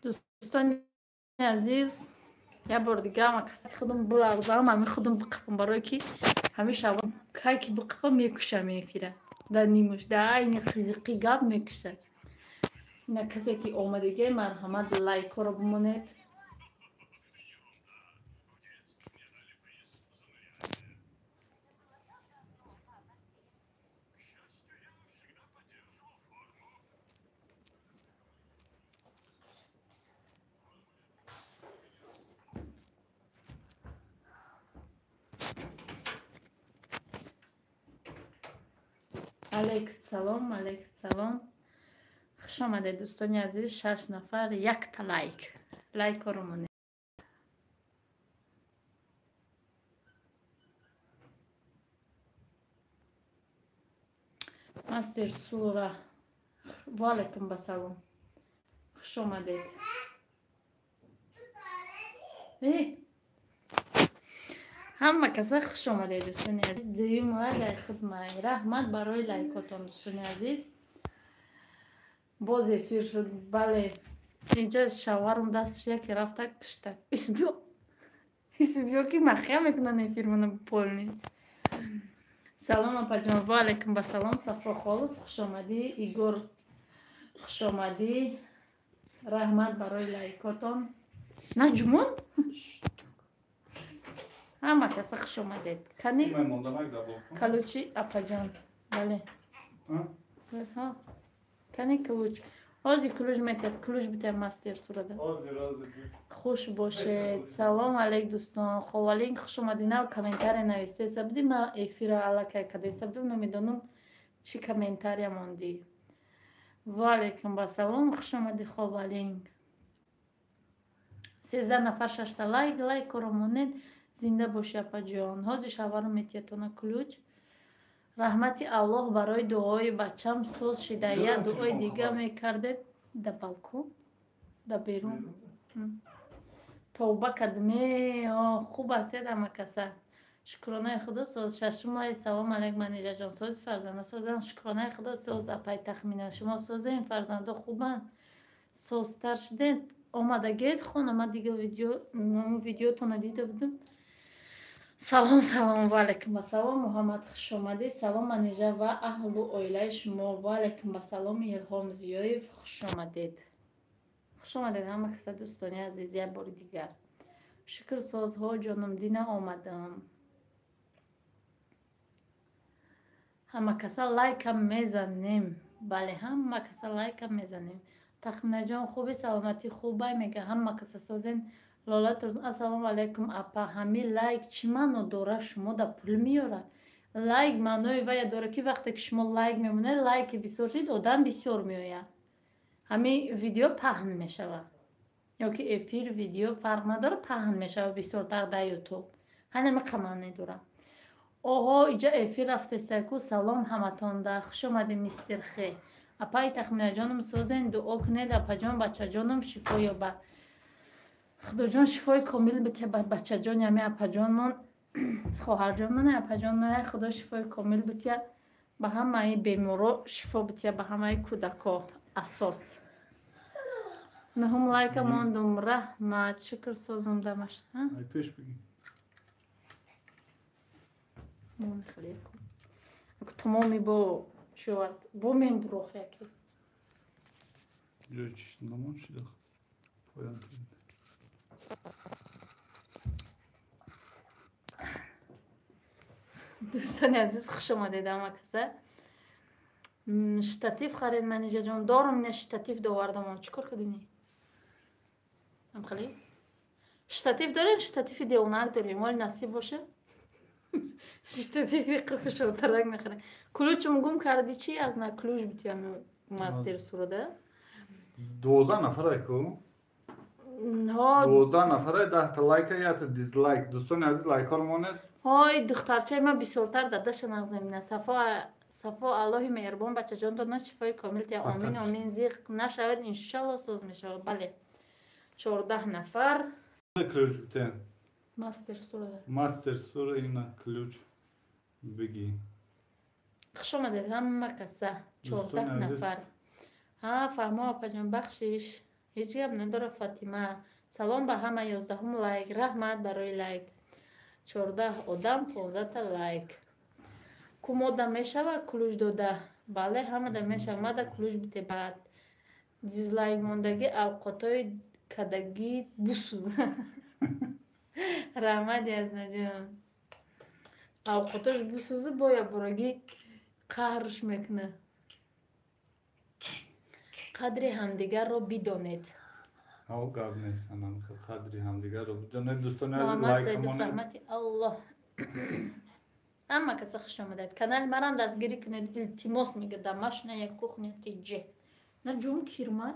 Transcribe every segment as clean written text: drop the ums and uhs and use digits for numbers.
دوستان عزیز یه بار دیگه هم کسی خودم برارزم همه خودم بقفم برای که همه شبان که که بقفم میکشه میفیره در نیمش در این خیزقی گب میکشه نه کسی که اومدگی مرحمت لایک رو بمونید علیکم سلام علیکم سلام خوش آمده دوستان عزیز 6 نفر یک تا لایک رو مونید مستر سوره و علیکم بسلام خوش آمدید همه کسا خوش آمده دوستان عزیز دریم لایک خدمت رحمت برای لایکاتون دوستان عزیز باز افیر شد بله اینجا شوارم دستش یکی رفته کشته اسبیو که مخیه میکنن افیر منو بپولنی سلام اپا جان و علیکم بسلام صفا خالف خوش آمدی ایگور خوش آمدی رحمت برای لایکاتون نجمون همه کسا خوش آمدید کنی کلوچی اپا جان بله ها کنی کلوچ آزی کلوچ میتید کلوچ بیتیم مستر سورده خوش باشید سلام علیک دوستان خوالین خوش آمدی نو کامنتاری نویسته سبدی ما افیر علاکه کده سبدیم نمیدونم چی کامنتاری موندی و علیکم با سلام خوش آمدی خوالین 13 نفر 6 تا لایک رو مونید زنده باشی اپا جان هازی شوارو میتیتونه کلوچ رحمتی الله برای دعای بچم سوز شده یه دعای دیگه میکرده در بالکن در بیرون توبه کدمی خوب است همه کسا شکرانه خدا سوز ششم لای سلام علیک منیجه جان سوز فرزنده سوزن شکرانه خدا سوز اپای تخمینه شما سوز این فرزنده خوبن سوزتر شدین آمده گید خونه من دیگه ویدیو تونه دیده بودم سلام و علیکم السلام محمد خوش آمدید سلام منیجه و اهل و اویله شما و علیکم السلام الهام زیایف خوش آمدید همه کسا دوستانی عزیز یک بار دیگر شکر سازها جانم دینه آمدم همه کسا لایک هم میزنیم بله همه کسا لایک هم میزنیم تخمینه جان خوبی سلامتی خوبه میگه همه کسا سازین لالت روز السلام علیکم اپا همی لایک چی منو دوره شما دا پول میاره لایک منوی ویا دوره که وقتی که شما لایک میمونه لایک بسیار شید آدم بسیار میویه همی ویدیو پهن میشوه یا که افیر ویدیو فرق نداره پهن میشوه بسیار در یوتیوب هنه مقمان نداره اوه ایجا افیر رفته سرکو سلام همتان ده خوش آمدی مستر خی اپای تخمینه جانم سوزین دعا کنید اپا جان بچه جانم شفا یابه خدا جان شفای کامل بده بچه جان یعنی اپا جان من خواهر جان منه اپا جان منه خدا شفای کامل بده به همه بیمارا شفا بده به همه کودکا اساس نهم لایک ماندم رحمت شکر سازم دمش ها پیش بگی مون خیلی کن تمامی با شوارد با من بروخ یکی جوش نمون شده پایان دوستان عزیز خوش آمدید همه کسا شتاتیف خرید منیجه جان دارم نه شتاتیف دووردم چیکار کردینی هم خیلی شتاتیف داریم شتاتیف دیونک داریم ولی نصیب باشه شتاتیف قرفش رو ترک میخوره کلوچم گم کردی چی از نه کلوچ بیتیم مستر سروده 12 نفره کو 12 نفره 10 تا لایک یا تا دیزلایک دوستان عزیز لایک ها رو مونید های دخترچه ما بسیارتر دادش نغزمینه صفا الله مهربان بچه جان داد شفای کامل تیا آمین آمین زیغ نشود انشالله سوز میشود بله 14 نفر کلوچ بیتیم مستر سوره اینا کلوچ بگی خوش آمدید همه کسا 14 نفر ها فهمه اپا جان بخشش هیچ گپ نداره فاطمه. سلام به همه 11 لایک. رحمت برای لایک. 14 آدم 15 تا لایک. کمودا میشوه کلوش داده. بله همه دا میشوه دا کلوش بیته بعد. دیزلایک موندگی اوقاتای کدگی بسوزه. رحمت از نجان. اوقاتش بسوزه باید براگی قهرش میکنه. قدر همدیگر رو بدانید. او گاب نیستن هم قدری همدیگر رو بدانید. دوستان عزیز محمد لایک سید همونه. رحمت الله. اما کسی خوش آمدید. کانال مرام دستگیری کنید. التماس میگه دمشق یک کخنی تیجه. نه جون کیرمک.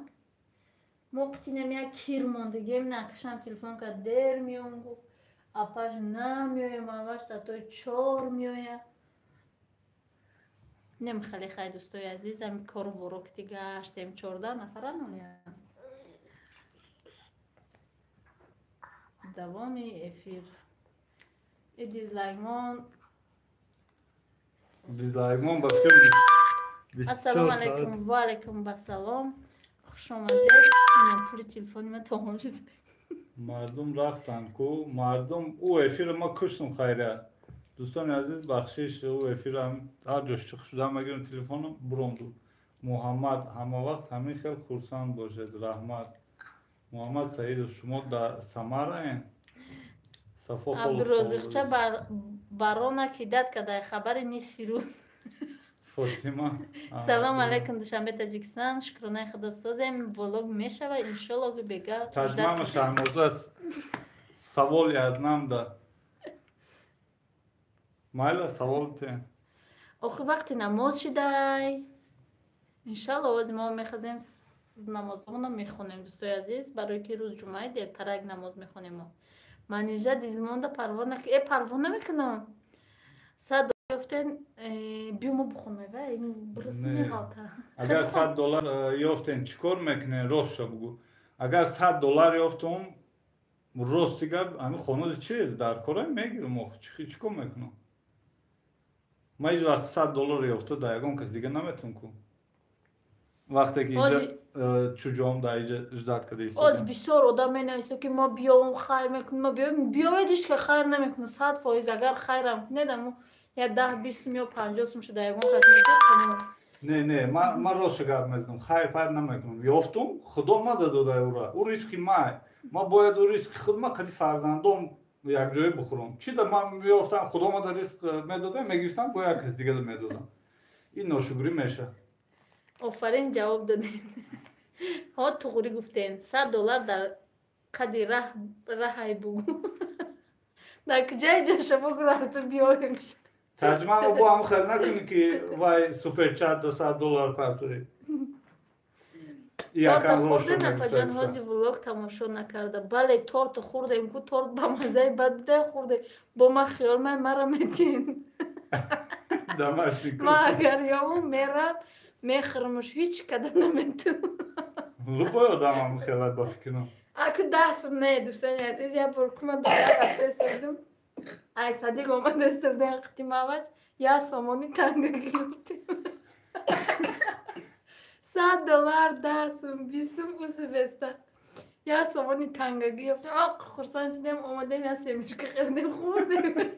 موقتی نمیاد کیر موندگیم نکشم تلفن که در میون گفت. اپاش نمیوه مالش ساتوی 4 میوه. نمیخوالی خیلی دوستای عزیزم کارو برو که دیگه هشتیم 14 نفره نمیم. دوام افیر ای دیزلایگمان دیزلایگمان بفکر 24 السلام ساعت. علیکم و علیکم بسلام. خوش آمدید. اینم پول تلفن من تمام شد. مردم رفتن کو مردم او افیر ما کشتم خیره. دوستان عزیز بخشش او افیر هم هر جاش چخ شدم مگرم تلفنم بروندو. محمد همه وقت همین خیلی خورسند باشد. رحمت محمد سعید شما در سمره این صفا عبدالرزاقچه برانه که داد که در خبر نیست روز. فاطمه سلام علیکم دوشنبه تاجیکستان. شکرانه خدا سازم ولوگ میشه و انشالله که بگه ترجمه شرموزه است. سوالی از نام ده مایلا سوال تین آخه وقتی نماز شده انشالله از ما میخوازیم نمازمون میخونیم دوستای عزیز برای که روز جمعه دیرترک نماز میخونیم ما. من اینجا دیزمونده پروانه که پروانه میکنم 100 یافتن بیومو بخونه و این برسو میغالطه. اگر $100 یافتین چیکار میکنین راست بگو. اگر $100 یافتم راست دیگه همین خانوز چیز در کارای میگیرم چیکار میکنم. ما هیچ وقت $100 یافته در یگان کس دیگه نمیتونم کنم. وقتی که اینجا چوجام در اینجا اجداد کده ایستادم. از بسیار آدم می نویسه که ما بیایم خیر میکنم ما بیایدش که خیر نمیکنم 100% اگر خیرم ندم یا 10-20 یا 50 سوم شده یگان کس میکنم. نه ما راست شگرد میزنم خیر پر نمیکنم یافتم خدا ما داده او ریسکی ما باید او ریسک خود ما کدی فرزندم یک جای بخورم چی در من یافتم خدا ما در ریسک میداده میگیرستم باید کس دیگه میدادم این ناشکری میشه. آفرین جواب دادین. ها تو خوری گفتین $100 در قدی راه بگو. در کجای جاشه بگو رفت بیایم شه. ترجمه رو با هم خیلی نکنی که وای سوپر چت $200 پرتوری. تورت خورده نفجان حاجی ولوگ تماشا نکرده. بله تورت خورده این کو تورت با مزه بده خورده با ما خیال مرا میتین. ما اگر یامو میرم میخرمش هیچ کده نمیتونم. لبای آدم هم خیالت با فکرم. اگه 10 سوم نه دوستانی عزیز یا برکم دست استردم. ای صدیق آمد استردم اقتی موج یا سامانی تنگه گرفتیم. $100 10 سوم 20 سوم اوسی بسته. یا سامانی تنگه گرفتیم. خورسان شدیم آمدیم یا سیمچکه خیردیم خوردیم.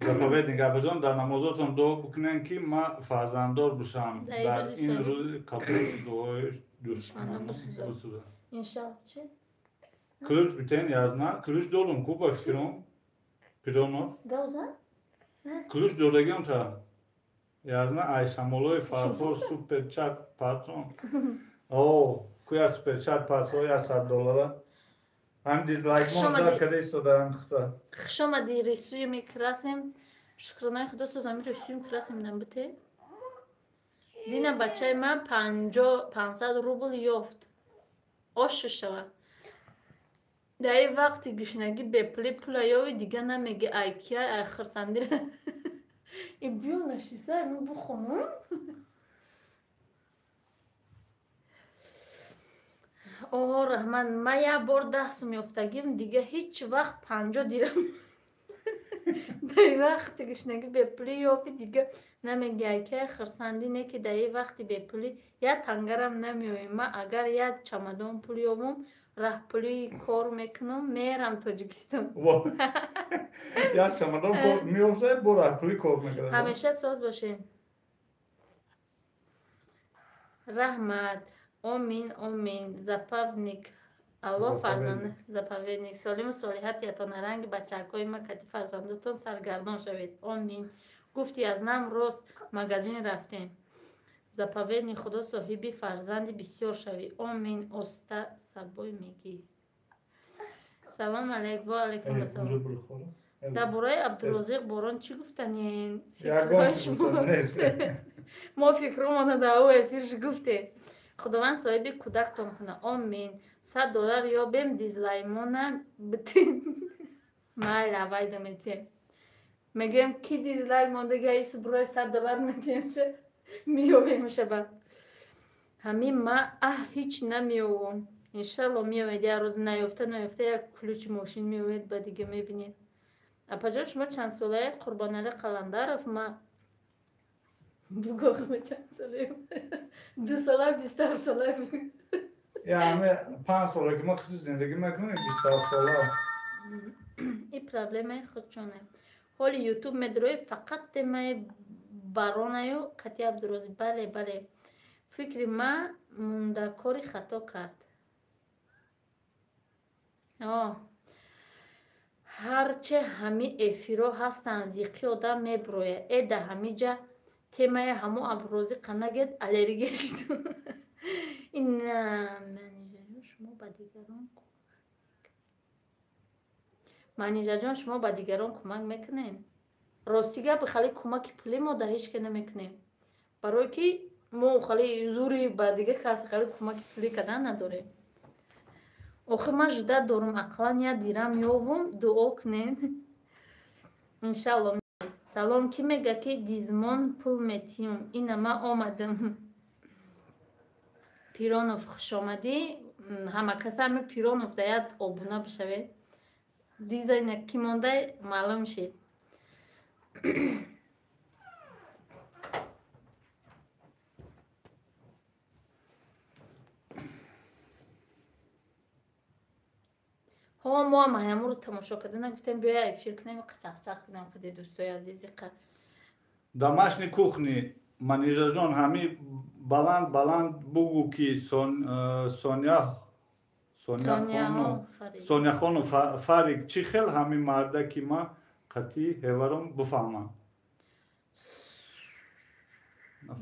زفاوه دیگه بجان در نمازاتون دعا بکنین که ما فرزنددار بشم در این روز قبول دعای دوستانم بسوزه. انشالله چه؟ کلوچ بیتین یازنا کلوچ دولم کو با فکرم پیرونو گوزه؟ کلوچ دورگیم تا یازنا ayşamoloy farfor super chat patron کویا super chat patron یا $100 هم دیزلایک مونده کده ایستادم خدا خوش آمدی رسوی میکراسیم شکرانه خدا سوزامی رسوی میکراسیم دم بته دینا بچه من 500 روبل یافت آش شوه در این وقتی گشنگی به پلایوی دیگه نمیگه ایکیا اخر سندیره این بیو نشیسه این بخونم اوه رحمان ما یه بار 10 سوم یافتگیم دیگه هیچ وقت 50 دیرم در وقتی گشنگی به پلی یافی دیگه نمیگه که خرسندی نه که در وقتی به پلی یا تنگرم نمیویم. ما اگر یا چمدان پلی یابم راه پلی کار میکنم میرم تاجیکستان. یا چمدان کار میافته با راه پلی کار میکنه. همیشه ساز باشین. رحمت آمین آمین زپاونیک الله فرزند زپاونیک سالم و صالحت یتان رنگ بچه‌های ما کتی فرزندتون سرگردان شوید آمین. گفتی از نم راست مغازین رفتیم زپاونی خدا صاحبی فرزندی بسیار شوی آمین. استا سبوی میگی سلام علیکم و علیکم السلام. در برای عبدالرزاق باران چی گفتنین؟ ما فکرمون در او افیرش گفته خداوند صاحب کودکتون کنه آمین. $100 یا بیم دیزلایمونه بتین مایل عوایده میتیم میگم کی دیزلایک مونده گه ایسو برای $100 میتیم شه میویم شه بعد همین ما هیچ نمیوم انشالله میوید یه روز نیفته یک کلوچ ماشین میوید بعد دیگه میبینید. اپا جان شما چند ساله قربانالی قلندرف ما بگو خمه چند ساله 2 ساله 27 ساله یا همه 5 ساله که ما خصوص زندگی میکنیم 27 ساله این پرابلم خودشونه. حال یوتیوب مدروی فقط تمای بارانایو کتی عبدالرزاق بله فکر ما مونده کاری خطا کرد. هرچه همی افیرو هستن زیقی آدم میبرویه ایده همی جا تیمای همو عبدالرزاق نگید الرژی شد. این منیجا جان شما با دیگران کمک میکنین راستیگه بخالی کمک پولی ما دهیش که نمیکنیم برای که ما خالی زوری با دیگه کسی خالی کمک پولی کردن نداریم. آخه ما جدا دارم اقلان یا دیرم یاوم دعا کنین انشالله. سلام کی میگه که دیزمان پول میتیم این ما آمدم پیرانوف خوش آمدی همه کسی همه پیرانوف داید آبونه بشوید دیزاین کی مونده معلوم شد. ها ما همه رو تماشا کردن گفتیم بیا افشیر کنیم قچق کنیم خدای دوستای عزیزی домашней кухни منیژا جان همی بلند بگو که سونیا خانو فریق چی خیل همی مرده که ما قطعی هورم بفهمم.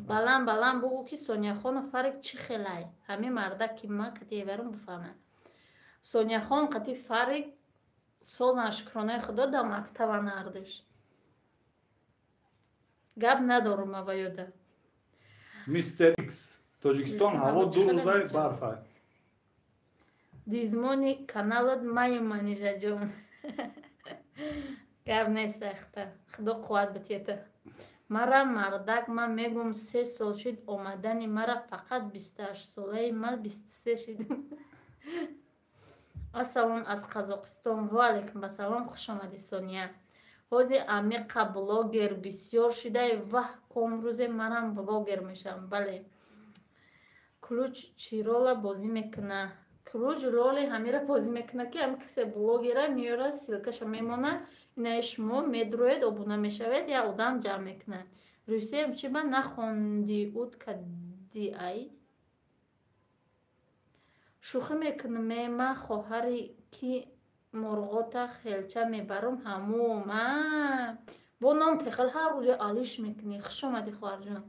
بلند بگو که سونیا خانو فریق چی خیلی همی مرده که ما قطعی هورم بفهمم. سونیا خان قطعی فریق سازن شکرانه خدا در مکتب نردش گب ندارم ما یاده. مستر ایکس تاجیکستان هوا 2 روزه برفه دیزمونی کانالت مای منیژا جون گب نیست اخته خدا قوت بتیته. مرا مردک من میگم 3 سال شد اومدنی مرا فقط 28 ساله من 23 شدم. السلام از قزاقستان و علیکم السلام خوش آمدی سونیا. حوزی عمیق بلاگر بسیار شده و امروز منم بلاگر میشم. بله کلوچ چی رول بازی میکنه؟ کلوچ رول همه را بازی میکنه که هم کسی بلاگره میاره سیلکش میمونه اینه شما میدروید آبونه میشوید یا آدم جمع میکنه. روسی هم چی من نخوندی اود کدی ای شوخی میکنم من خواهری که مرغوتا خیلچه میبرم همو من با نام تخل هر روز علیش میکنی. خوش آمدی خواهر جان.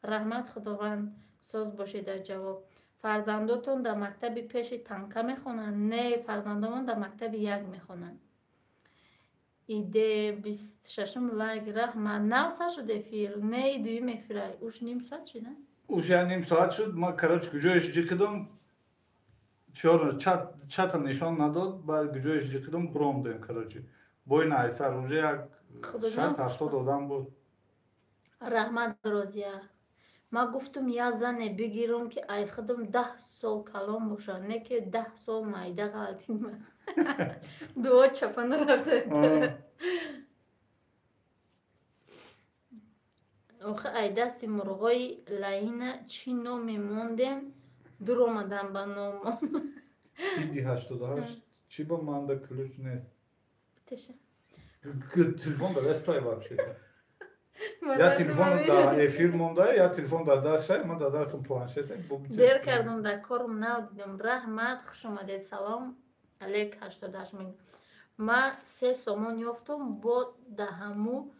رحمت خداوند ساز باشی. در جواب فرزنداتون در مکتب پیش تنکه میخونن؟ نه فرزندامون در مکتب یک میخونن. ایده 26 لایک رحمت نوسا شده فیل نه ایدوی میفیرای اوش نیم ساعت شده؟ اوش یا نیم ساعت شد. ما کراچ کجایش جیقیدم چت نشان نداد بعد گجایش جیقیدم برام دیم کراچی بای نایسر روزه یک 60-70 آدم بود. رحمت درازیه ما گفتم یا زن بگیرم که ای خودم 10 سال کلام باشه نه که 10 سال مایده غلطیم دو چپن رفته. آخه ای دست مرغای لعینه چی نامی موندیم دور آمدن به نامم. ایدی 88 چی با مانده کلوچ نیست بتشه телефон да дастай вообще من یا دستم телефон همین. да эфир монда я телефон да дастай ман да дастам планшете دیر کردم در کارم نو دیدم رحمت خوش اومده سلام علیک 88 میگم ما 3 سومون یافتم با دهمو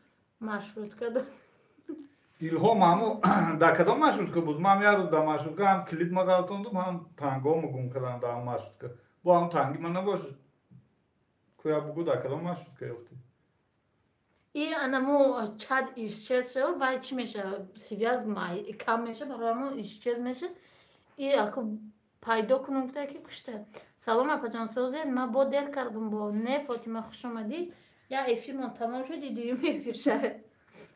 مشروطه داد илҳом ҳамо да кадом маршрутка буд ман як рӯз да маршрутка ҳам клид магалтондум ҳам тангомо гум кардам да ҳам маршрутка бо ҳам танги ман набошад кӯя бугу да кадом маршрутка ёфтӣ این انمو چاد اشچز شو و چی میشه سیویاز مای کم میشه برامو اشچز میشه این اکو پیدا کنم گفته که کشته سلام اپا جان سوزه ما با دل کردم با نه فاطمه خوش اومدی یا افیر من تمام شدی دویم افیر شد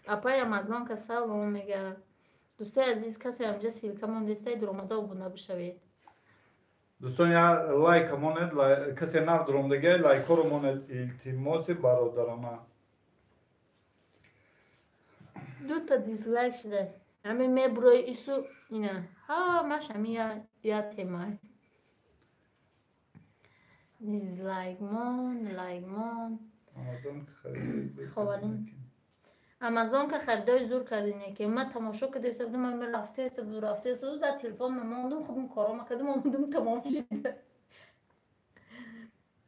اپای امازون که سلام میگه دوستای عزیز کسی همجا سیلکه موندستای درومدا بونه بشوید дӯстон я лайка монед касе нав дуромдаги лайкҳоро монед илтимоси бародарона دو تا دیزلایک شده همه مبروی ایسو اینه ها ماش همه یا تیمای دیزلایک مون لایک مون امازون که خریدای زور کردینه که من تماشا کده سبودم من رفته سبود در تلفن مموندم خودم کارام کردم آمودم تمام شده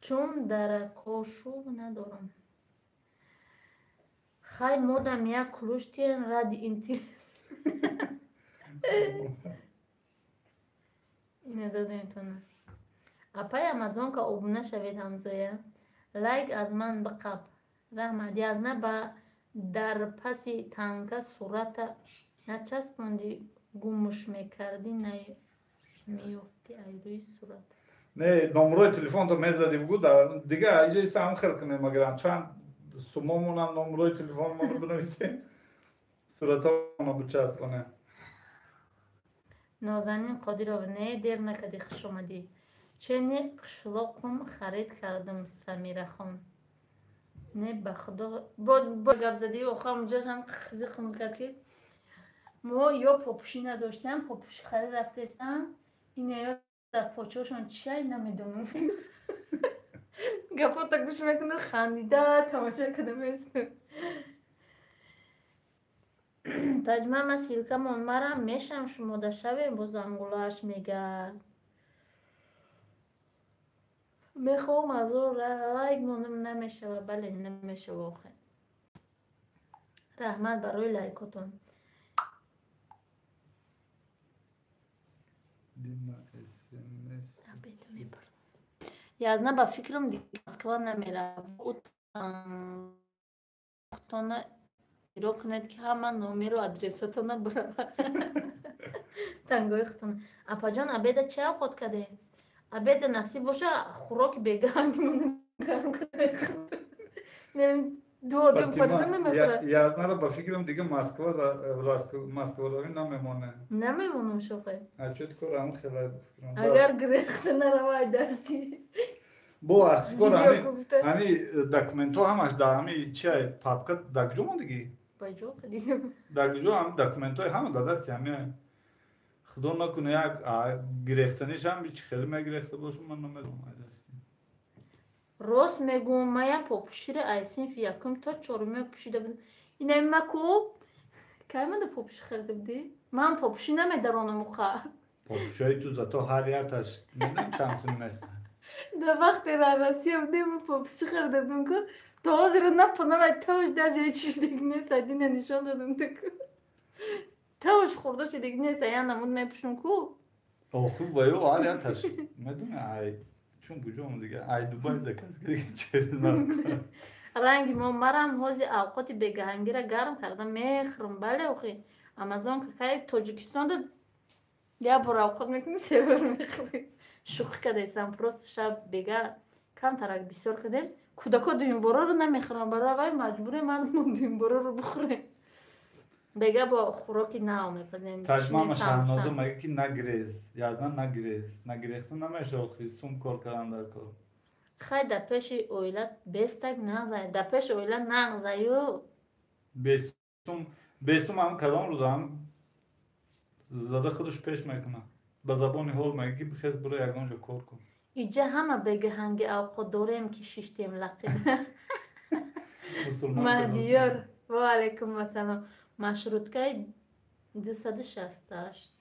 چون در کاشو ندارم خیلی مودم یک کلوشتین راد اینترس اینه دادم تونه اپای امازون که ابونه شوید همزایه لایک از من بقب رحمدی از نه با در پسی تنگه صورت نچسبوندی گمش میکردی میافتی ایروی صورت не номерои телефонто мезади бугу дига иҷаи сам хелка немагирам чанд сумомонам номерои телефонмоно бинависем суратоно бичаспонем نازنین قادیرов نه دیر نکردی خوش اومدی چنین قشلاقم خرید کردم سمیره خان نه بخدا با گپ زدی و خواهم اونجا هم خیزی خون کرد که ما یا پاپوشی نداشتم پاپوشی خرید رفته استم این یا در پاچهاشون چی نمیدونم گفت تا گوش میکنه خندیده تماشا کدم استم تجمع ما سیلکمون مرم میشم شما در شبه با زنگولاش میگه میخوام از اون لایک مونم نمیشه و بله نمیشه واقعا رحمت برای لایکاتون یازنه با فکرم دیگه مسکوا نمیره او تانه رو کنید که همه نومیر و ادرساتونه برای تنگای ختونه اپا جان عبیده چه اوقات کده؟ عبید نصیب باشه خوراک بگرم میمونه گرم کنه دو آدم فریزه نمیخوره یازنه رو با فکرم دیگه مسکوا روی نمیمونه نمیمونم شوخه چه کار همون خیلی بفکرم اگر گریخت نروای دستی با اخسکار همی دکومنتو همش در همی چه پاپکت دکجو موندگی؟ بایجو دیگه دکجو هم دکومنتو همه دادستی همی خدا نکنه یک گرفتنیش هم بیچ خیلی میگرفته باشم من نمیدونم راست میگم من یک پاپوشی را ایسین یکم تا چهارمی پوشیده بودم اینه مکو که من در پاپوشی خریده بودی؟ من پاپوشی نمیدارانم خواه پاپوشی تو زتا هر یتش نمیدونم چند سن نیست در وقتی را رسیه بودیم پاپوشی خریده بودم که تا حاضر نپنم و تاوش در جای چیش دیگه نیست دینه نشان دادم تو که تاوش خورده چی دیگه نیست یا نمود میپوشم کو خوب وایو هر یتش میدونه ای چون بجام دیگه ای دوبای زکاس دیگه چرت مسکن رنگ ما مرم حوزی اوقات بگهنگی را گرم کردم میخرم بله اوخی امازون که خیلی تاجیکستان داد یا برای اوقات میکنی سیبر میخوری شوخی کده ایستم پروست شب بگه کم ترک بسیار کدیم کودکا دویم برا رو نمیخورم برای وای مجبوره مردم دویم برا رو بخوره بگه با خوراکی ناو میپزیم تجمع شهنازه مگه که نگریز یازنه نگریخته نمیشه آخی سوم کار کردن در کار خیلی در پیش اویلت بستک نغزای در پیش اویلت نغزایو بستم Бесум ам кадом рӯз ам зада худаш пеш мекунад. Ба забони ҳол мегӣ бихез биро ягон ҷо кор кун. اینجا همه بگه هنگ اوقات داریم که شیشتیم لقید. Мусулмон مهدیار و علیکم السلام. مشروطه 268.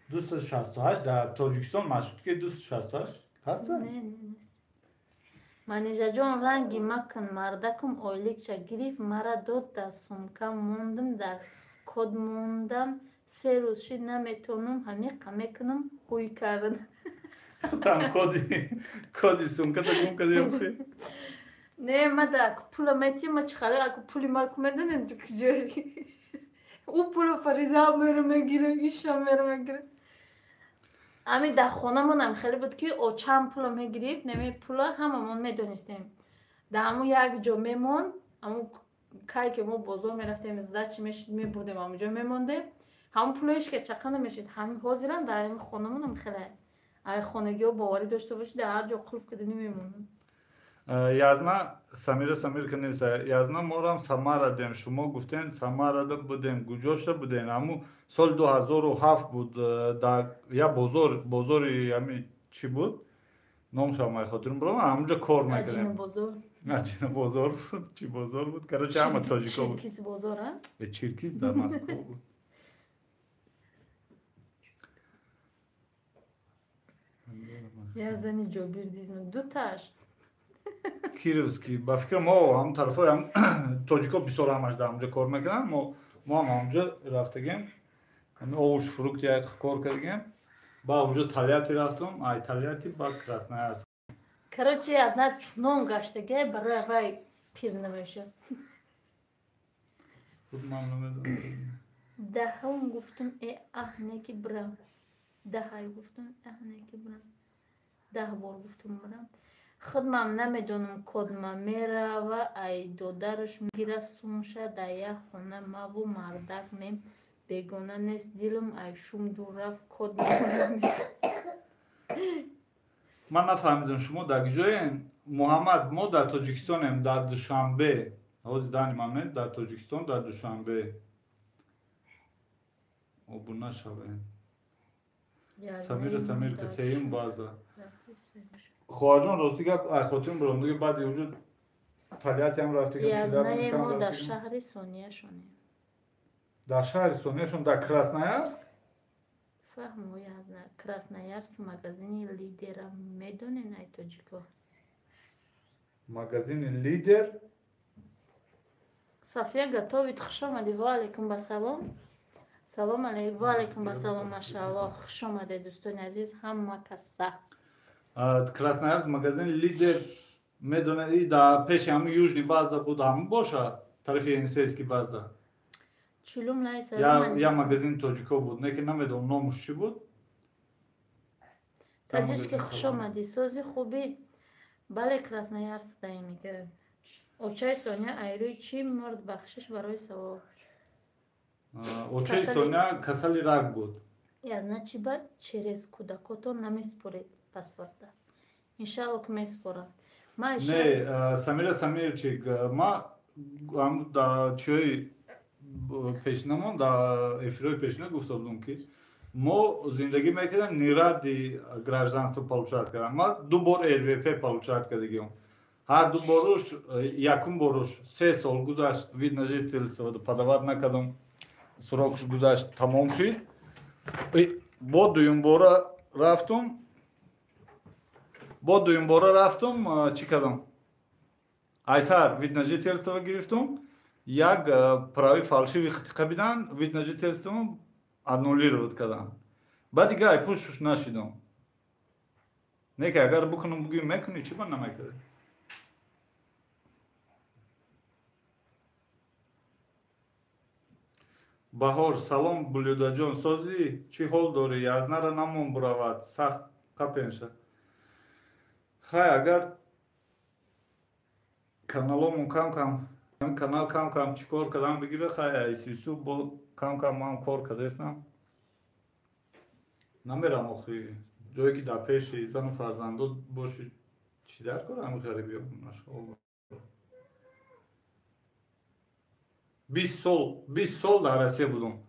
268 дар Тоҷикистон машрутки 268 ҳаста? نه نیست. منیجا جان رنگی مکن مردکم اولیکچا گریف مرا داد در سومکم موندم در کد موندم 3 روز شد نمیتونم همه میکنم هوی کردن. Там коди сумката гум кади охи. نه ما در پول میتی ما چخاله اگه پولی مارکو میدونن تو کجایی. او پول فریزه هم میره میگیره ایش هم میره میگیره. امی در خونمون هم خیلی بود که او چند پول میگریف نمی پول هممون میدونستیم. در همون یک جا میمون همون کاری که ما بازار میرفتیم زده چی میبردیم همون جا میموندیم همون پولش که چقدر میشید همین حاضرن در همین خونمون هم خیلی اگه خانگی ها باوری داشته باشید در هر جا قلف کده نمیمونن. Язна Самир ка невиса. Язна морам Самара дем. Шумо гуфтен Самарада будем, куҷошта будем. Аму соли 2007 буд дар я бозори ами чӣ буд? Номшам мехотирам биром ҳамунҷа кор мекардем. Аҷина бозор. Аҷина бозор буд. Чӣ бозор буд? Короче ҳама тоҷико буд. Чиркиз бозор, а? Чиркиз дар Москва буд. Я зани ҷобирдизм дуташ. Кировский. Ба фикрам мо ҳам тарафои ҳам тоҷико бисёр ҳамаш дар ҳамҷа кор мекардам. Мо ҳам ҳамҷа рафтагем. Овуш фрукти як кор кардагем. Ба уже Тольятти рафтам. Ай Тольятти ба Красноярск. Короче, аз на чунон гаштаге барои вай пир намешад. Худ ман намедонам. Даҳум гуфтум аҳнеки бирам. Даҳай гуфтум аҳнеки бирам. 10 бор гуфтум бирам. Худмам намедонам кодма мерава ай додараш мегира сумша дар як хона маву мардак мем бегона нест дилам ай шум дур рафт кодма намед. Ман нафаҳмидам шумо дар куҷоен? Муҳаммад мо дар Тоҷикистонем дар Душанбе. Ҳозир дани момент дар Тоҷикистон дар Душанбе. Обуна шавем. Самир ка сеюм база. Хоҳаҷон рости гап ай хотирам биром дига баъди вуҷуд Тольятти ҳам рафтагам. Язнаи мо дар шаҳри Сонияшонем. Дар шаҳри Сонияшон дар Красноярск? Фаҳмо Язна Красноярск магазини Лидера медонен ай тоҷико? Магазини Лидер? София готовит. Хуш омадӣ. Ва алайкум басалом. Салом алейкум. Ва алайкум басалом. Машааллоҳ. Хуш омадед дӯстони азиз ҳама каса. Красноярск магазин Лидер медонед дар пеши ҳамин южни база буд ҳамин боша тарафи Енисейский база. Чилум лайса. Я магазин тоҷико буд, неки намедонам номуш чӣ буд. Таҷишки хуш омадӣ. Сози хуби. Бале Красноярск дай мегӯяд. Очаи Соня айрӯи чӣ мурд бахшиш барои савоб. Очаи Соня касали рак буд. Язна чӣ ба через кӯдакотон намеспоред паспорта. Иншаллоҳ ки меспорам. Не, Самира Самирчик, ма дар чиёи пешинамон дар эфирои пешина гуфта будам ки мо зиндагӣ мекардем ниради гражданство получат кардам. Ма 2 бор РВП получат кардагиам. Ҳар 2 боруш якум боруш 3 сол гузашт, вид на жительство подават накардам. Сурокуш гузашт, тамом шид. Бо дуюм бора рафтум, чӣ кардам? Айсар вид на жительство гирифтум. Як прави фалшиви хати қабидан вид на жительство аннулировать кардан. Баъд дига ай пушуш нашидам. Не ки агар букунам бугӣ мекунӣ чӣ ба намекард? Баҳор салом Булюдаҷон созӣ чӣ ҳол дорӣ? Язнара намон буравад сахт қапенша. Хай агар каналомон кам-кам канал кам-кам чӣ кор кардам бигира хай айсису бо кам-кам ман кор кардастам. Намерам охи ҷое ки дар пеши зану фарзандот бошӣ чӣ дар кора ҳамин ғарибиён. 20 сол дар Россия будум.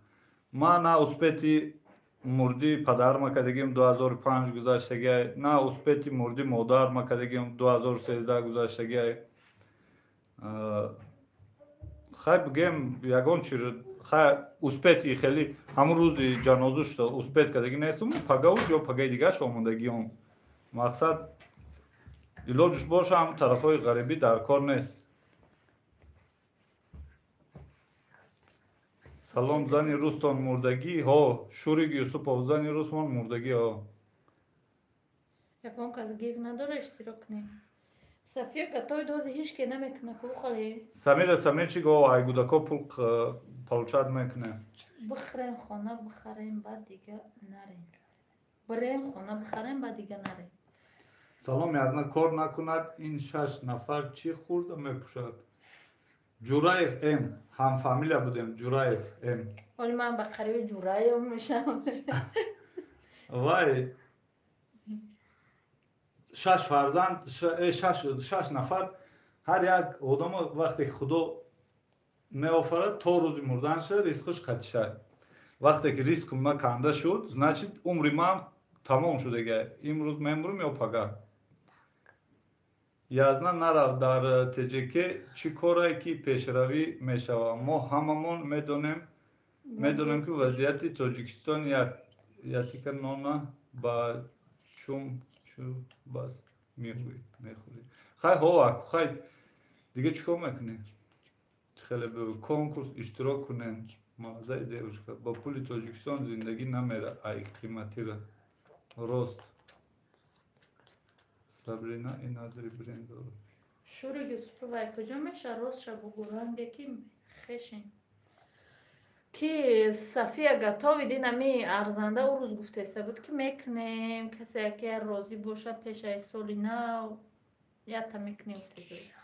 Ман на успети мурди падарма кардагим 2005 гузаштагиай, на успети мурди модарма кардагим 2013 гузаштагиай. хай бигем ягон чиз хай успети хели ҳамун рӯзи ҷанозашто успет кардаги нестум пагау ё пагаи дигаш омодагиём. мақсад илоҷиш боша ҳам тарафҳои ғарибӣ дар кор нест. салом зани рӯстон мурдагиҳо шуриги юсупов зани рӯсмон мурдагиҳо. Якон кас гиф надора иштирок кунем. София готовит дози ҳишке намекуна кухали. Самира Самирчи го айгудако пул получат мекуне. Бихрем хона бихарем бад дига нарем. Брем хона бихарем бад дига нарем. Салом язна кор накунад ин 6 нафар чӣ хурда мепӯшад? Ҷураев М ҳам фамилия будем. Ҷураев М. Оли ман ба қариби Ҷураев мешам. Вай 6 фарзанд 6 нафар ҳар як одамо вақте худо меофарад то рӯзи мурданша ризқаш қатишад. Вақте ки ризқи ма канда шуд, значит умри ман тамом шудага. Имрӯз мемурам ё пага. Язна нарав дар ТЖК чӣ корае ки пешравӣ мешавад? Мо ҳамамон медонем ки вазъияти Тоҷикистон ятика нона ба чум бас мехӯрӣ. Хай ҳо аку хай дига чӣ кор мекунем? Хеле конкурс иштирок кунем. Молодая девушка ба пули Тоҷикистон зиндагӣ намера. Ай қиматира рост. Сабрина и назри брендор. Шури Юсуповай куҷо меша ростша бугу ранге ки хешин. Ки София готови динами арзанда у рӯз гуфтеста буд ки мекунем касе яке розӣ боша пешаи соли нав ята мекунем гуфтеста.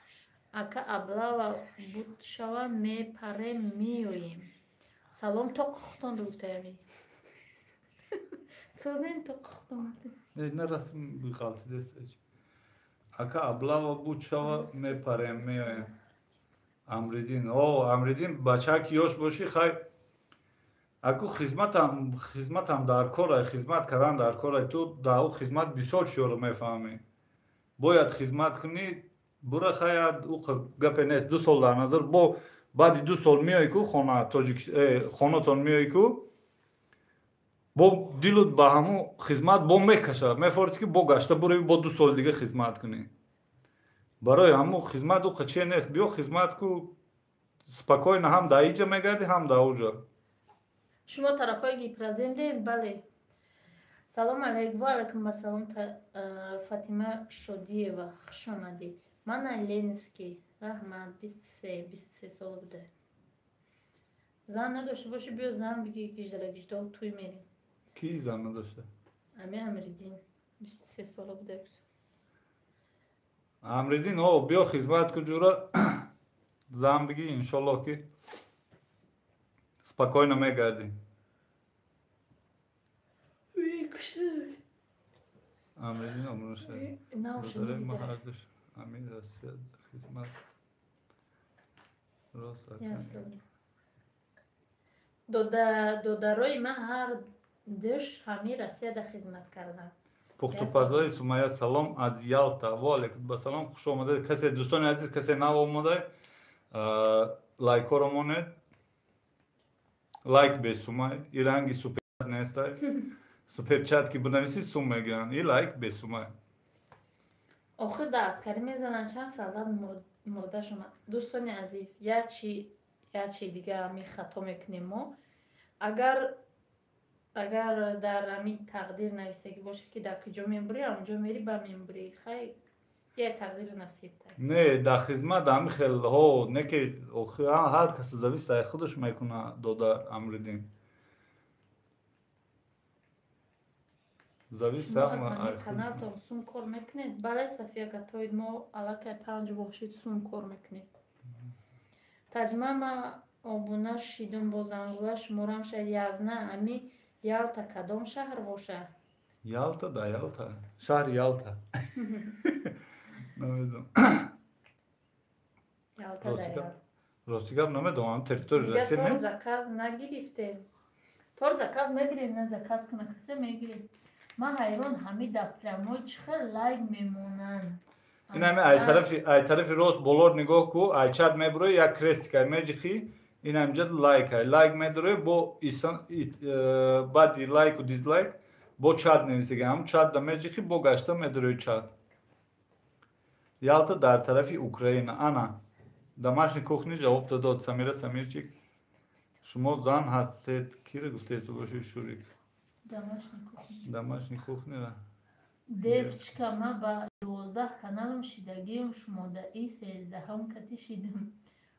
Ака аблава буд шава мепарем меоем. Салом то қухтон гуфтаами. Созен то қухтон. Не расм биғалтидест. Ака аблава буд шава мепарем меоем. Амридин. Амридин бачак ёш боши хай аку хизматам дар корай, хизмат кардан дар корай, ту дар у хизмат бисёр чиёро мефаҳмӣ. Бояд хизмат кунӣ, бура хаяд у гапе нест. 2 сол дар назар бо баъди 2 сол меоӣ ку хонатон меоӣ ку бо дилут ба ҳамун хизмат бо мекашад. Мефорӣ ки бо гашта бурави бо 2 соли дига хизмат кунӣ. Барои ҳамун хизмат у чие нест. Биё хизмат ку спокойно ҳам дар иҷа мегарди, ҳам дар уҷа. Шумо тарафҳои гипразем дед? Бале. Салом алейкум. Ва алейкум ассалом. Фатима Шодиева хуш омадӣ. Ман Ленинский. Раҳмат. 23 сол буда. Зан надошта боши биё зан биги гиждара гиждо туй мерим. Ки зан надошта? Ами Амридин 23 сола буда. Амридин биё хизмат ку ҷура зан биги иншоллоҳ ки спокойно мегарди. Амридин омӯша. Додаре маҳардаш. Амин Россия хизмат. Рост. Додарои ман ҳар душ ҳами Россияда хизмат кардам. Пухтупазои Сумайя салом аз Ялта. Ва алейкум асалом. Хуш омадед. Касе дӯстони азиз касе нав омадай лайкоро монед. Лайк бе сумай. И ранги суперчат нестай. Суперчат ки бинависи сум мегиранд. И лайк бе сумай. охир дасткарӣ мезананд чанд солдат мурда шумад. Дӯстони азиз ячи дига ами хато мекунем мо. Агар дар ами тақдир навистагӣ боша ки дар куҷо мебурӣ ҳамҷо мери ба мебурӣ. Хай я тақдири насибтай. Не дар хизмат ами хелҳо не ки ҳар касе зависта аз худаш мекуна додар Амридин. Шумо аз ҳамин каналтон сум кор мекунед? Бале София готовид мо аллакай 5 бошид сум кор мекунед. Таҷма ма обуна шидум бо зангула шуморам шаид язна ами Ялта кадом шаҳр боша? Ялта да Ялта. Шаҳри Ялта. Намедонам. Ялта да Ялта. Ростигам намедонам территория میگه России تور نیست. заказ نگرفتیم. تور заказ میگیریم نه заказ کنه کسی میگیریم. من حیران همین دپرموی چخه لایک میمونن. این همه ای طرفی راست بولار نگاه کو ای چت میبره یا کرستیکای میجخی این همجا لایک های لایک میداره با ایسان بعد لایک و دیزلایک با چت نویسیگه هم چت دا میجخی با گشته میداره چت. Ялта дар тарафи Украина. Ана, домашний кухни ҷавоб додод Самира Самирчик. Шумо зан ҳастед. Кира гуфтест боши Шурик? Домашний кухнира. Девчка, ма ба 12 каналам шидагиам шумодаи 13 кати шидам.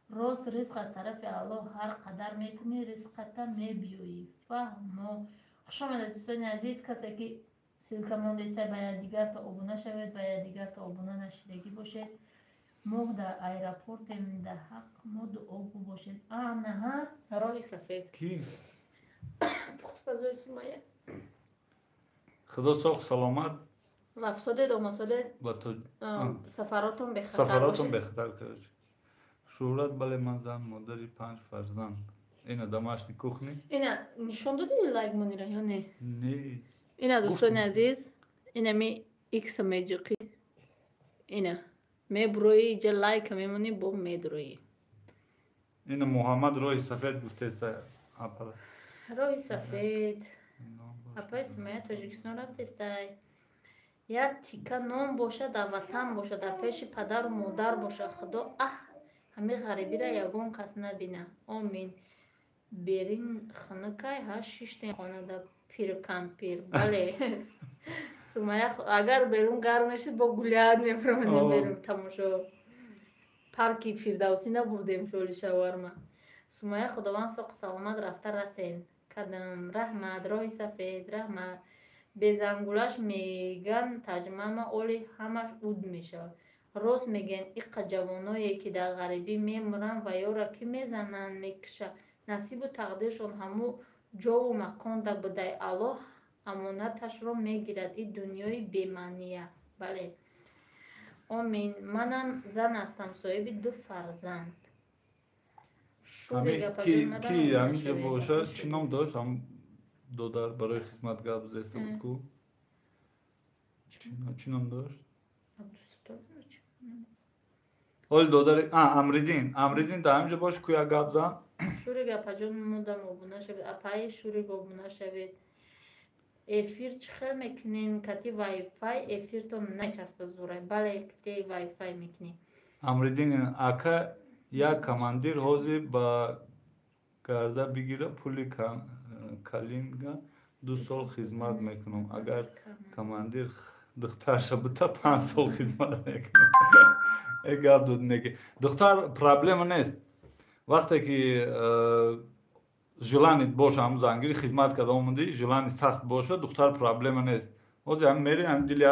Рост ризқ аз тарафи Аллоҳ ҳар қадар мекунӣ, ризқата мебиёӣ. Фаҳмо. Хушомадед дӯстони азиз, касе ки силка мондеста ба якдигар та обуна шавед, ба якдигар та обуна нашидагӣ бошед. Мо дар аэропортем дар ҳақ мо дуогӯ бошед. Анаҳа роҳи сафед. Ки? Фазои Сумайя. Худо сох саломат. Рафсодед омасодед. Ба то сафаротон бехатар сафаратон бехатар кард. Шӯҳрат бале ман зан модари 5 фарзанд. Ина домашний кухни. Ина нишон додии лайк монира ё не? Не. Ина дӯстони азиз, ина ми икса меҷиқӣ. Ина мебуроӣ ҷа лайка мемонӣ бо медуроӣ. Ина Муҳаммад роҳи сафед гуфтеста апара. Роҳи сафед. Апаи Сумайя Тоҷикистон рафтестай. Як тикка нон бошад, дар ватан бошад, дар пеши падару модар бошад. Худо ҳами ғарибиро ягон кас набина. Омин. Берин ханакай 6 хонада пир. Бале. Сумайя агар берун гарм мешид бо гулят мефаромадем берун тамошо. Парки Фирдавсӣ набурдем шоли шаварма. Сумайя худованд соқ саломат рафта расен. Кадам раҳмат, роҳи сафед, раҳмат. Безангулаш меган таҷмама оли ҳамаш уд мешавад. Рост мегӯян иққа ҷавоное ки дар ғарибӣ мемуранд ва ёра ки мезананд мекушад. Насибу тақдиршон ҳаму ҷову маконда будай Аллоҳ амонаташро мегирад. И дунёи бемаъния. Бале. Омин. Манам зан ҳастам, соҳиби 2 фарзанд. Ки ҳамиҷа бошад чӣ ном дошт? ҳам додар барои хизмат гап зеста буд ку? Чӣ ном дошт? оли додари Амридин да ҳамиҷа бош ку як гап зан? Шурик апаҷон мудам обуна шавед. Апаи Шурик обуна шавед. Эфир чӣ хел мекунен? Кати вайфай эфиртон начаспа зурай. Бале, кати вайфай мекунем. Амридин ака як командир ҳозир ба гарда бигира пули калинга 2 сол хизмат мекунам. Агар командир духтарша бута 5 сол хизмат мекунам. Гап додинеки духтар проблема нест. Вақте ки жиланит боша ҳам зангири хизмат карда омади, жилани сахт боша, духтар проблема нест. Ҳозир ҳам мери ҳам дили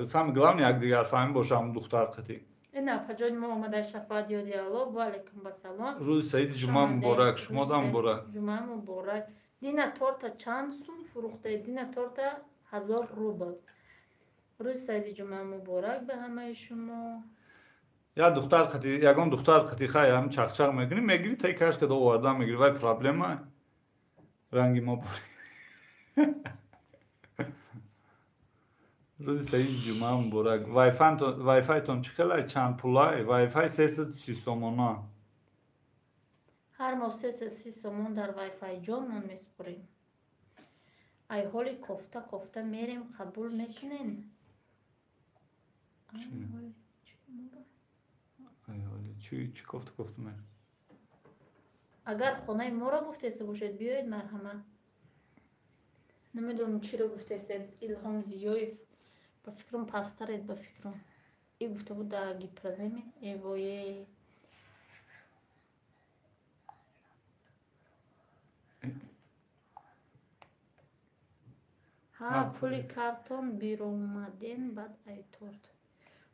сами главни якдигар фаҳмӣ боша ҳам духтар қати. Ина паҷони мо омадаи шафоат ёди Аллоҳ. Ва алайкум басалом. Рӯзи саиди ҷумъа муборак. Шумодам муборак. Ҷумъа муборак. Дина торта чанд сум фурӯхтед? Дина торта 1000 рубл. Рӯзи саиди ҷумъа муборак ба ҳамаи шумо. Ягон духтар қати хай ҳам чақчақ мекунӣ, мегирӣ таи кашкада овардан мегирӣ. Вай проблема ранги мо бори. Рӯзи саиди ҷумъа муборак. Вайфайтон чӣ хелай? Чанд пулай? Вайфай 330 сомона. Ҳар моҳ 330 сомон дар вайфай ҷонмон месупорем. Ай ҳоли кофта мерем қабул мекунен? Чӣ кофта мерем? Агар хонаи моро гуфтеста бошед биёед марҳамат. Намедонам чиро гуфтестед. Илҳом Зиёев ба фикрам пастаред ба фикрам. И гуфта буд дар гипраземе. Эвое. Пули картон биромаден баъд айторт.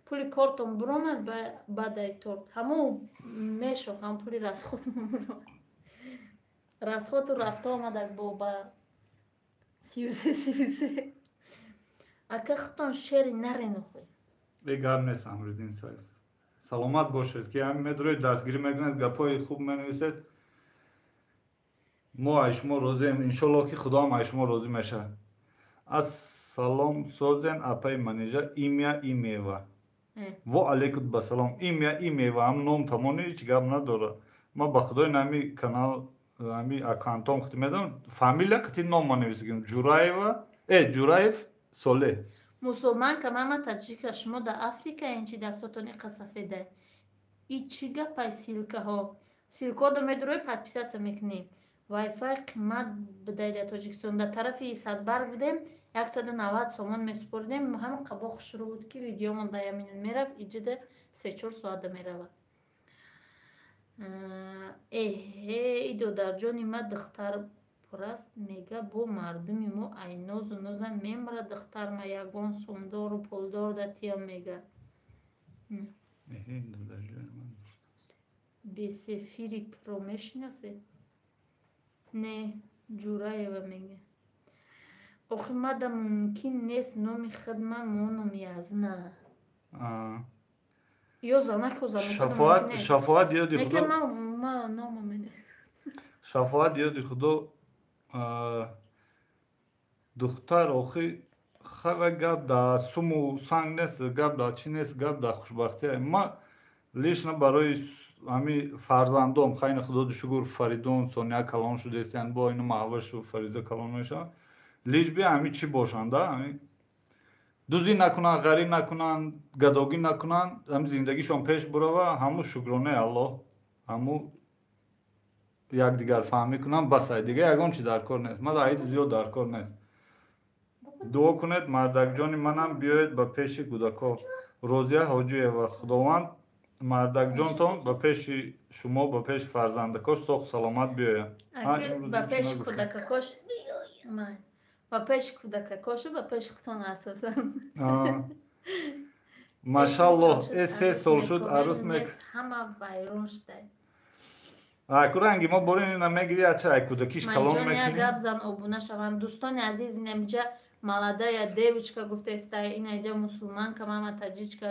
Пули картон биромад баъд айторт. Ҳамон мешохам пули расходмон биромад. Расходу рафта омадак бо ба 33. Ака хутон шери наренухӯ. Гап нест Амридин саломат бошед ки ҳамин медроед дастгирӣ мекунед гапҳои хуб менависед мо ай шумо розием иншоалло ки худоам ай шумо розӣ мешавад ассалом созен апаи манежа имя имева во алейкум басалом имя имева ҳам ном тамони ҳеҷ гап надорад ман ба худои нами канал ами аккаунтом қити медам фамилия қити ном манависигим ҷураева ҷураев солеҳ мусулманка мама таҷика шумо дар Африка ин чи дастотони қасафеда и чи гапай силкаҳо силкодо медрои подписатсия мекунӣ вайфай қимат бидай дар Тоҷикистон дар тарафи Садбарг будем 190 сомон месупоридем ҳамин қабоқ шурӯъ буд ки видеомон дар ямин мерафт иҷода 3-4 соата меравад эҳе идо дар ҷони ма духтар пураст мега бо мардуми мо ай нозу ноза мемра духтар ма ягон сомдору пулдор да тиям мега бесефири про мешинасед не ҷураева мега охи мада мумкин нест номи хидма моном язна ё занаку шафоат ёди худо ма номо менависам шафоат ёди худо духтар охи хала гап да суму санг нест гап да чи нест гап да хушбахтия ма лишна барои ами фарзандом хайна худоду шукр фаридон сония калон шудестиян бо ину маҳвашу фариза калон мешаванд лиш би ами чӣ бошанд ами дузӣ накунанд ғариб накунанд гадогӣ накунанд ами зиндагишон пеш бурава ҳаму шукронаи аллоҳ ҳаму якдигар фаҳмӣ кунанд басай дига ягон чи дар кор нест мада аиди зиёд дар кор нест дуо кунед мардакҷони манам биёед ба пеши кӯдако розия ҳоҷиева худованд мардакҷонтон ба пеши шумо ба пеши фарзандакош соҳ саломат биёяд ба пеши кӯдакакош ба пеши кӯдакакошу ба пеши худтон асосан машаллоҳ 3 сол шуд арӯс ҳама вайрон шудай куранги мо борин намегири ача ай кӯдакиш калон мекунӣ гап зан обуна шаванд дӯстони азиз инамиҷа молодая девочка гуфтаста инаҷа мусулманка мама таҷичка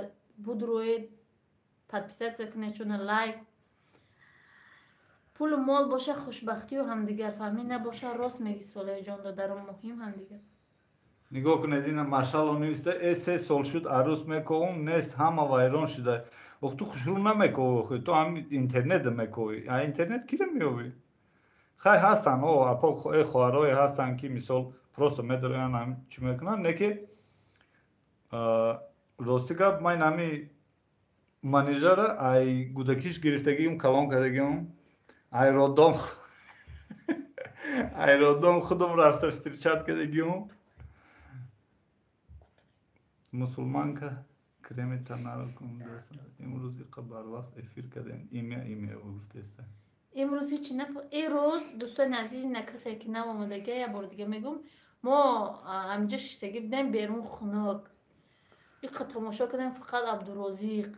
будроед подписатсия кунед чуна лайк пулу мол боша хушбахтию ҳамдигарфаҳмӣ набоша рост меги солеҳҷон додару муҳим ҳамдигар нигоҳ кунед ина машалло нависта 3 сол шуд арӯс мекоҳум нест ҳама вайрон шуда ох ту хушрӯ намекоҳӣ ту ҳам интернета мекоҳӣ а интернет кира меёбӣ хай ҳастанд апо хоҳарое ҳастанд ки мисол просто медоранд ҳам чӣ мекунанд неки рости гап ман ҳами манежара ай гудакиш гирифтагиум калон кардагиум айродом худам рафта встречат кардагиум мусулманка креми танаро кундаст имрӯз иқа барвақт эфир кардем имя гуфтеста имрӯз ҳичи ирӯз дӯстони азиз ина касе ки навомадаги я бор дига мегум мо ҳамҷа шиштагӣ будем берун хунок иқа тамошо кардем фақат абдурозиқ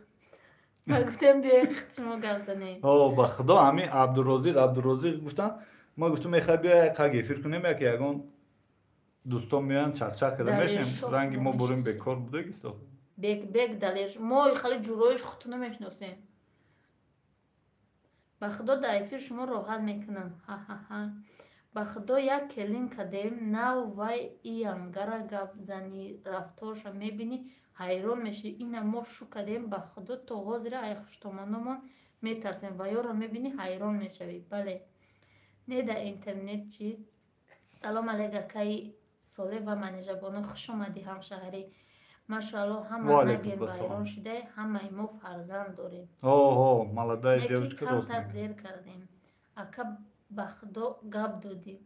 гуфтем биё шумо гап занем ба худо ҳами абдурозиқ гуфтам ма гуфтам мехай биё қаг эфир кунем яки ягон дӯстон меоянд чақчақ карда мешинем ранги мо борем бекор будагисто бек далеш мо хали ҷуроиш худту намешиносем ба худо дар эфир шумо роҳат мекунам ҳаҳаҳа ба худо як келин кардем нав вай иангара гапзани рафторша мебинӣ ҳайрон мешавӣ ина мо шу кардем ба худо то ҳозира ай хуштоманомон метарсем ва ёро мебинӣ ҳайрон мешавӣ бале не дар интернет чӣ салом алейкакаи солеҳ ва манежабоно хуш омадӣ ҳамшаҳрӣ машааллоҳ ҳама наген вайрон шудаи ҳамаи мо фарзанд дорем молодая яки девочка камтар дер кардем ака ба худо гап додим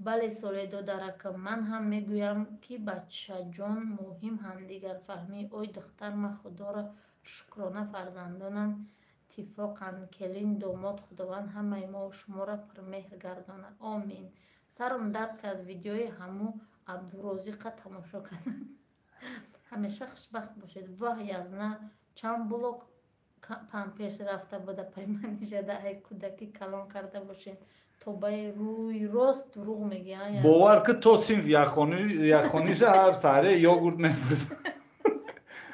бале солеҳ додарака ман ҳам мегӯям ки бачаҷон муҳим ҳамдигарфаҳмӣ ой духтар ма худоро шукрона фарзандонам тифоқанд келин домод худованд ҳамаи мо шуморо пурмеҳр гардонад омин сарам дард кард видеои ҳаму абдурозиқа тамошо кардам ҳамеша хушбахт бошед ваҳ язна чанд блок памперс рафта буда пайманижада ай кӯдаки калон карда бошед то баи рӯи рост дурӯғ мегӯянд бовар ки то синф якхониша ҳар саҳре йогурт мепурзад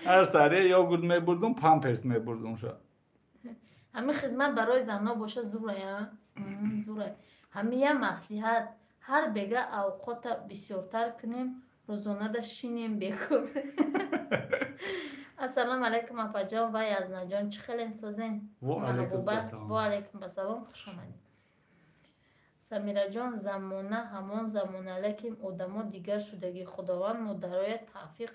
هر سریع یogurt میبردم پامپرس میبردم شا. همین خدمت برای زنها باشه زوره یا زوره. همین یه مصلحت هر بگه اوقات بسیارتر کنیم روزانه دا شینیم بکن. السلام علیکم اپا جان و یزنا جان چه خیلی سوزین؟ و علیکم السلام. و علیکم السلام خوش آمدید. سمیرا جان زمانه همان زمانه لیکن آدما دیگر شدگی خداوند مدرای توفیق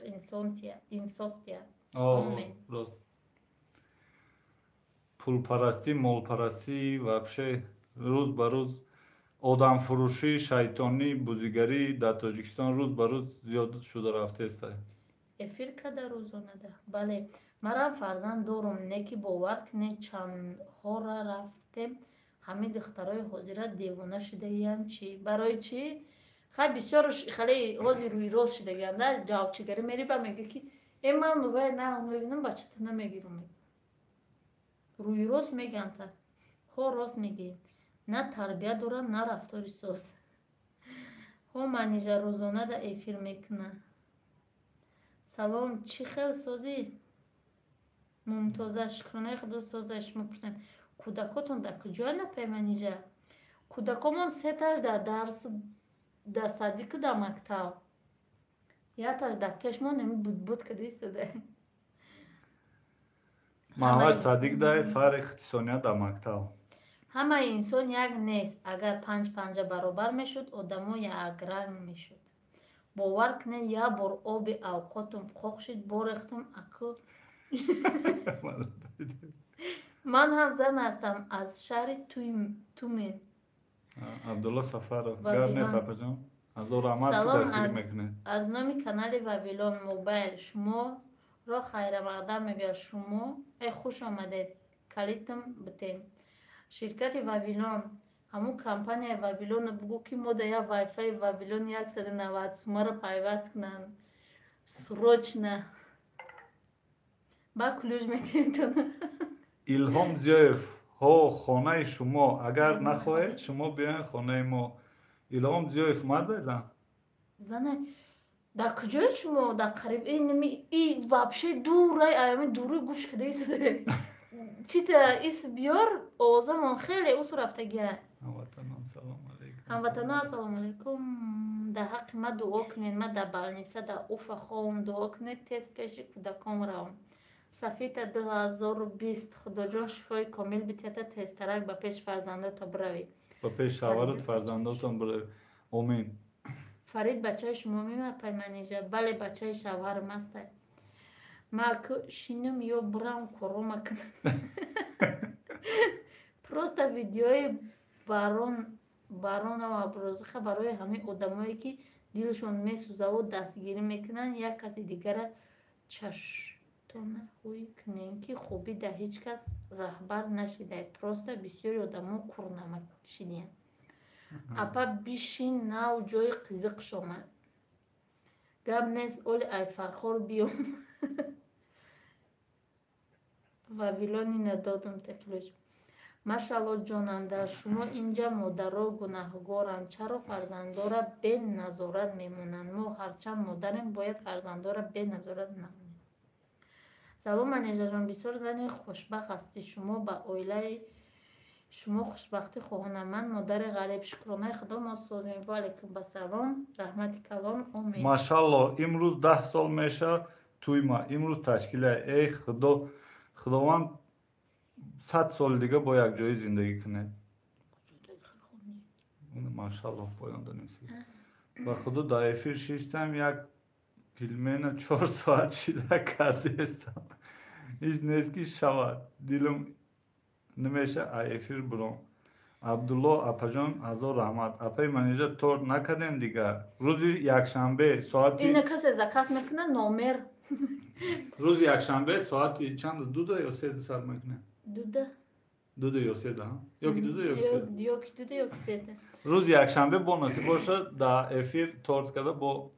انصاف تیا. آمین. راست. پول پرستی، مال پرستی вообще روز به روز آدم فروشی، شیطانی، بازیگری در تاجیکستان روز به روز زیاد شده رفته است. افیر کده روزانه ده. بله مرا فرزند دارم نکی باور کنه چند ها را رفتم همه دخترای حاضره دیوانه شده یان چی برای چی خیلی بسیار خیلی حاضر روی راست شده یان جواب چیگری میری با میگه که این من نوای نغز میبینم بچه تا نمیگیرم روی راست میگن تا ها راست میگی نه تربیت دارن نه رفتاری ساز ها منیجر روزانه ده افیر میکنه. سلام چی خیلی سازی؟ ممتازه شکرانه خدا سازش میپرسیم کودکاتون در کجا نپیمانیجه؟ کودکامون سه تاش در درس در صدیق در مکتب یا تاش در پشمان نمی بود که دیستده محمد صدیق در فرق اقتصانیت در مکتب همه انسان یک نیست اگر پنج پنجه برابر میشد آدمو یک رنگ میشد باور کنه یا بار آب اوقاتم خواه شد بار اختم اکو من هم زن هستم از شهر تومین عبدالله سفر گرد نیست اپا جان از او رحمت که دستگیری میکنه از نامی کانال وویلون موبایل شما را خیر مقدم میگه شما خوش آمدید کلیتم بتین شرکت وویلون همون کمپانی وویلون بگو که ما در وای فای وویلون 190 سومه را پیوست کنن سروچ نه با کلوش میتونیم تو الهام زیایف ها خانه شما اگر نخواهید شما بیاین خانه ما الهام زیایف مرد زن؟ زنه در کجای شما در قریب این وابشه دوره ایامی دوره گوش کده ایسته چی تا ایس بیار آوازمون خیلی اوس رفته گیره هموطنان سلام علیکم هموطنان سلام علیکم در حق ما دعا کنین ما در بلنیسه در اوف خوام دعا کنین تست پیش کودکام روم صفیت 2020 خدا جان شفای کامل بیتیتا تسترک با پیش فرزنده تا بروی با پیش شوارد فرزنداتون بروی امین فرید بچه شما میمه پیمانیجه بله بچه شوهرم هسته ما که شینم یا برام کروم کنم پروست ویدیوی بارون و ابروزخه برای همه آدمایی که دیلشون میسوزه و دستگیری میکنن یک کسی دیگر چشتانه خوی کنین که خوبی در هیچ کس رهبر نشیده پروست بسیاری آدما کرنمک شیدین اپا بیشین ناو جای قزق شما گم نیست اولی ای فرخور بیوم و ویلانی ندادم تکلوش ماشالله جانم در شما اینجا مادرها گناهگارند چرا فرزندا را به نظارت میمونند ما هرچند مادریم باید فرزندا را به نظارت نمونیم سلام منیجر جان بسیار زنی خوشبخت هستی شما با اویله شما خوشبختی خواهانم من مادر غریب شکرانه خدا ما سازیم و علیکم بسلام رحمت کلام امید ماشالله امروز 10 سال میشه توی ما امروز تشکیله ای خداوند 100 سال دیگه با یک جای زندگی کنه ماشالله پایان دانیسی و خدا در افیر شیشتم یک فیلمین 4 ساعت شده کرده استم هیچ نیست که شود دیلم نمیشه افیر برام عبدالله اپا جان ازا رحمت اپای منیجه تور نکدین دیگه روز یک شنبه ساعتی اینه کسی زکاس میکنه نومر روز یک شنبه ساعتی چند دوده یا سه سر میکنه دوده یا سه ها یکی دوده یا سه یکی دوده یا سه روز یک شنبه با نصیب باشه در افیر تورت کرده با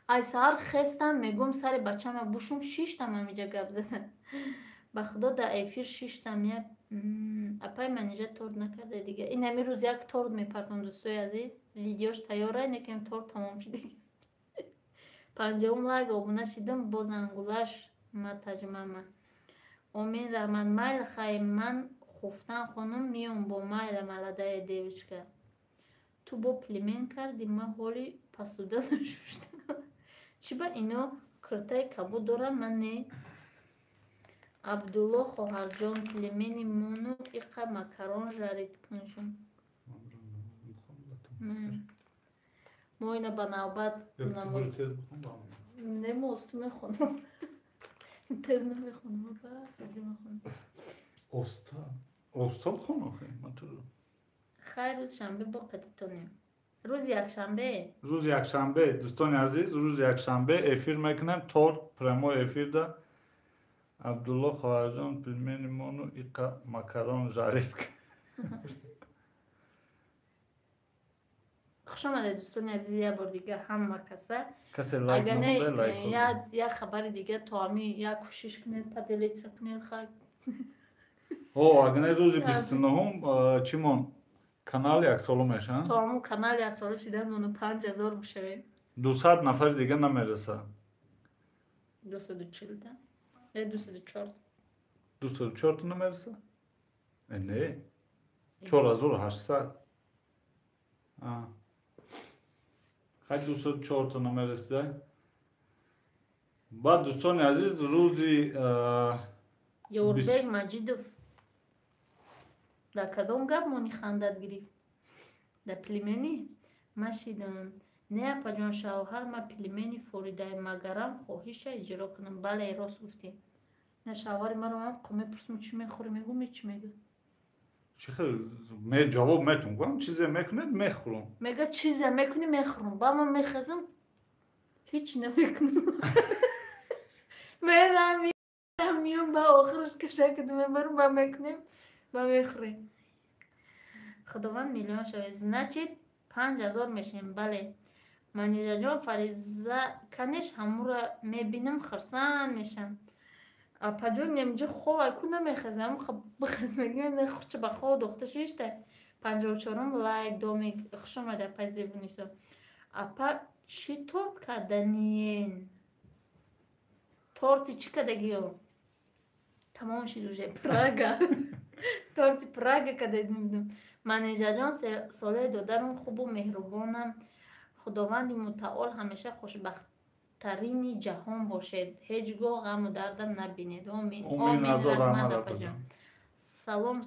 ای سهر خستم میگم سر بچه ما بوشم 6 تا همیجا گپ زدن به خدا در افیر 6 تا میه اپای منیجه تورد نکرده دیگه این همی روز یک تورد میپرتم دوستای عزیز ویدیوش تیاره نکم تورد تمام شده 50 لایک آبونه شدم باز انگولش ма таҷмама. Омин раҳман. Майл хай, ман хуфтан хонум миём бо майла маладая девочка. Ту бо племен кардӣ, ма ҳоли пасуда нашуштам. Чӣ ба ино киртаи кабуд дорам, ман не? Абдулло хоҳарҷон, племени мону иқа макарон жарид куншум. мо ина ба навбат намоз немоз ту мехонам. Тез намехонам, ба фикр мехонам. Остал хон охе матур. Хайр, рӯз шанбе бо қадитонем. Рӯз якшанбе. Рӯз якшанбе, дӯстони азиз, рӯз якшанбе эфир мекунем, торт прямо эфирда. Абдулло хоҳарҷон, пилмени мону иқа макарон жарид. Хуш омадед дӯстони азиз, як бор дига ҳама каса. Касе лайк намоде, лайк конед. Як хабари дига тоами як кӯшиш кунед, поделиться кунед хай. Агане рӯзи 29 чимон канал як соло мешавад. Тоаму канал як соло шидан, мону 5000 бишавем. 200 нафари дига намереса. 240 да? 204. 204 намереса? Не. 4800. Хай 204 намересида. Баъд дӯстони азиз, рӯзи Ёрбек Маҷидов дар кадом гап мони хандат гирифт? Дар племени? Ман шидам. Не апаҷон шавҳар, ма племени Форидаи Магарам хоҳиша иҷро кунам. Бале, рост гуфтӣ. Не шавҳари маро ман мепурсам чӣ мехӯри, мегӯ ми чӣ мега? чӣ хел ҷавоб метум гӯям чизе мекунед мехӯрам. Мега чизе мекунӣ мехӯрам. Ба ман мехезам ҳеҷ намекунам. мерам миём ба охираш кашакат мебарам, ба мекунем, ба мехӯрем. Худованд миллион шавед. Значит 5000 мешавем. Бале. Манижаҷон Фариза канеш ҳамура мебинам, хирсан мешам. Апаҷон немҷа хова ку намехезам, хаб бихез мегӯям не хуча ба хова дохта шишта. 54 лайк домик хуш омада пази бунисо. Апа чӣ торт карданин? Торти чӣ кардагиё? Тамом шид уже Прага. Торти Прага кардагидем. Манижаҷон соле додарам хубу меҳрубонам. Худованди мутаол ҳамеша хушбахттарини ҷаҳон бошед. Ҳеҷ гоҳ ғаму дардам набинед. Омин. Омин раҳмат апаҷон. Салом,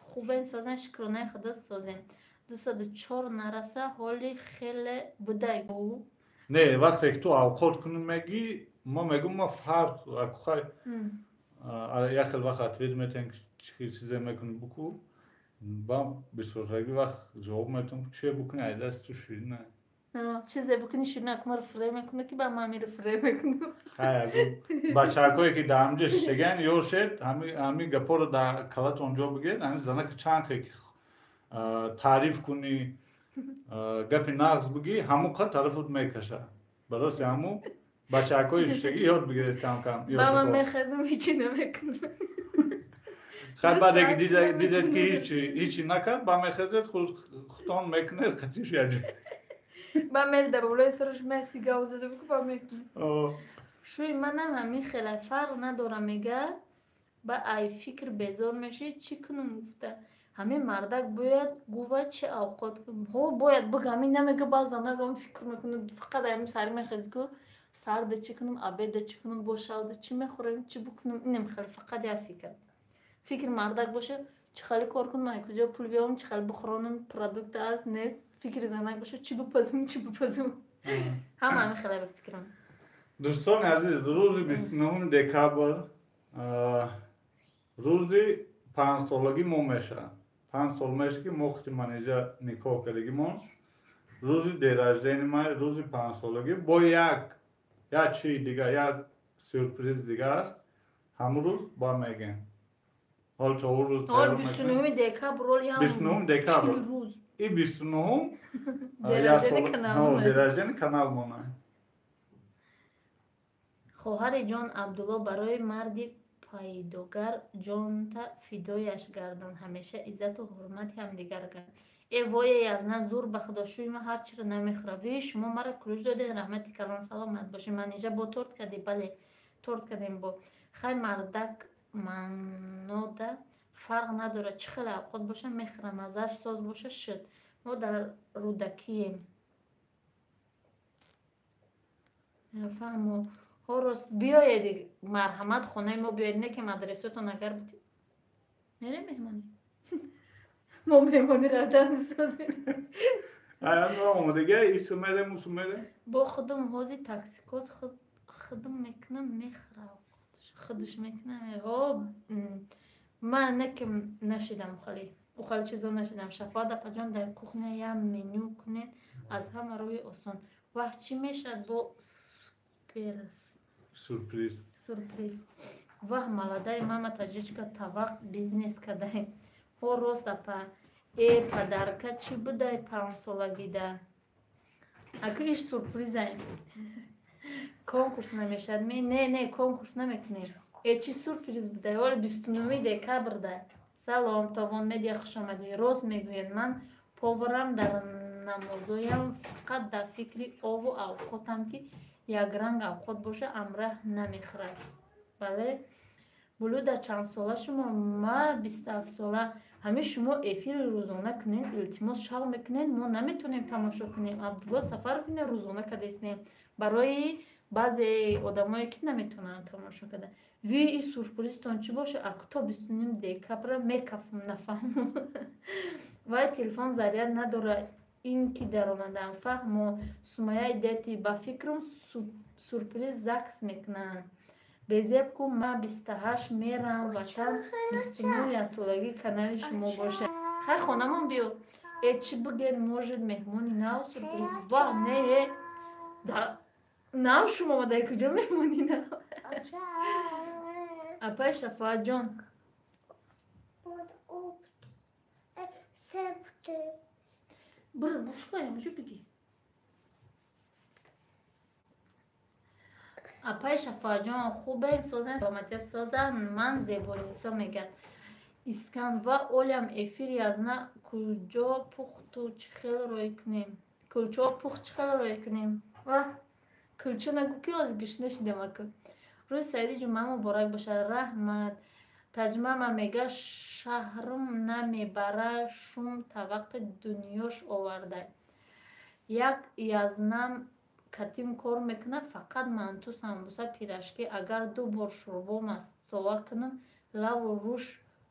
хубен созен, шукронаи худо созем. 204 нараса ҳоли хеле будай бу. Не, вақте ки ту авқот кунӣ мегӣ, мо мегӯм мо фарқ акухай як хел вақт ответ метем чӣ чизе мекунӣ буку. Ба бисёртаги вақт ҷавоб метем чие букунӣ айдаст ту ширина. Чизе букунӣ ширина кумаро фиреб мекунӣ ки ба ман миро фиреб мекунӣ. Хай бачакое ки дар ҳамҷо шишаган ёшед, ҳамин гапоро дар калат онҷо бигед, ҳамин занаки чанхе ки таъриф кунӣ, гапи нағз бигӣ, ҳамун қад тарафут мекаша. Барости ҳамун бачакои шишагӣ ёд бигиред кам кам. Ба ман мехезам ҳичи намекунам. Хай баъде ки дидед ки ҳичи накард, ба мехезед хутон мекунед қатиш яҷо. Ба мери дар болои сараш масти гав зада буку ба мекунам. Шӯи манам ҳамин хеле фарқ надорам мега. Ба ай фикр безор мешӣ чӣ кунам гуфта. Ҳамин мардак бояд гува чӣ авқот ҳо бояд бигам ин намега ба занагам фикр мекунам фақат ҳамин сари мехези ку сарда чӣ кунам, абеда чӣ кунам, бошавда чӣ мехӯрем, чӣ бикунам, инам хеле фақат як фикр. Фикр мардак боша чӣ хеле кор кунам, ай куҷо пул биёрам, чӣ хеле бихӯронам, продукт аст, нест. Фикри занак боша чӣ бипазам, чӣ бипазам. Ҳама ҳамин хеле бификрам. дӯстони азиз, рӯзи 29 декабр рӯзи 5-солагӣ мо мешавад. 5 сол меша ки мо хути манеҷа никоҳ кардагимон. Рӯзи дераждени май, рӯзи 5-солагӣ бо як чии дига, як сюрприз дига аст. Ҳамун рӯз бармегем. ҳол то ӯ рӯз тайёр мекунем. 29 декабр роли ҳамон 29 декабр. рӯз. И 29 дераждени канал монад. хоҳари ҷон Абдулло барои марди пайдогар ҷонта фидояш гардан, ҳамеша иззату ҳурмати ҳамдигар гарданд. Воя язна зур ба худо шӯи ма ҳарчиро намехӯра. Ви шумо маро кулӯч додед, раҳмати калон саломат бошед. Манеҷа бо торт кардӣ. Бале, торт кардем бо хай мардак манода фарқ надорад чӣ хеле авқот боша мехӯрам маззаш соз боша шуд мо дар рӯдакием фаҳмо ҳорост биёед марҳамат хонаи мо биёед не ки мадресатон агар мерем меҳмонӣ мо меҳмонӣ рафтан дӯстдорем бо худам ҳози таксикоз худам мекунам мехӯрам худаш мекунам ман не ки нашидам ухали чизо нашидам шафоат апаҷон дар кухня як меню кунед аз ҳама роҳи осон ваҳ чӣ мешавад бо сюрприз ваҳ маладаи мама таҷричка тавақ бизнес кадай ҳо рост апа падарка чӣ будай 5 солагида ака иш сюрпризай конкурс намешад не конкурс намекунем чӣ сюрприз будай ҳоли 29 декабрда салом товон медиа хушомадӣ рост мегӯяд ман поварам дар намозоям фақат дар фикри ову авқотам ки якранг авқот боша амраҳ намехӯрад бале булуда чандсола шумо ма 27 сола ҳамин шумо эфири рӯзона кунед илтимос шавқ мекунед мо наметонем тамошо кунем абдулло сафаров ина рӯзона кадастем барои баъзе одамое ки наметонанд тамошо када ви и сюрпризтон чӣ боша акто 29 декабра мекафм нафаҳмо вай телефон заряд надорад ин ки даромадам фаҳмо сумаяи дети ба фикрам сюрприз закс мекунанд безеб кун ма 28 мерам ватан 29 солаги канали шумо бошад хай хонамон биё чӣ бугед можед меҳмони нав сюрприз ваҳ не нав шумо дар куҷо меҳмони нав апай шафоатҷон бирӯ бушкаям ҷо бигӣ апай шафоатҷон хубе созан саломатия созан ман зебонисо мегад искан ва олям эфири аз на кулчо пухту чӣ хел рой кунем кулчо пухт чӣ хел рой кунем ва кулчо нагӯ ки оз гӯшт шидам аку рӯзи саиди ҷумъа муборак бошад раҳмат таҷмама мега шаҳрм намебара шум таваққи дунёш оварда як язнам катим кор мекунад фақат манту самбуса пирашки агар 2 бор шӯрбо мастова кунам лаву рӯш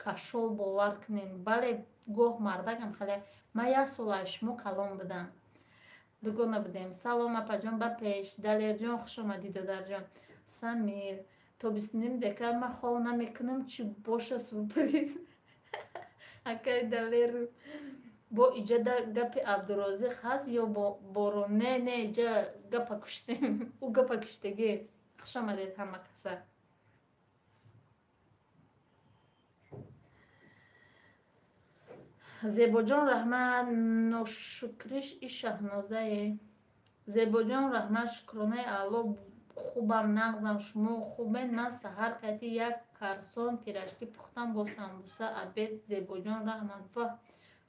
кашол бовар кунем бале гоҳ мардагам хале ман 1 сола аз шумо калон будам дугона будем салом апаҷон ба пеш далерҷон хушомадӣ додарҷон самир то 29 декабр ман хол намекунам чӣ боша сюрприз акай далеру бо иҷода гапи абдурозиқ ҳаст ё борон не иҷа гапа куштем ӯ гапа куштагӣ хушомадед ҳама каса зебоҷон раҳмат ношукриш и шаҳнозае зебоҷон раҳмат шукронаи аъло хубам нағзам шумо хубед ман саҳар қайти як карсон пирашки пухтам бо самбуса абед зебоҷон раҳмат ва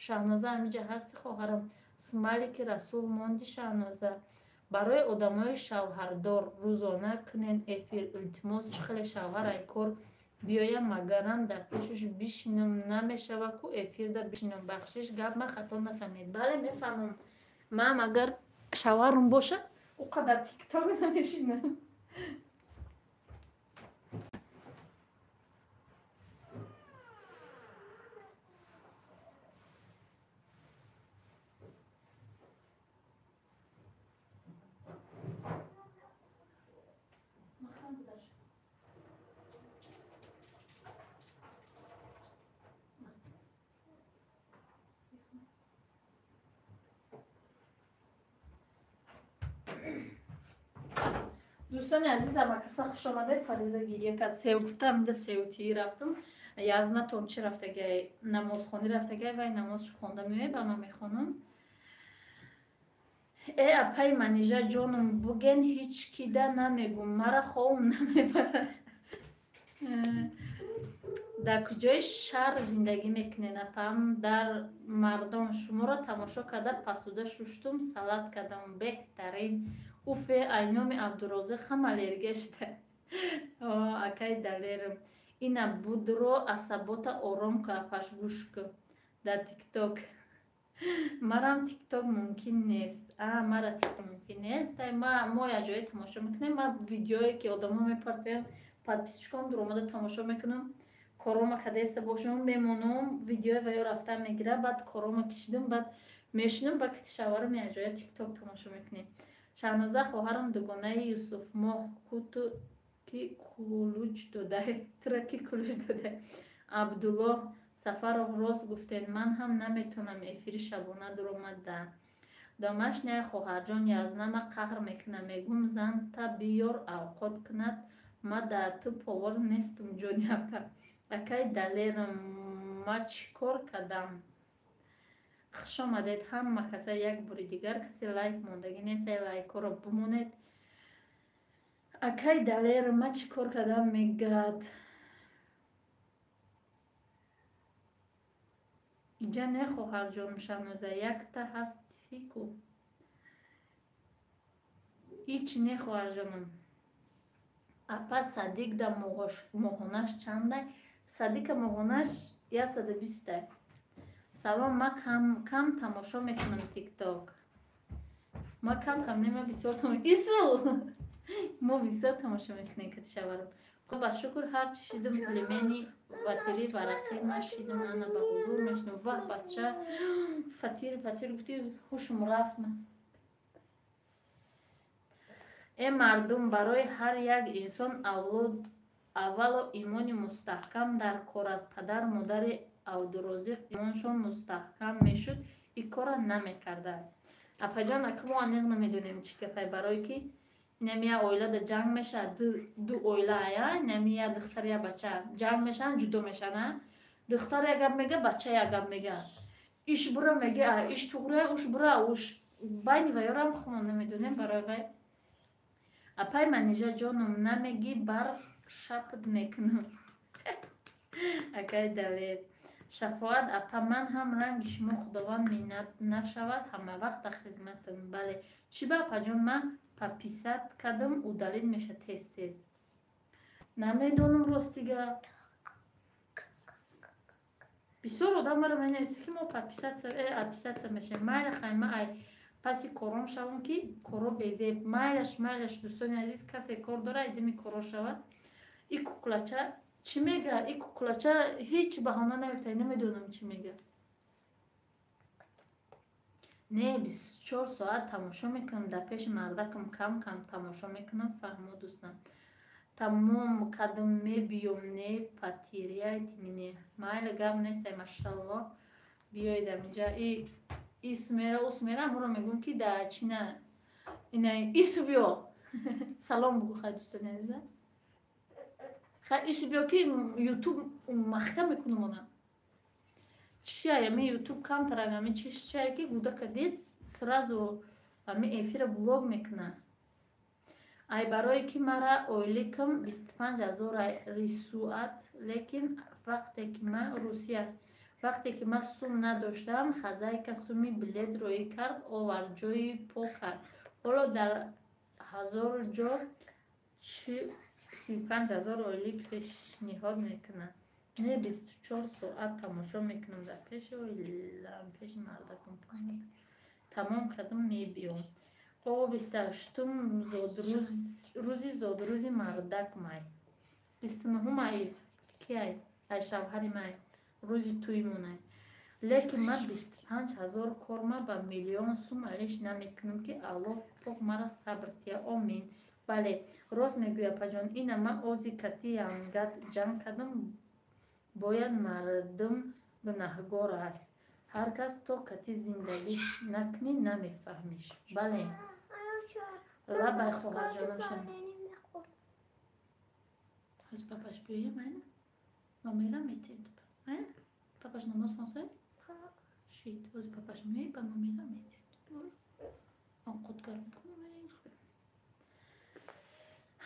шаҳноза ҳамиҷа ҳасти хоҳарам смайлики расул монди шаҳноза барои одамои шавҳардор рӯзона кунен эфир илтимос чӣ хеле шавҳар ай кор биёям магарам дар пешаш бишинам намешава ку эфирда бишинам бахшиш гап ма хато нафаҳмед бале мефаҳмам ман агар шавҳарам боша ӯ қадар тикток намешинам дӯстони азизам акаса хушомадед фариза гирия кард сев гуфтам инда севтии рафтам язнатон чӣ рафтагай намозхонӣ рафтагай вай намозшо хонда меояй ба ман мехонам апай манижа ҷонум буген ҳеҷ кида намегӯм мара хоҳум намебарад дар куҷои шаҳр зиндагӣ мекунед апам дар мардон шуморо тамошо карда пасуда шуштум салат кардам беҳтарин уфе айноми абдурозиқ ҳам аллергия шуда акай далерм ина будро асабота ором ка пашгушку дар тикток. Марам тикток мумкин нест. Мара тикток мумкин нест. Мо як ҷое тамошо мекунем. Ма видеое ки одамо мепартоям подписчикам дуромада тамошо мекунам. Корома кадеста бошам мемонам. Видеое ва ё рафта мегира. Баъд корома кишидам. Баъд мешинам. Ба китишаварам як ҷое тикток тамошо мекунем. Шаҳноза хоҳарам дугонаи Юсуфмоҳ куту ки кулуҷ додай. Тура ки кулуҷ додай. Абдуллоҳ Сафаров рост гуфтен. Ман ҳам наметонам эфири шабона дуромада. Домашняя хоҳарҷон язнама қаҳр мекунам. Мегум зан та биёр авқот кунад. Ма дар ту повар нестам ҷони ака. Акай далерам ма чӣ кор кардам? Хуш омадед ҳама каса. Як бори дигар касе лайк мондагӣ нест. Лайкҳоро бимонед. Акай далерам ма чӣ кор кардам мегӯяд. Иҷа не хоҳарҷон Шаҳноза якта ҳасти ку. Ич не хоҳарҷонам. Апа Садик да моҳонаш чандай? Садика моҳонаш 120. Салом, ма кам тамошо мекунам тикток. Ма кам нема бисёр тамошо. Ису! Мо бисёр тамошо мекунем катишаварам. خب با شکر هرچی شیدم پلیمنی واتری ورقی ما شیدم انا با حضور میشنم واه بچه فتیر گفتی خوشم رفت من. ای مردم برای هر یک انسان اولو ایمانی مستحکم در کار از پدر مادر او درازی ایمانشون مستحکم میشد این کار نمیکردن. اپا جان اکمو انیق نمیدونیم چی که برای کی نمیه اویلا ده جنگ میشه دو اویلا یا نمیه دختر یا بچه جنگ میشن جدو میشن دختر یا گب میگه بچه یا گب میگه ایش برا میگه ایش توغره اوش برا اوش بینی و یارم خمون نمیدونیم برای غیر اپای منیجا جانم نمیگی برف شپد میکنم اکای دلیر شفاعت اپا من هم رنگ شما خداوند مینت نشود همه وقت خدمتم بله چی با اپا جان من پاپیسات کردم удалит میشه تیز نمیدونم راستیگه بسیار آدم برای من نویسه که ما پاپیسات میشه مایل خیمه ای پسی کارم شوم که کارو بیزه مایلش دوستانی عزیز کسی کار داره ایدمی کارو شود این کوکلاچه چی میگه این کوکلاچه هیچ بهانه نمیفته نمیدونم چی میگه نه 24 ساعت تماشا میکنم در پیش مردکم کم تماشا میکنم فهمو دوستم تمام کدم میبیوم نه پاتیریای تیمینه مایل گم نیسته ماشالله بیایید اینجا اسمیره مرا میگم که در چینه اینه ایسو بیا سلام بگو خیلی دوستان عزیزم خیلی ایسو بیا که یوتیوب مخته میکنم اونه чия ми ютуб камтарагами чия ки гуда кадид сразу ами эфира блог мекуна ай барое ки мара ойликам 25000 рисуат лекин вақте ки ма русия аст вақте ки ма сум надоштам хазайка суми билет роӣ кард овар ҷои по кард ҳоло дар 1000 ҷо 35000 ойлик пешниҳод мекунад не 24 ساعت تماشا میکنم در پیش پیش مردکم تمام کردم میبیام او 28 روزی زادروزی مردک مای 29 مای کی ای شوهر مای روزی توی مونای لیکن من 25000 کارما با میلیون سوم علیش نمیکنم که الله پاک مرا صبر تیا آمین بله راست میگویا پجان اینا من اوزی کتی انگت جنگ کردم باید مردم گناهگار است هر کس تو کتی زندگی نکنی نمیفهمیش بله لبای خواهر جانم شد از پاپاش بیایی منه ما میرم میتیم پاپاش نماز خونسه شید از پاپاش میایی با ما میرم میتیم آن خودگار میکنم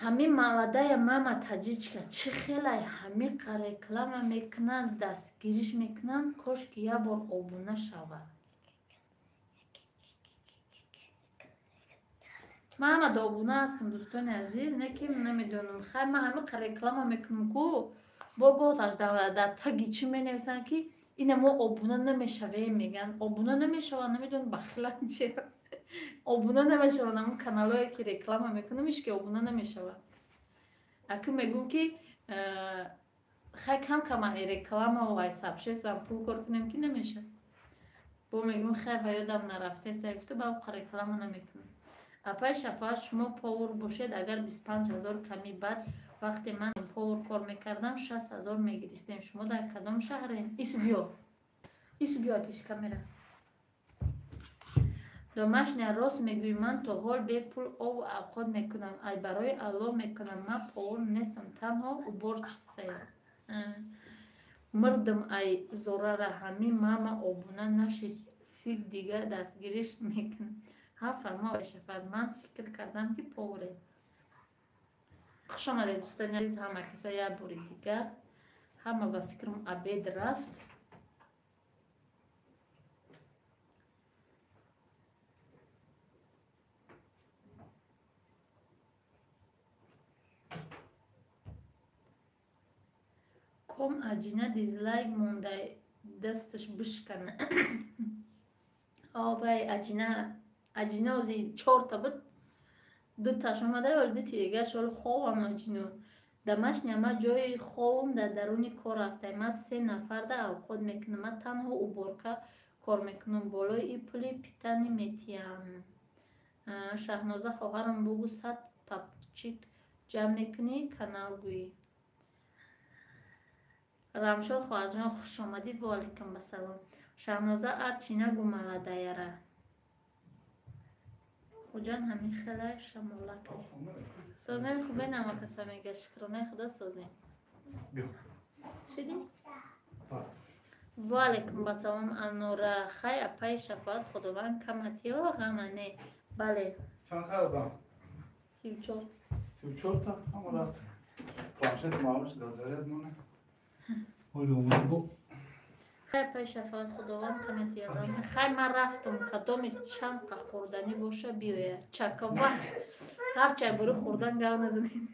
ҳамин маладая мама таҷичка чӣ хеле ҳамин реклама мекунанд дастгириш мекунанд кошки як бор обуна шавад من همه دابونه هستم دوستان عزیز نه که نمیدونم خیر من همه رکلام میکنم کو با گوتاش در تگی چی می نویسن که این ما آبونه نمیشویم میگن آبونه نمیشون نمیدونم بخلم چه آبونه نمیشون همون کانال هایی که رکلام میکنم ایش که آبونه نمیشون اکو میگم که خیلی کم کم رکلام و وای سبشیست و پول کار کنیم که نمیشه با میگم خیلی و یادم نرفته سرفته با او رکلام نمیکنم اپای شفاعت شما پاور باشید اگر 25,000 کمی بعد وقتی من پاور کار میکردم 60,000 میگرفتیم شما در کدام شهرین؟ ایسو بیا پیش کامیرا домашняя راست میگوی من تا حال به پول او اوقات میکنم ای برای الله میکنم من پاور نیستم تنها و برچ سیم مردم ای زورا همین ماما آبونه نشید فکر دیگه دستگیریش میکنم ها فرما شفاعت من فکر کردم که پاوره خوش آمده دوستان عزیز همه کسا یه بوری دیگر همه به فکرم عبید رفت کم عجینه دیزلایک مونده دستش بشکنه آوای عجینه اوزی 4 تا بود 2 تاش اومده ولی 2 دیگه شال خوابم عجینه دمش نیامه جای خوابم در درون کار هستم من 3 نفر در اوقات میکنم من تنها او بارکه کار میکنم بالای ای پلی پیتنی میتیم شهنازه خواهرم بگو 100 پاپچیک جمع میکنی کانال گویی رمشاد خواهرجان خوش آمدی و علیکم بسلام شهنازه ارچینه گماله دایره خوجان همین خیلی شماله کرد سازن خوبه نما کسا میگه شکرانه خدا سازن شدی؟ و علیکم بسلام انوره خی اپای شفاعت خداوند کمتی و غمانه بله چند خیلی دام؟ 34 34 تا همه رفت پلانشت معلومش دازارید مونه حالی اومد بو خیلی پای شفاعت خداوند کمتی و غمانه خیلی من رفتم کدام چند که خوردنی باشه بیایه چکا و هر چای بری خوردن گاو نزنید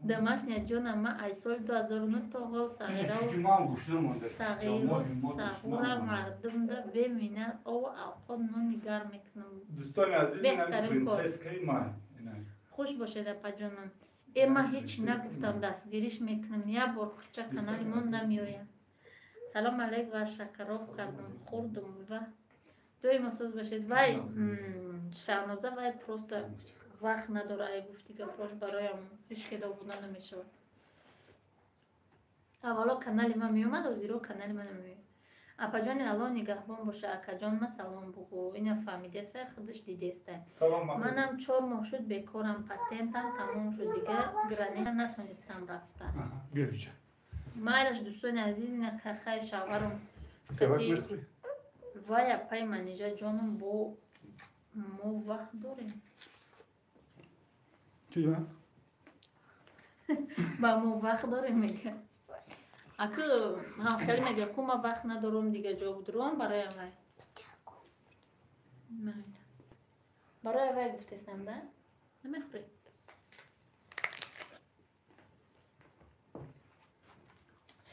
دمش نه جانم من ای سال 2009 تا حال صغیره و صغیر و صغور مردم ده ببینن او اوقات نونیگر میکنم دوستان عزیز من پرنسس کی من خوش باشه ده جانم ای من هیچ نگفتم دستگیریش میکنم یه بار خوچه کانال من نمیویم سلام علیک و شکراب کردم خوردم و دوی مساز باشید وای شهنازه وای پروست وقت نداره ای گفتی که پاش برایم هیچ که دابونه نمیشه اولا کانال من میومد و زیرو کانال من نمیومد اپا جان الان نگهبان باشه اکا جان من سلام بگو اینا فهمیده سه خودش دیده سته منم 4 ماه شد بکارم پتنتم تموم شد دیگه گرانه نتونستم رفتم بیایجا مایلش دوستان عزیز اینه که خیلی شاورم کتی وای اپای منیجه جانم با ما وقت داریم چی جان؟ با ما وقت داریم میگه اکو هم خیلی میگه که ما وقت ندارم دیگه جا بدروم برای وای برای وای گفتستم ده نمیخوری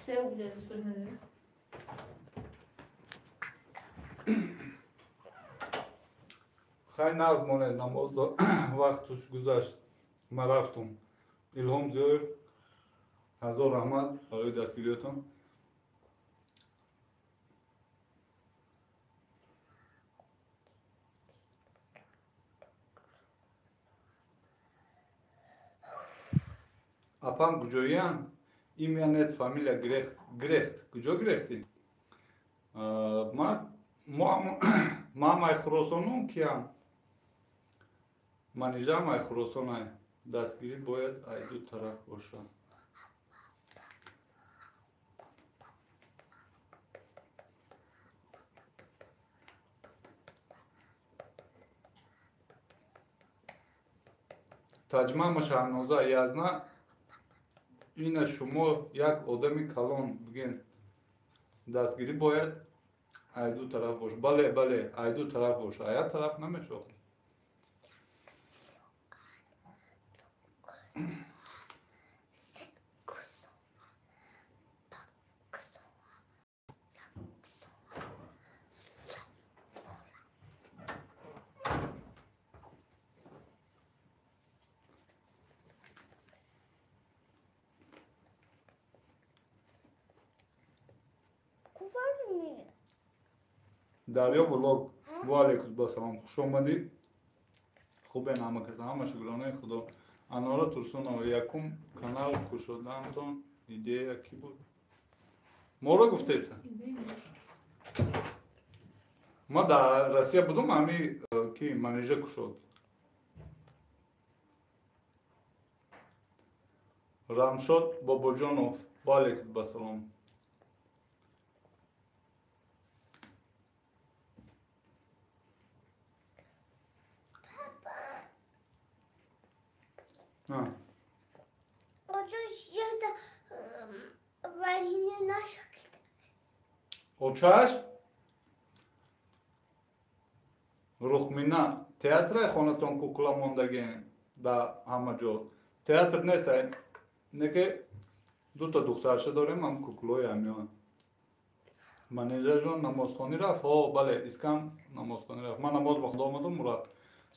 سه بوده دوستان عزیز خیلی نظمانه نماز وقتش گذشت من رفتم الهام زیر هزار رحمت برای دستگیریتون اپام کجاییم؟ ایمیانت فامیلیا گرخت کجا گرختی؟ ما مای خروسانم کیم منیجه مای خروسانه دستگیری باید ای دو طرف باشه تجمع شهنازه یزنه اینه شما یک آدمی کلان بگین دستگیری باید ای دو طرف باشه بله ای دو طرف باشه ای طرف نمیشه дарё блог ва алайкум басалом хуш омадид хубен ҳама каса ҳама шукронаи худо Анора Турсунова якум канал кушодаамтон идея ки буд моро гуфтеса ма дар Россия будум ҳами ки менеҷер кушод Рамшод Бобоҷонов ва алайкум басалом очаш рухмина театра хонатон кукла мондаген да ҳама ҷо театр нест неке дута духтарша дорем ҳам куклои ҳамён манеҷерҷон намозхонӣ рафт бале искан намозхонӣ рафт ман намоз ба худо омадам мурад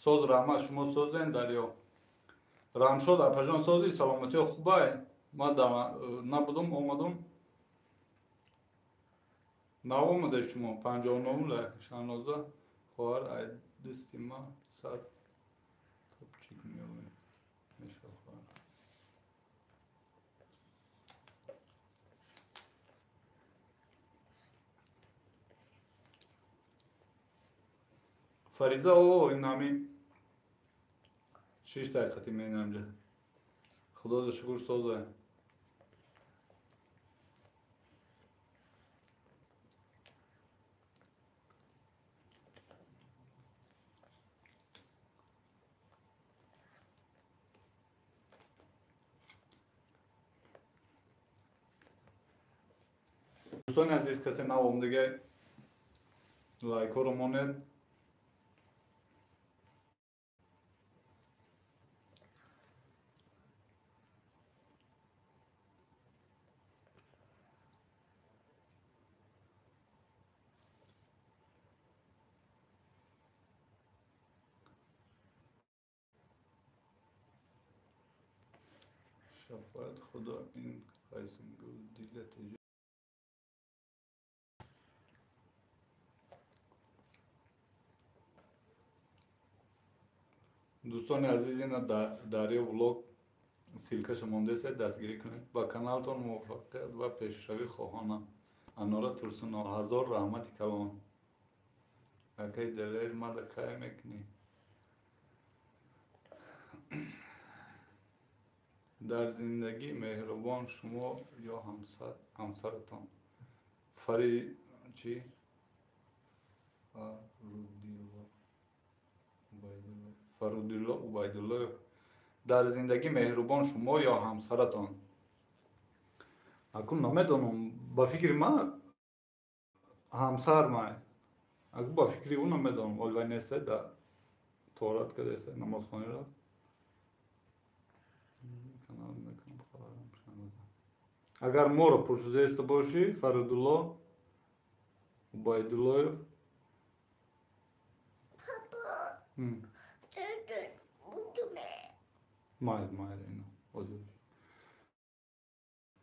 соз раҳмат шумо созен дарё рамшод апаҷон сози саломатиё хубай ман набудум омадум наомаде шумо 59 шаноза хоҳар айдисти ма сад топчик меои мешафар фариза ин ҳамин 6 дақиқати менамҷа худоро шукр соза دوستان عزیز کسی نوام دیگه لایک رو مونید شفاعت خدا این قیسنگو دیلت دوستان عزیز اینا дарё влог силкаша мондеса дастгирӣ кунед ба каналтон муваффақият ва пешравӣ хоҳонам Анора Турсунова ҳазор раҳмати калон акай делер мада кай мекунӣ дар зиндагӣ меҳрубон шумо ё ҳамсаратон чӣ Фарудилла Убайдуллоев дар зиндагӣ меҳрубон шумо ё ҳамсаратон акун намедонам ба фикри ман ҳамсар май аку ба фикри ӯ намедонам оли вай несте да торат кадеста намозхонӣ рафт агар моро пурсидаеста бошӣ Фарудилла Убайдуллоев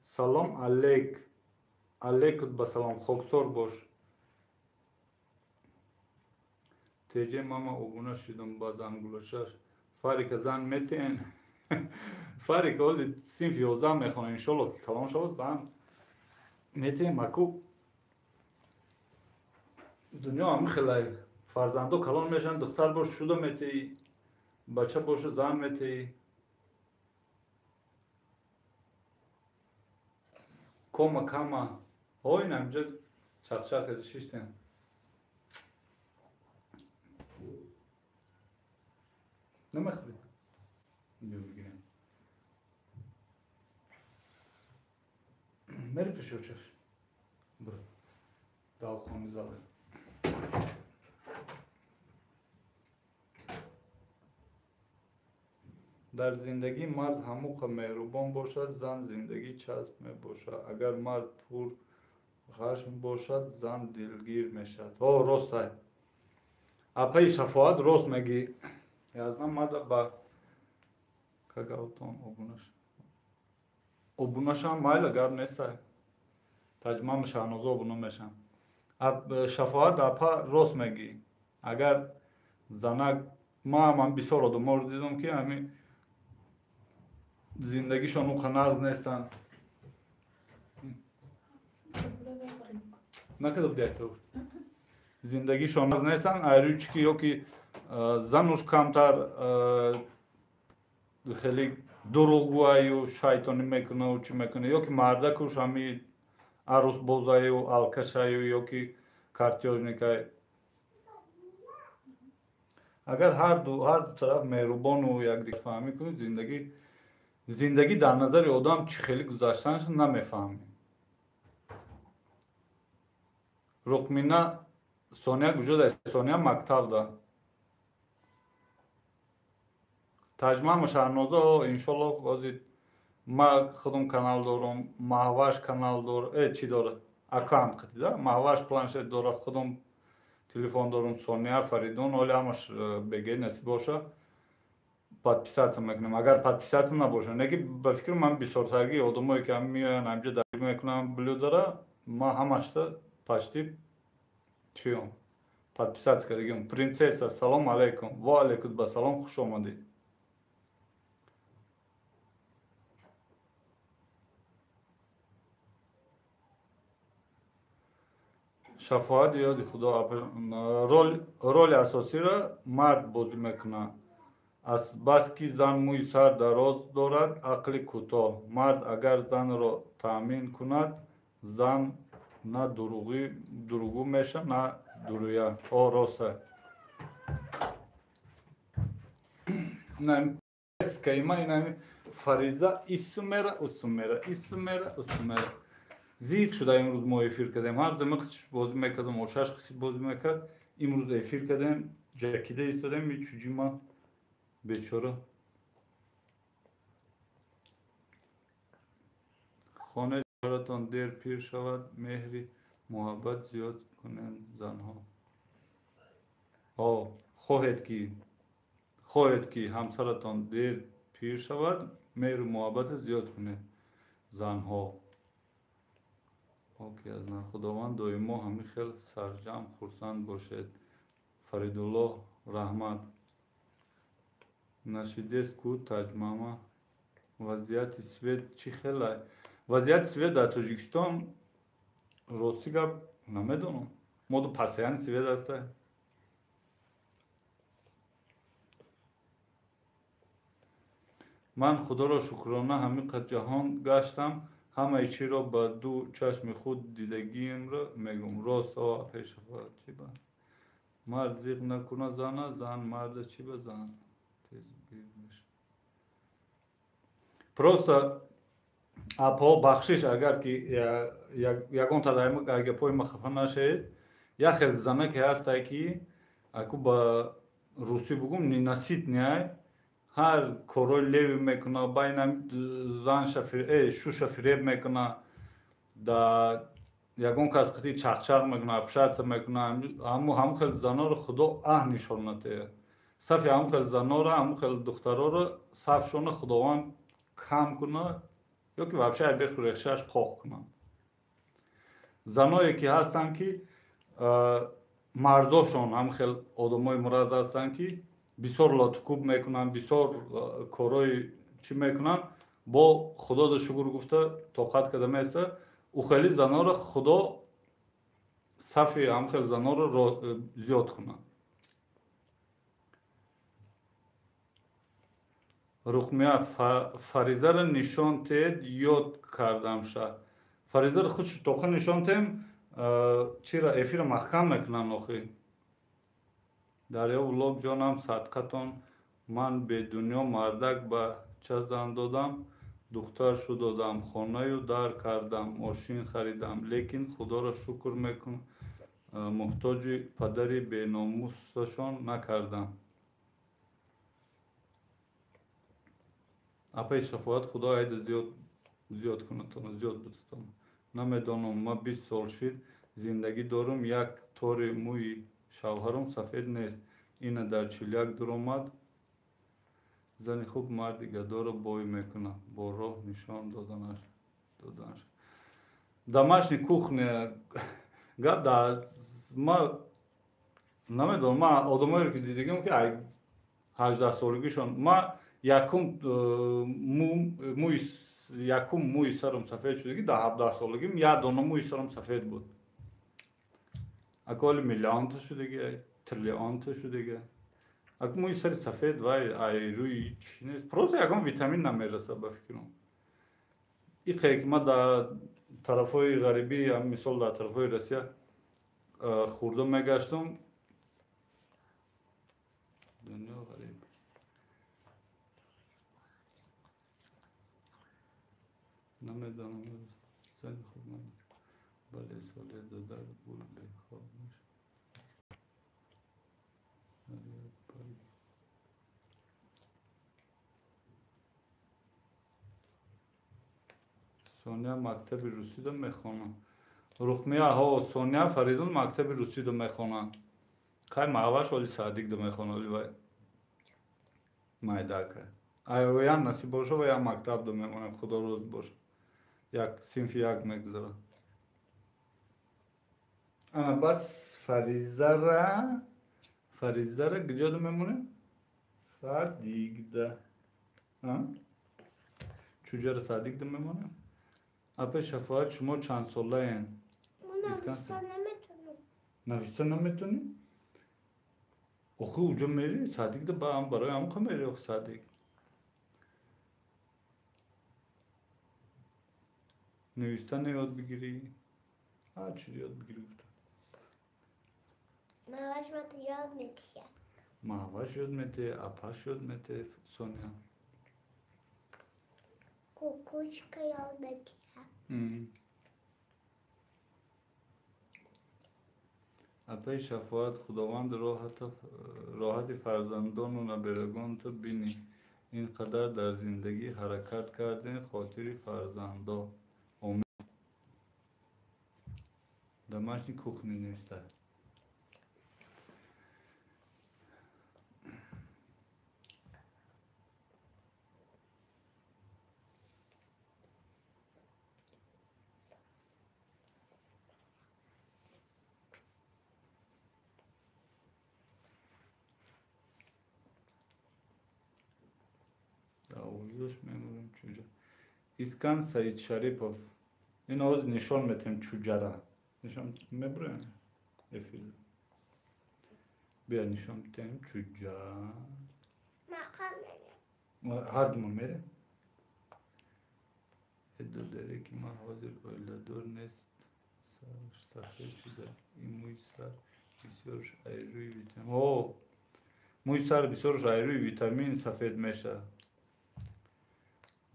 салом алейкут ба салом хоксор бош теҷе мама обуна шидам ба зангулашаш фарика зан метен фарика оли синф 11 мехонем иншолло ки калон шавад зан метен аку дунё ҳами хелай фарзандо калон мешаванд духтар бош шуда метеӣ бача боша зан метеӣ кома кама ин ҳамҷа чақчақ шиштен намехӯри бигирем мери пешочаш бро давхони зале дар зиндагӣ мард ҳамуқа меҳрубон бошад зан зиндагӣ часп мебошад агар мард пур хашм бошад зан дилгир мешавад ростай апаи шафоат рост мегӣ язна мада ба кагалтон обунашам майла гап нестай таҷмаъ шаҳнозо буно мешам. Шафоат апа рост мегӣ. Агар занак ман бисёр одаморо дидам ки ҳамин зиндагишон уқа нағз нестанд. Накада бдяйтав. Зиндагишон нағз нестанд, айрӯчи ки ёки зануш камтар хеле дурӯғгӯаю шайтонӣ мекунау чӣ мекуна, ёки мардакуш ҳами арӯсбозаю алкашаю ёки картёжникай. Агар ҳар ду тараф меҳрубону якдигар фаҳмӣ кунӣ, зиндагӣ дар назари одам чӣ хеле гузаштааш намефаҳмӣ. рухмина сония гуҷода сония мактабда таҷмаъ шаҳрнозо иншоаллоҳ ҳозир ма худум канал дорам, маҳваш канал дора, чӣ дора аккаунт қидида маҳваш планшет дора, худум телефон дорам сония фаридун, оли ҳамаш беге насиб боша подписатсия мекунем. Агар подписатсия набоша, неки ба фикр ман бисёртарги одамое ки ҳам меоян ҳамҷа даргир мекунам блюдара, ма ҳамашта почти чиём подписатсия кардагиам. Принсесса салом алейкум. Ва алейкум басалом, хуш омадед. шафоат ёди худо роли асосиро мард бозӣ мекунад. Баски зан мӯи сар дароз дорад, ақли кӯтоҳ. Мард агар занро таъмин кунад, зан на дурӯғгӯ меша, на дурӯя. Роса фариза исмера зиқ шуда имрӯз мо эфир кардем. Ҳар зама қич бозӣ мекардам, ошаш қич бозӣ мекард. Имрӯз эфир кардем, ҷакида истодем, чуҷи ма бечора. خانه براتان دیر پیر شود، مهری محبت زیاد کنند زنها. خواهد که همسرتان دیر پیر شود، مهر محبت زیاد کنند زنها. اوکی از نه خداوند دائما همین خیل سرجم خرسند باشد. فریدالله رحمت نشیدست کو تجمعه وضعیت سوید چی خیلی وضعیت سوید در تاجیکستان راستی گپ نمیدونم. ما دو پسیان سوید هسته. من خدا را شکرانه همین قد جهان گشتم، همه چی را با دو چشم خود دیدگیم را میگم. راست ها پیش فرد چی با مرد زیغ نکنه زنه، زن مرد چی با زن تیز بیرمش. Просто апо бахшиш агар ки ягон тадаим аги пои ма хафа нашед, я хел зана ки ҳаста ки аку ба русӣ бугум ненасит няй ҳар корои леви мекуна, байнам зан шуша фиреб мекуна, да ягон кас қити чақчақ мекуна, общаться мекуна, ҳамун хел заноро худо аҳ нишон натеяд. Сафи ҳамун хел заноро, ҳамун хел духтароро сафшона худованд кам куна, ёки вообще бехӯрехшаш қоқ кунанд. Заное ки ҳастанд ки мардошон ҳам хел одамои мураз ҳастанд ки бисёр лотукуб мекунанд, бисёр корои чӣ мекунанд, бо худода шукр гуфта тоқат карда меса, ухели заноро худо сафи ҳам хел заноро зиёд кунанд. рухмия фаризаро нишон тед ёд кардам ша. Фаризаро худ тоқа нишон тем, чира эфира маҳкам мекунам охи. дарё влог ҷонам садқатон, ман бедунё мардак ба ча зан додам, духтар шуд додам, хонаю дар кардам, мошин харидам, лекин худоро шукр мекун, муҳтоҷи падари беномусашон накардам. апаи шафоат худо айда зиёд кунатон, зиёд бутатон. Намедонам, ма 20 сол шид зиндагӣ дорам, як тори мӯи шавҳарам сафед нест. Ина дар чилyak дуромад, зани хуб марди гадоро бой мекунад, бо роҳ нишон доданаш. домашняя кухня гап да ма намедонам ма одамоеро ки дидагам ки 18 солигишон ма якум мӯи сарам сафед шудагӣ да 17 солигим як дона мӯи сарам сафед буд аколи миллионта шудагӣ триллионта шудагӣ ак мӯи сари сафед вай ай рӯи чӣ нест просто ягон витамин намераса ба фикрам иқе ки ма дар тарафҳои ғарибӣ мисол дар тарафҳои Россия хӯрда мегаштам дунё ғариб намедонам сани худ бале соле додар буд бехоб соня мактаби русида мехонад рухмия ҳо соня фаридун мактаби русида мехонанд кай маъваш оли садикда мехонад вай майдака аян насиб боша ва як мактабда мемонад худо рӯз боша як синфи як мегзарад ана бас фаризара киҷода мемонад садикда чуҷара садикда мемонад апе шафоат шумо чандсолаен нависта наметонӣ охи уҷо мери садикда барои амқа мери охи садик нависта наёд бигирӣ ҳар чиз ёд бигирӣ гуфтам маҳваш ёд метаҳи апаш ёд метаҳи соня кукучка ёд метаҳи апаи шафоат худованд роҳати фарзандону наберагонта бинӣ ин қадар дар зиндагӣ ҳаракат кардем хотири фарзандо омин домашний кухни невиста искан саидшарипов ин ҳозир нишон метаҳем чуҷара нишон мебурем эфир бия нишон метаҳем чуҷа ҳардумон мерем эдодаре ки ма ҳозир оиладор нест сараш сафед шуда ин мӯи сар бисёрш айрӯи витамин мӯи сар бисёрш айрӯи витамин сафед мешавад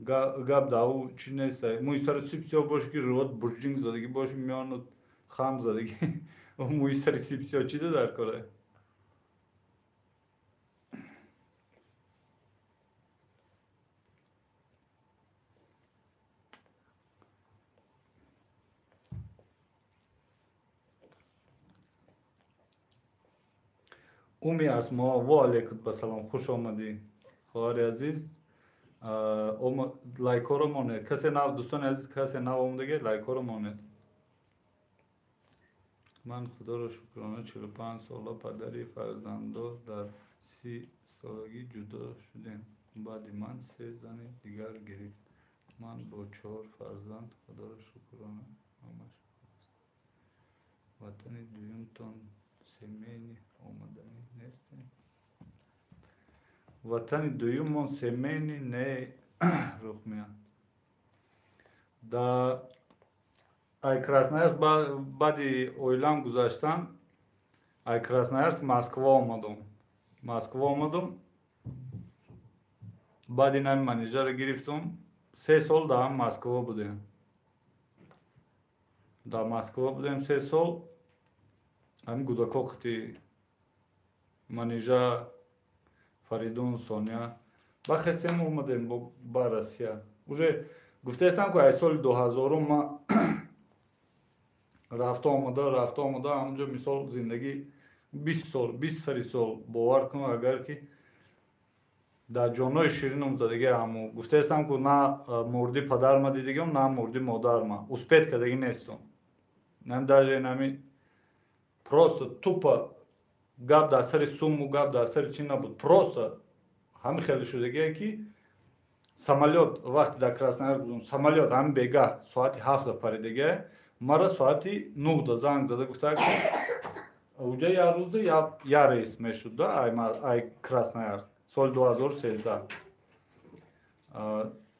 гап даву чӣ нест мӯи сари сипсиё бош ки рӯат бурҷинг задагӣ бош миёну хам задагӣ мӯи сари сипсиё чида дар кора уми асмо ва алейкум басалом хуш омадӣ хоҳари азиз лайкҳоро монед касе нав дӯстони азиз касе нав омадагӣ лайкҳоро монед ман худоро шукрона 45 сола падари фарзандо дар 30 солагӣ ҷудо шудем баъди ман 3 зани дигар гирифт ман бо 4 фарзанд худоро шукрона ватани дуюмтон семейни омаданӣ нестем ватани дуюмон семейни не рух меяд да ай красноярск баъди оилам гузаштан ай красноярск москва омадам баъди нами манеҷара гирифтам 3 сол дар москва будем дар москва будем 3 сол ҳамин гудакоқати манеҷа фаридун соня ба хестем омадем ба Россия уже гуфтаестам ки ай соли 2000 ма рафта омада ҳамунҷо мисол зиндагӣ 20 сари сол бовар кун агар ки дар ҷонои ширинум задиги ҳаму гуфтаестам ку на мурди падарма дидигам на мурди модарма успет кадаги нестум нам даже нами просто тупо гап дар сари сумму гап дар сари чӣ набуд просто ҳами хеле шудагие ки самолёт вақти дар Краснояр будум самолёт ҳами бегаҳ соати 7 паридагие мара соати 9 занг зада гуфтаа ки уҷа як рӯзда як рейс мешудда ай Красноярск соли 2013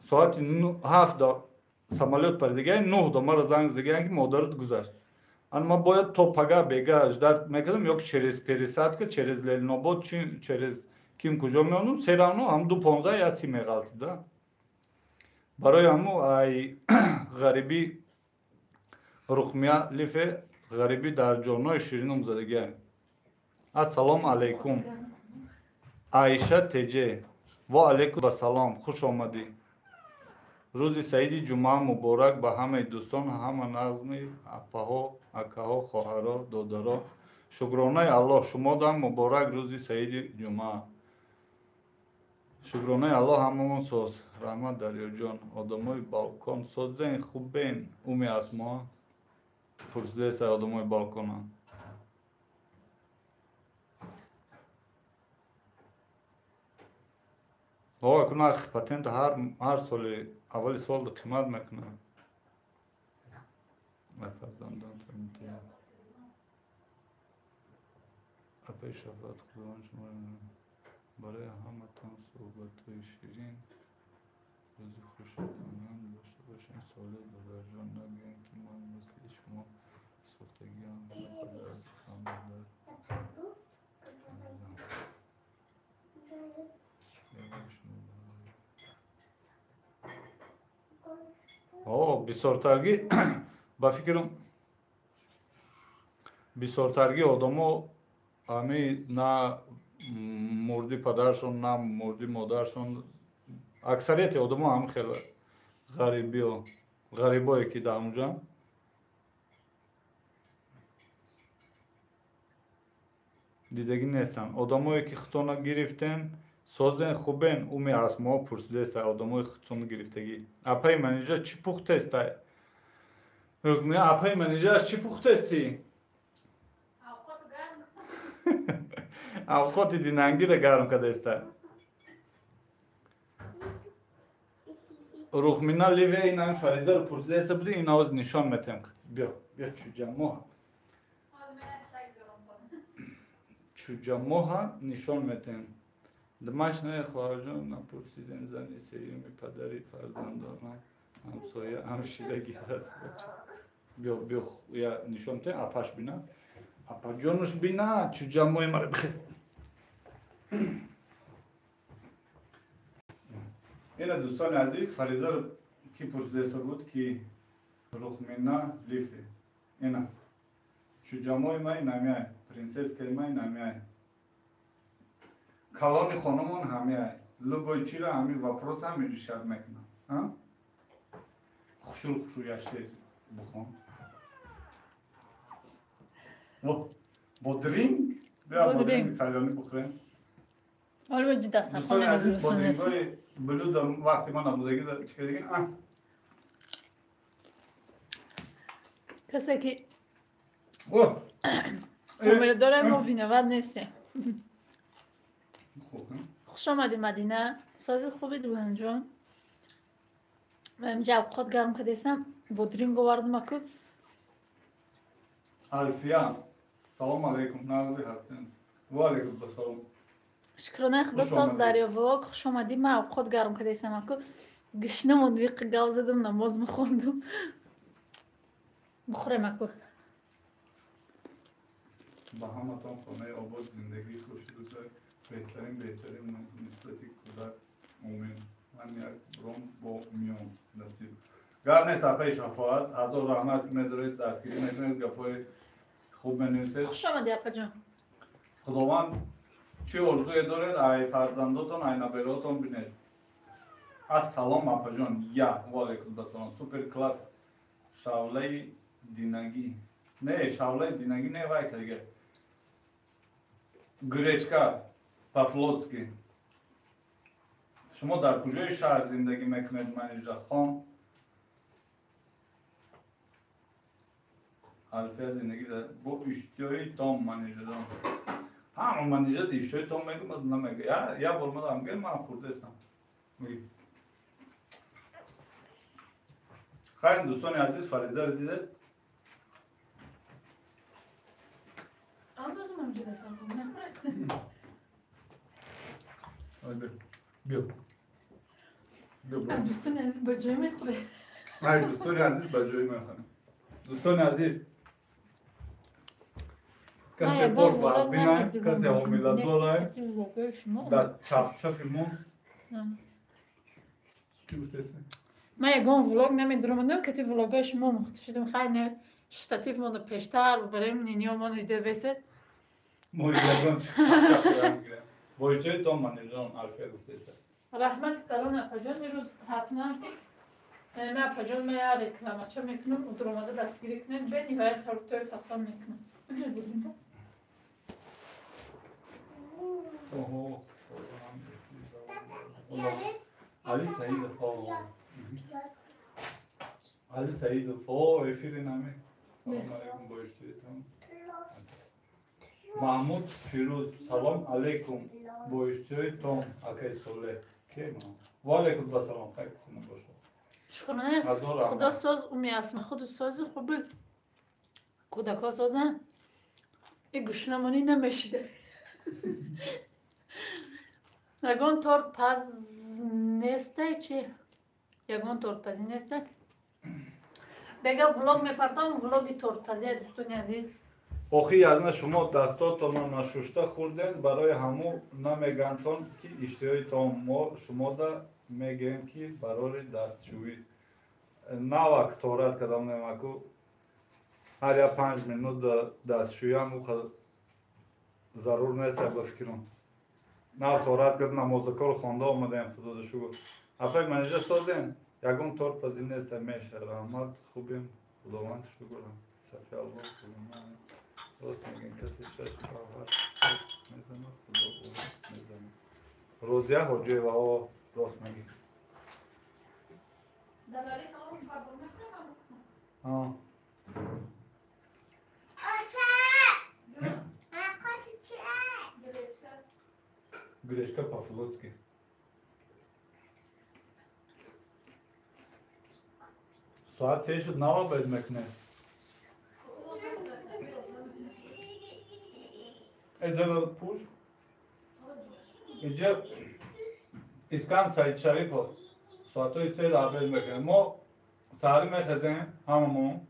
соати 7 самолёт паридагие 9 мара занг задагие ки модарат гузашт ма бояд то пага бега ждат мекардам ё ки через пересадка через Ленинобод через ким куҷо меондум се равно ҳам 2:15 я 30 меғалтида барои ҳаму ай ғарибӣ рухмия лифе ғарибӣ дар ҷонои ширинум задагие ассалому алайкум Аиша теҷе ва алайкум басалом хуш омадӣ рӯзи саиди ҷумъа муборак ба ҳамаи дӯстон ҳама назми апаҳо акаҳо хоҳаро додаро шукронаи аллоҳ шумодам муборак рӯзи саиди ҷумъа шукронаи аллоҳ ҳамамон соз раҳмат дарёҷон одамои балкон созен хубен уми асмо пурсидеса одамои балкона акун нархи патент ҳар соли аввали сол қимат мекунад фарзандон апаи шафоат худованд шумо барои ҳаматон суҳбатҳои ширин рӯзи хушокунанд дошта бошем солеҳ додарҷон нагӯем ки ман мисли шумо сӯхтагиам бисёртарги ба фикрам бисёртарги одамо ҳами на мурди падаршон на мурди модаршон аксарияти одамо ҳами хеле ғарибое ки дар онҷа дидагӣ нестанд одамое ки хутона гирифтен созен хубен уми асмо пурсидеста одамои хутона гирифтагӣ апаи манижа чӣ пухтеста апаи манижа чӣ пухтести авқоти динангира гарм кадаеста рухмина ливия ин фаризаро пурсидеста буди ин ҳоз нишон метем биё чуҷамоҳа нишон метем домашняя хоҳарҷон напурсидем зани сеюми падари фарзандона ҳамсоя ҳамширагӣ ҳаст биё я нишон метем апаш бина апаҷонуш бина чуҷамои мара бихест ина дӯстони азиз фаризаро ки пурсидеста буд ки рухмина лифе ина чуҷамои май намяй принсескаи май намяй калони хонумон ҳамяй любой чира ҳами вопрос ҳами решат мекунам хушур яшер бухон бодринг бодринг салёни бухӯрем дӯстони азиз бодрингои блюда вақти ма набудагӣ чӣ кардагӣ касе ки умедворам мо виноват нестем хуш омадӣ мадина сози хуби дуванҷон инҷа авқот гарм кардестам бодринг овардам аку алфия салому алайкум назди ҳастин ва алайкум ассалом шукронаи худо соз дарё влог хуш омадӣ ман авқот гарм кардестам аку гишнамон виқи гав задам намоз мехондум бухӯрем аку ба ҳаматон хонаи обод зиндагии хушрӯза беҳтарин нисбати кӯдак умин ман як бром бо миён насиб гар нест апаи шафоат ҳазор раҳмат медоред дастгирӣ мекунед гапҳои хуб менависед хуш омадӣ апаҷон худованд чӣ орзуе доред ай фарзандотон ай наберотон бинед ассалом апаҷон я ва алайкум ассалом супер класс шавлаи динагӣ не шавлаи динагӣ не вай кадаге гречка по-флотски شما در کجای شهر زندگی میکنید من اینجا خان؟ حرفی زندگی در با اشتیای تام من اینجا دارم. همون من اینجا اشتیای تام میگم از نمیگه. یا بار من میگم من خورده استم. میگی. خیلی دوستان عزیز فریضه رو دیده؟ امروز من اینجا دستم کنم نخوره. بیا. بیا. دوستان عزیز با جای میخوره. های دوستان عزیز با جای میخوره. دوستان عزیز. کسی پرس باز بینه، کسی امیلت داره. در چپ مون. چی بوده؟ من یکم ولاگ نمیدونم که تی ولاگای شما مختشیدم خیلی شتاتیف مونو پیشتر و بریم نینیو مونو دیده بسید موی یکم چپ دارم میگیرم بایجای تام من اینجا عرفه گفته است رحمت کلان اپاجان یه روز حتما من اپاجان میاره اکلامه چه میکنم و دراماده دستگیری کنید بدی باید تارکتوی فصل میکنم بگیر بودیم با اوه علی سعید فا علی سعید فا افیر نمی سلام علیکم بایجای تام محمود فیروز سلام علیکم بایجای تام اکی سوله کی ما و علیکم بسلام خیلی کسی نباشه شکرانه خدا ساز امی اسم خود ساز خوبه کودکا سازن این گوشنمانی نمیشیده یگان تورت پز نیسته چی؟ یگان تورت پزی نیسته بگه ولاگ میپردم ولاگی تورت پزی دوستانی عزیز آخی از نه شما دستاتون نشوشته خوردن برای همو نمیگنتون که اشتیای تام ما شما دا میگن که برای دستشویی نه وقت تورت کدام نمکو هر یا 5 منوت دستشویی هم ضرور نیست بفکرم نه تورت کرد نمازکار خونده آمدیم خدا داشو گفت افرق منیجه سازیم یکم تورت پذیر نیست میشه رحمت خوبیم خداوند شکرم صفی الله خداوند راست میگین کسی چشم باور میزنه خدا میزنه روزیه حجه و ها راست میگین دلالی کلام پردم میکنم ها گریشکا پافلوتکی ساعت 3 شد نوا باید میکنه اینجا پوش اینجا اسکان سایت شریف هست ساعت های 3 در باید میکنه ما سهری میخزیم هممون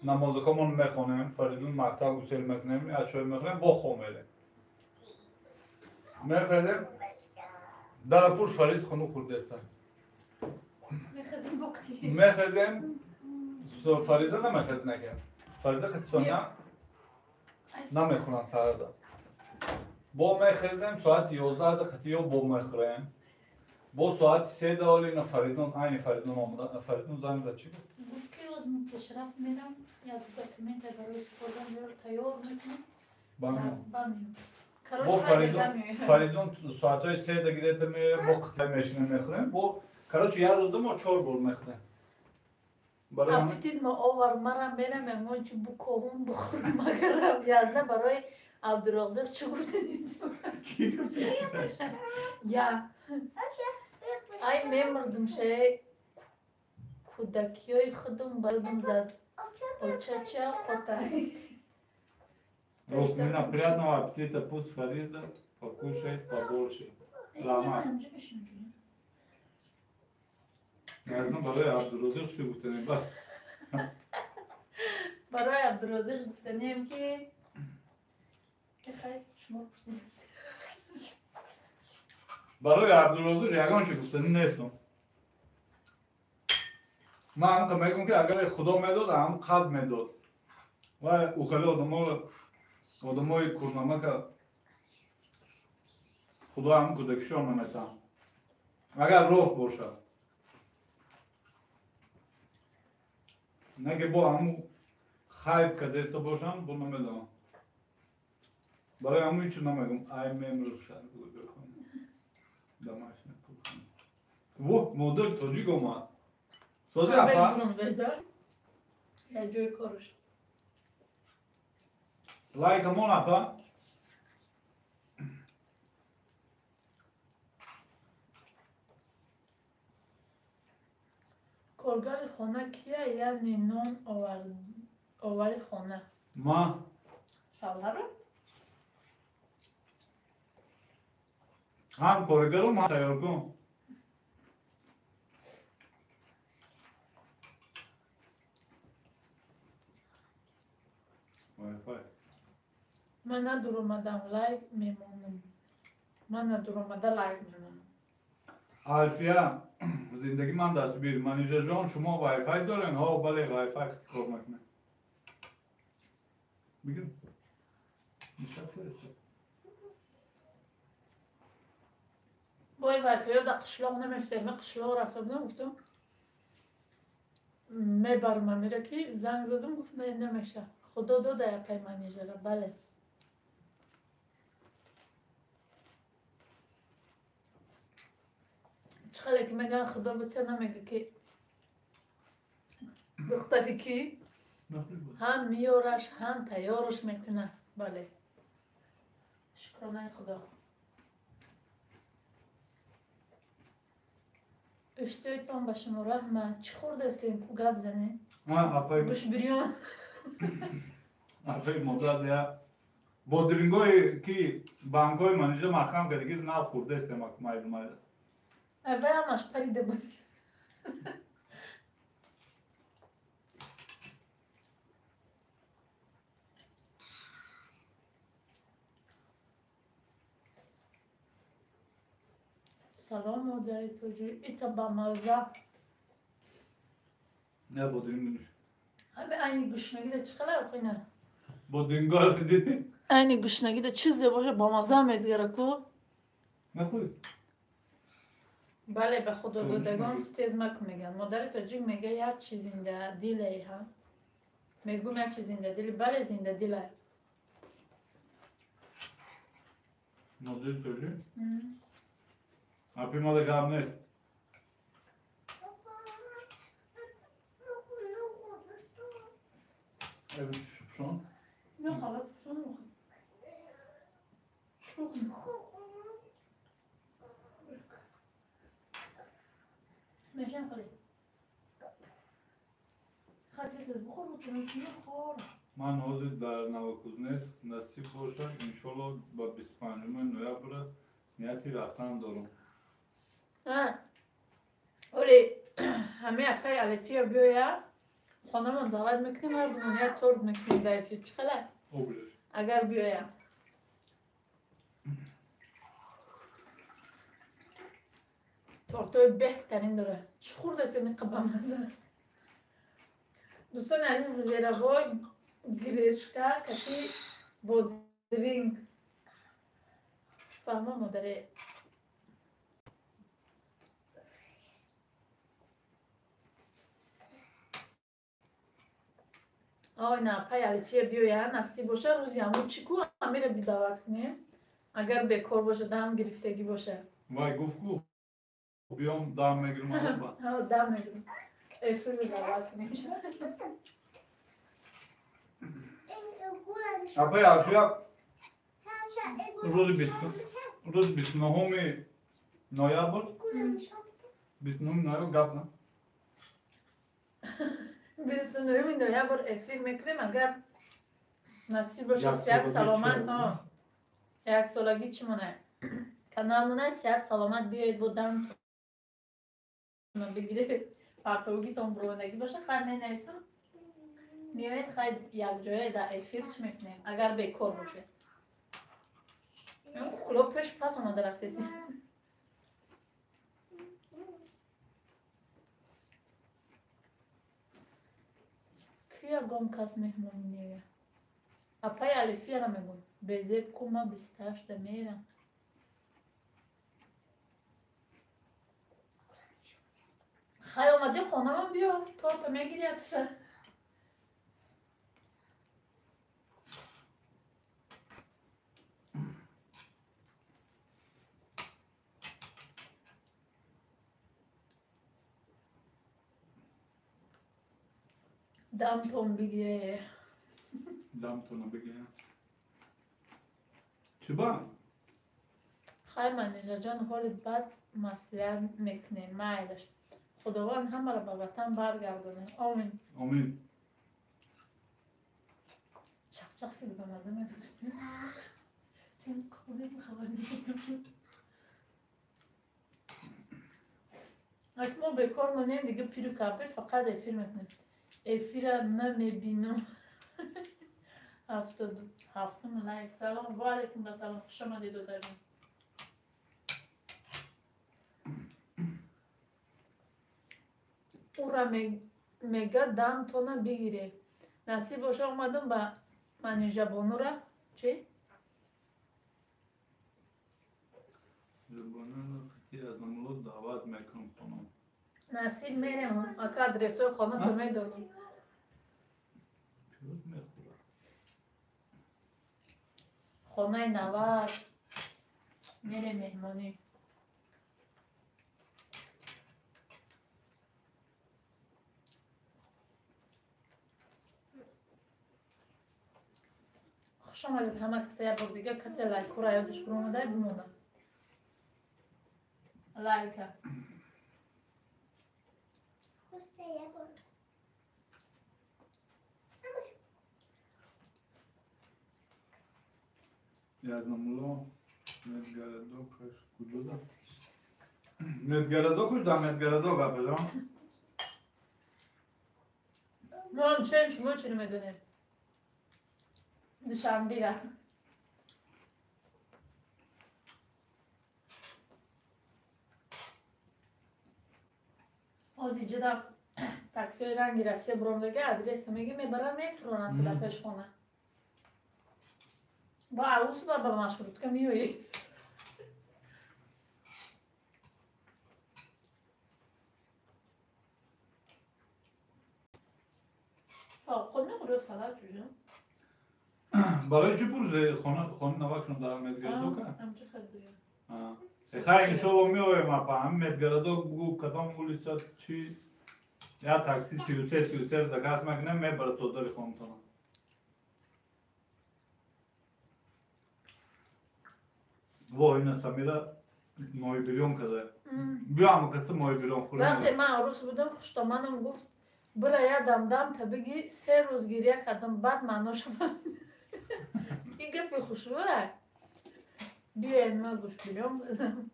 نمازکامون میخونیم فریدون مکتب گسیل میکنیم اچوی میخونیم با خو میریم میخزیم در پوش فریز خونو خورده است میخزیم وقتی میخزیم فریزه نمیخز نکرد فریزه خیلی سونیا نمیخونن سهر دا با میخزیم ساعت 11 خطی یا با میخوریم با ساعت 3 دالی نه فریدون این فریدون آمده فریدون زنگ داد چی بود؟ گفت که از پیشرفت میرم یا دکمنت برای سپردن بیار تیار میکنم بامیم با فریدون ساعت های 3 دگیده میره با قطعه میشینه میخوریم با کراچه یه روز دو ما 4 بار میخوریم اپتید ما آور مرم برم اما چی بکوهم بخورم مگرم یازده برای عبدالرزاق چه گفته نیجا یا ای میمردم شه کودکی های خودم بایدم زد اوچه قطعی Росмина, приятного аппетита, пусть Фариза покушает побольше. Рама. Я знаю, برای عبدالرزاق چی گفتنیم با؟ برای عبدالرزاق گفتنیم که خیلی شما پرسید برای عبدالرزاق یگان چی گفتنیم نیستم من هم که میگم که اگر خدا میداد هم قلب میداد و او خیلی آدمای کورنامه که خدا هم کودکیشان نمیتن اگر راست باشه نگه با همون خیب که دسته باشم با نمیدونم برای همون هیچ نمیگم ای میمرو شد دمش نکنم Во, модел тоҷик омад. Сози Абай апа. бурум беда. Я ҷои корш. Лайкамон апа. Коргари хона кия, яъне нон овари хона. Ма. Шавларо? Ҳам коргарум, ҳам сайёркум. Wi-Fi. Ман надур омадам лайв мемонам. Ман надур омада лайв мемонам. Альфия, зиндаги ман дастбир. Манижаҷон, шумо Wi-Fi дорен? Ҳо, бале, Wi-Fi кор мекунад. Бигир. Нишад фаристад. Бой вайфайо да қишлоқ намештем. Ман қишлоқ рафта будам, гуфтам мебарам амира ки занг задам, гуфт не намеша. Худо дода я пай манежера, бале. چخاله که میگن خدا به تو نمیگه که دختری کی هم میارش هم تیارش میکنه. بله شکرانه خدا. اشتایتان به شما رحمت. چی خورده استین کو گپ زنین؟ Апай. گوش بریون. Апай модал я. Бодрингои ки банкои манижа махкам кардагид на хурда истем майда. اوه همش پریده بود. سلام مادری تو جوی ایتا با موزه. نه бодринго нуш. همه aynı گوشنگی ده چقدر خوینه؟ Бодринго ро диди? aynı گوشنگی ده چیزی باشه با موزه هم ازگره کو؟ نخوری. بله به خدا دادگان ستیز مکو میگن. مادر تاجیک میگه یک چیز زنده دیله ها. میگم یک چیز زنده دیله. بله زنده دیله. Модел тоҷи? Апи мода гап нест. Шон? نه خلاص شون مخ. میشن خالی. خاطی سیز بخور بکنم چی بخور. Ман ҳозир дар Новокузнецк насиб бошад, иншолло ба 25 ноябр нияти рафтан дорам. اولی همه اپای الفیا بیایا خانمان دعوت میکنیم مردم یا تورد میکنیم در الفیا چقدر؟ Обилеш. اگر بیایا تورتوی بهترین داره. چی خورده سیمی قبام هزار؟ دوستان عزیز ویرابای گریشکا کتی بودرینگ فهمه مادره آی نه پای الفیه بیایا نصیب باشه روزی همون چیکو امیره بی دعوت کنیم اگر بکار باشه دم گرفتگی باشه Вай гуфтгӯ. Биём дам мегирам алба. ها دم میگیرم افرد دعوت کنیم Апай Алфия рӯзи 29 ноябр 29 ноябр гап на. 29 نوامبر افیر میکنیم اگر نصیب باشه یک صحت سالگی سلامت چه؟ ها یک سالگی چی مونه کانال مونه صحت سلامت بیایید بودم بگیره پرتوگی تون برونگی باشه خیلی ننویسم میایید خیلی یک جایی در افیر چی میکنیم اگر بیکار باشه کلوب پیش پس اومده رفتیسی کیا گم کس مهمونی میگه اپای الفی را میگم بزیب کما 28 میرم خیلی آمدی خانه من بیا تا میگیری اتشه دمتون بگیره. دمتونو بگیرم. چی با؟ خیر منیجا جان حال بد مسئولیت میکنه مایلش. خداوند همه را به وطن برگردونه. آمین. آمین. چق خیلی به مزه میزشتی. چون خودت میخوادی. اگه ما بکار مانیم دیگه پیرو کپیر فقط افیر میکنیم. افیر را نمیبینم. هفتم لایک. سلام و علیکم و سلام. خوش آمدید دو درون. او را میگه دم تو نبگیره. نصیب باشه آمدم با منیجا بانو را. چی؟ بانو خیلی از نمولو دعوت میکنم خانم. نصیب میرم اکا ادرسوی خانه تو میدونم. پیروز میخوره. خانه نوار میرم مهمانی. خوش آمدید همه کسی یک بار دیگه کسی لایک را یادش برامده بمونه. لایک. خوسته یه بار. از نمولو مدگردوکش کجا؟ مدگردوکش دا مدگردوک اپجام. ما هم شما چی رو میدونیم؟ دوشنبه را. از اینجا دا تاکسی های رنگی رسیه برام دیگه ادرس میگه میبرن میفرونن تو در پیش خونه. با عروس با به مشروط که میوی. خود میخوری سلات جوجه؟ برای چی پروزه خانه نواکشون دا مدگردوکه؟ همچه خیلی دیگه. خیلی شو میویم اپا هم مدگردوک بگو کدام اولیست چی؟ یا تاکسی 33 زکاس مکنه میبره تو داری خانمتونه. وای نه سمیرا مای بیلیون کده. بیا هم کسی مای بیلیون خوره. وقتی من عروس بودم خوشتامنم گفت برای یادم دم تا بگی 3 روز گریه کردم بعد معناش فهمیدم. این گپی خوشروه. بیاین ما گوش بیلیون بزنم.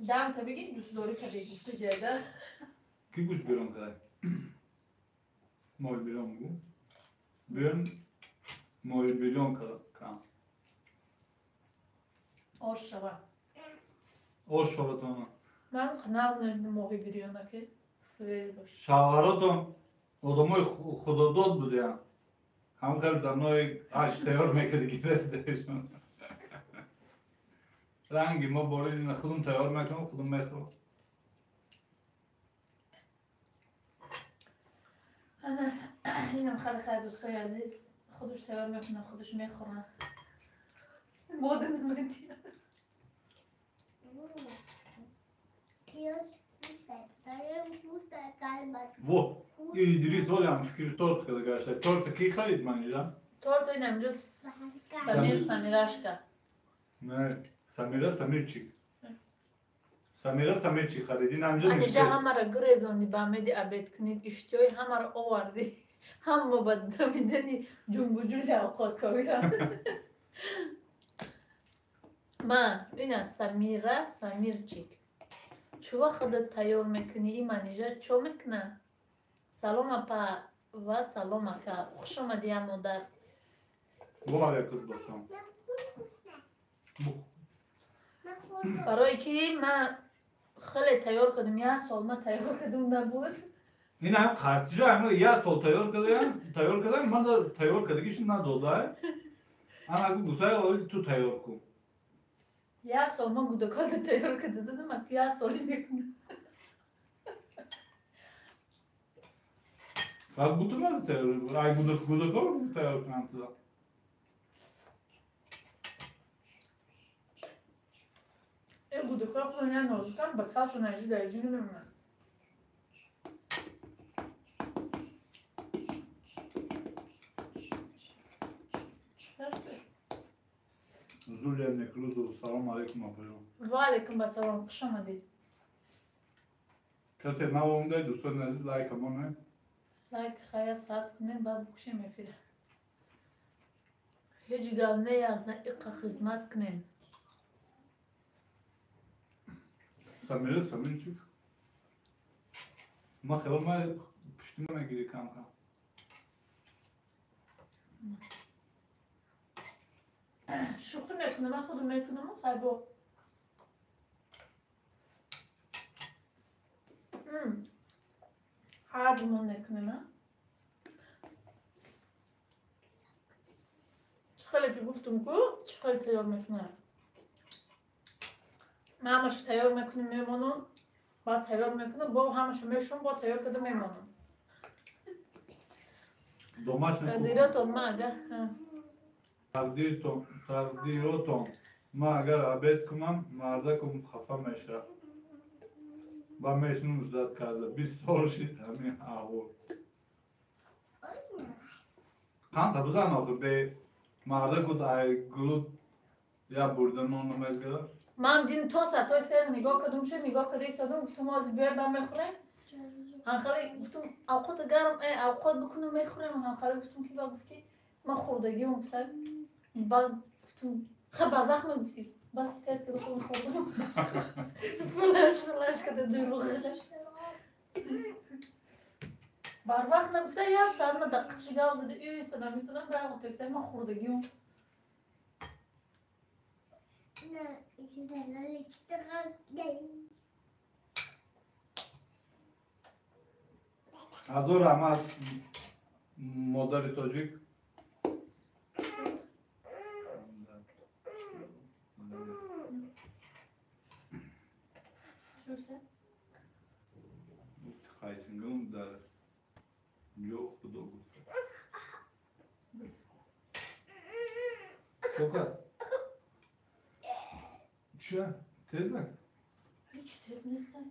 دم تا بگی دوست داری که بگی تو جایده. کی گوش بیلیون کده؟ مای بیلیون بگو. بیان مای بیلیون کده کام. آش شبه. آش شبتانه. من ناز نمیدونم موقعی بیلیونه که سویل باشه. شاوراتون آدمای خدا داد بودن. هم خیلی زنای هشت تیار میکرد گیرست دیشون. رنگی ما باره این خودم تیار میکنم خودم میخورم. اینم خیلی دوستای عزیز خودش تیار میکنه خودش میخوره. مادن نمیدیم. پیاز خوسته. داریم خوسته قلبت. و ایدریس ولی هم فکر تورت کده گشته. تورت کی خرید من ایجا؟ تورت این همجا سمیرش کرد. نه سمیر چی؟ سمیر چی خریدین همجا اینجا همه را گریزانی به امیدی عبید کنید اشتیای همه را آوردی. همه با دمیدنی جنب و جولی اوقات کبیرم. من این از سمیر چیک. چوا خودت تیار میکنی این منیجه چو میکنه؟ سلام اپا و سلام اکا. خوش آمدی هم مادر. و علیکم باشم. برای که من خیلی تیار کردم یه سال من تیار کردم نبود. این هم قرصیجا همه یه سال تیار کردم من دا تیار کردگیش نداده. اما اگه گوزای اولی تو تیار کن. یه سال من گودکات تیار کرده دادم اگه یه سالی میکنم. فقط بودو من تیار کنم. اگه گودکا رو تیار کنم تو دا. یه بودکا خونه نازکم بکرشون ایجی دیجی نمیمونن. Zulia Necruzu, salam aleyküm apayım. و علیکم السلام خوش آمدید. کسی نوامده دوستان عزیز لایک همونه لایک خیلی ساعت کنیم بعد بکشیم افیره. هیچ گامنه از نه اقا خدمت کنیم. Samir çık. Ma xela ma piştime giri kanka. شوخی میکنم من خودم میکنم خیلی با هر بونو میکنم چخیلی که گفتم که چخیلی تیار میکنم من همش که تیار میکنم میمانم بعد تیار میکنم با همش میشون با تیار کده میمانم Domaçne دیره تو ما اگر تقدیراتون ما اگر عبید کنم مردکم خفه میشه و میشنم زد کرده 20 سال شید همین احوال kanka buzan oku be mardakut ay glut ya buradan onu mezgala من دین تو سطح سر نگاه کدوم شد نگاه کده ایستادم گفتم از بیای با میخوره هنخالی گفتم اوقات گرم اوقات بکنم میخورم هنخالی گفتم که با گفت که من خوردگی گفتم بعد گفتم خبر وقت من گفتی بس تست که خودم خوردم فلاش کده دروغه بر وقت نگفته یا ساعت ما دقیق شگاه زده ایستادم برای اوقات من خوردگی نه ایشون Azor ama moderatörcük Kaysingum da yok bu da bu. Soka. Şu tez bak. hiç tez نیستن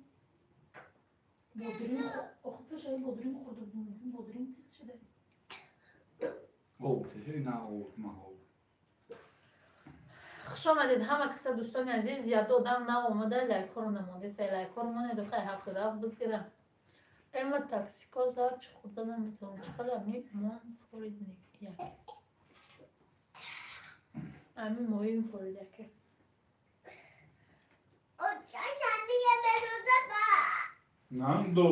بودرین آخه پیش ای بودرین خورده بودیم بودرین تست شده Oldu teşekkür ne oldu oldu. خوش آمدید همه کسا دوستان عزیز یا دادم نه اومده لایک رو نمونده سه لایک رو مونه دو خیلی هفته داف بزگیرم اما تاکسیکا زار چه خورده نمیتونم چقدر امی مان فورید یک امی مهم فورید یکی o şanlıya ben uzatma. Nando.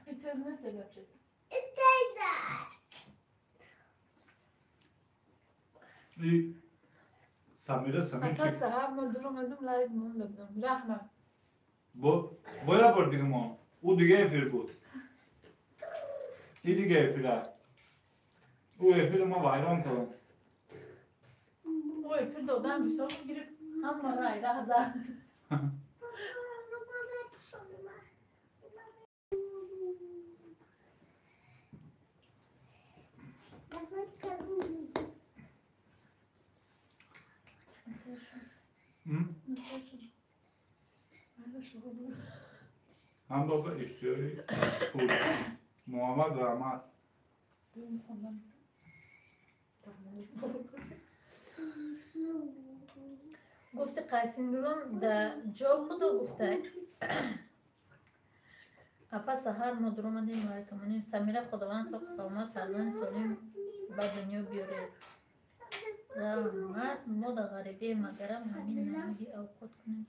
ایتز نیست بچه Teyze. Samir اتا çık. سهر ما درو مدوم لایک مونده بودم رحمه Boya bördüm onu. O dige efir bu. İdige efir ha. O efir ama bayram kalan. او افیر دادم بسیار گرفت هم رای رهزه Hem baba istiyor. Muhammed Rahmat. گفتی قیسینگلم در جا خود گفته اپا سهر ما درو مدیم لایکمونیم سمیره خداوند ساق سلامت فرزند سالیم به دنیا بیاره رحمت ما در غریبی مگرم همین نمودی اوقات کنیم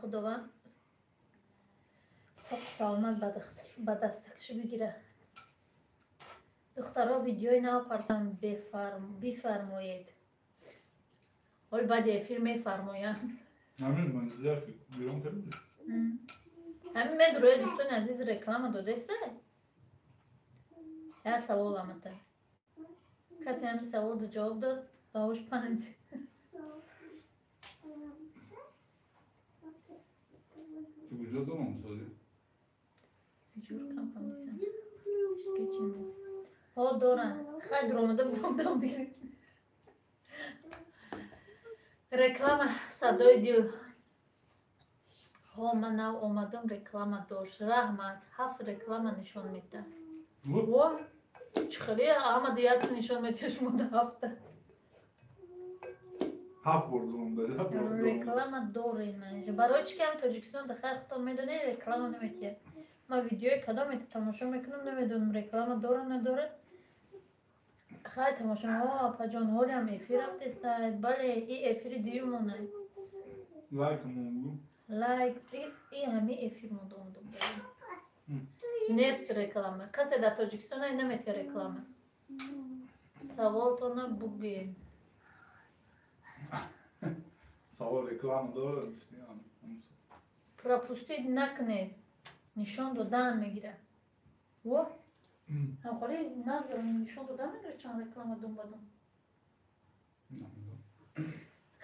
خداوند ساق سلامت به دستکشو بگیره دخترها ویدیوی نو پرتم بفرمایید حال بعد افیر میفرمایم Amin manzara biron kadar. همین مدروی دوستان عزیز رکلام داده است یا سوال آمده کسی همین سوال دو جواب داد باوش 5 Vücuda mı söylüyor? جور کم میسن geçilmez. O Dora, hay dronda buradan biri. Reklama sadoy dil. Ha man nav omadım reklama doş. Rahmat, haf reklama nişon mitte. O çıkarıyor ama diyatı nişon metiyor moda hafta. Haf vurduğumda da. Reklama doğru inmenice. Барочкам Тоҷикистон дахай хто медоне реклама наметия. Ма видеои кадом мета тамошо мекунам намедонам реклама дора надора. Хай тамошо апаҷон ҳолям эфир рафтестай. Бале и эфири дуюмонай. Лайк мунду. Лайк и ҳами эфир мудомдум. Нест реклама. Касе да Тоҷикистон ай наметия реклама. Саволтона бугӯем. Сава реклама дора işte yani. Пропустить накнет. Нишон додан мегира. Во? Ҳамхоли назгар нишон додан мегира чанд реклама думбадум.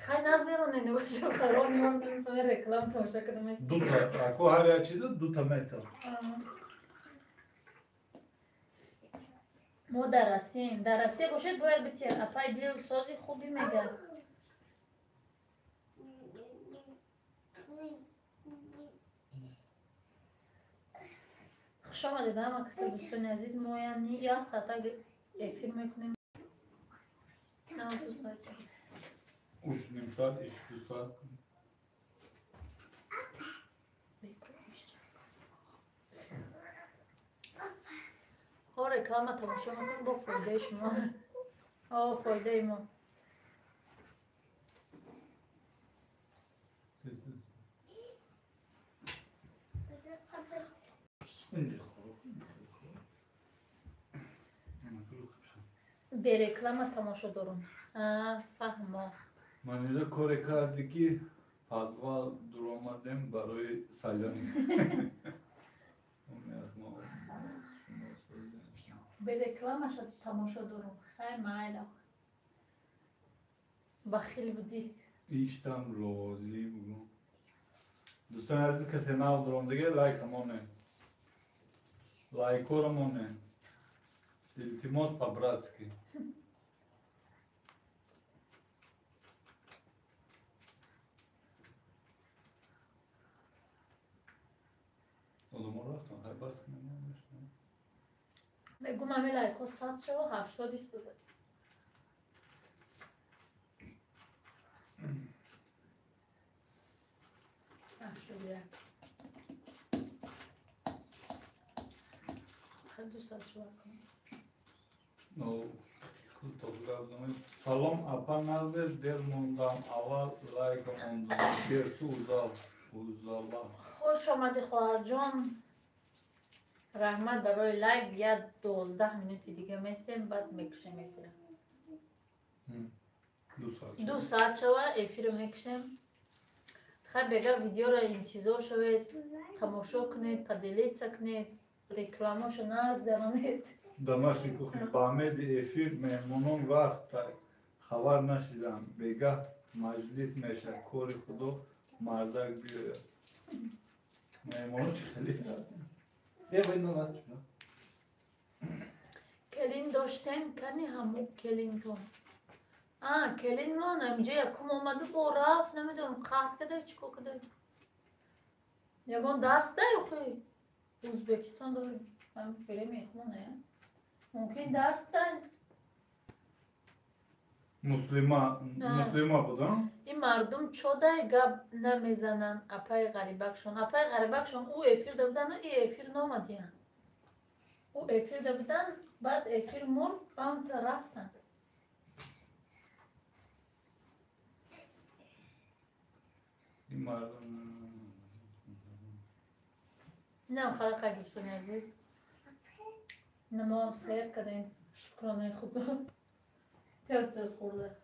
Хай назгаронен небаша фарғоз мардим саме реклам тамоша кадам ест. Дута, ако ҳар як чиза дута метал. Мо дар Россия, дар Россия бошед бояд бития апай дил сози хуби мега. خوش آمدید همه کسی دوستان عزیز ما یعنی یا ساعت افیر میکنیم نه تو ساعت Uç nim saat, iş 2 saat. ها reklama تماشا میکنیم با فایده شما ها فایده ما Sessiz. به reklama تماشا دارم فهمم Man اینجا کار کردی که подвал درآمدیم برای سالیانی. اون از ما به reklamaش تماشا دارم خیلی مایل بخیل بودی işten razı bugün. Dostlar aziz kese nav durumdagi like amone. Like amone. İltimos по-братски. Odamlar raftan hay baskı mı olmuş? بگو همه لایک ها 100 شد و 80 ایستاده خیلی دوست داشتم No, fotoğraflamayı. Salam apanalde der mondam aval like mondam der su uzala. خوش آمدی خواهر جان رحمت برای لایک یا 12 minut دیگه میستیم بعد میکشیم افیر 2 ساعت شوه افیر میکشیم خیلی بگه ویدیو را انتظار شوید تماشا کنید پدیلیت کنید reklamошо нагзаронед Домашний кухня. Бамед эфир мehmonон вақт хабар нашидам. Бега маҷлис меша кори худо мардак биёяд. Мehmonон чӣ хеле келин доштем кани ҳамо келинтон келинмон амҷа якум омаду бо рафт намедонам қаҳр кадай чӣ кор кадай ягон дарс дай охи O'zbekiston dori ham fere mehmone ya mumkin dars dar Muslima budam. این مردم چودای گپ نمیزنن اپای غریبکشون او افیر دادن ای افیر نامدین او افیر دادن بعد افیر مون هم رفتن این مردم نه خلق دوستان عزیز نما سیر کردیم شکرانه خدا تست خورده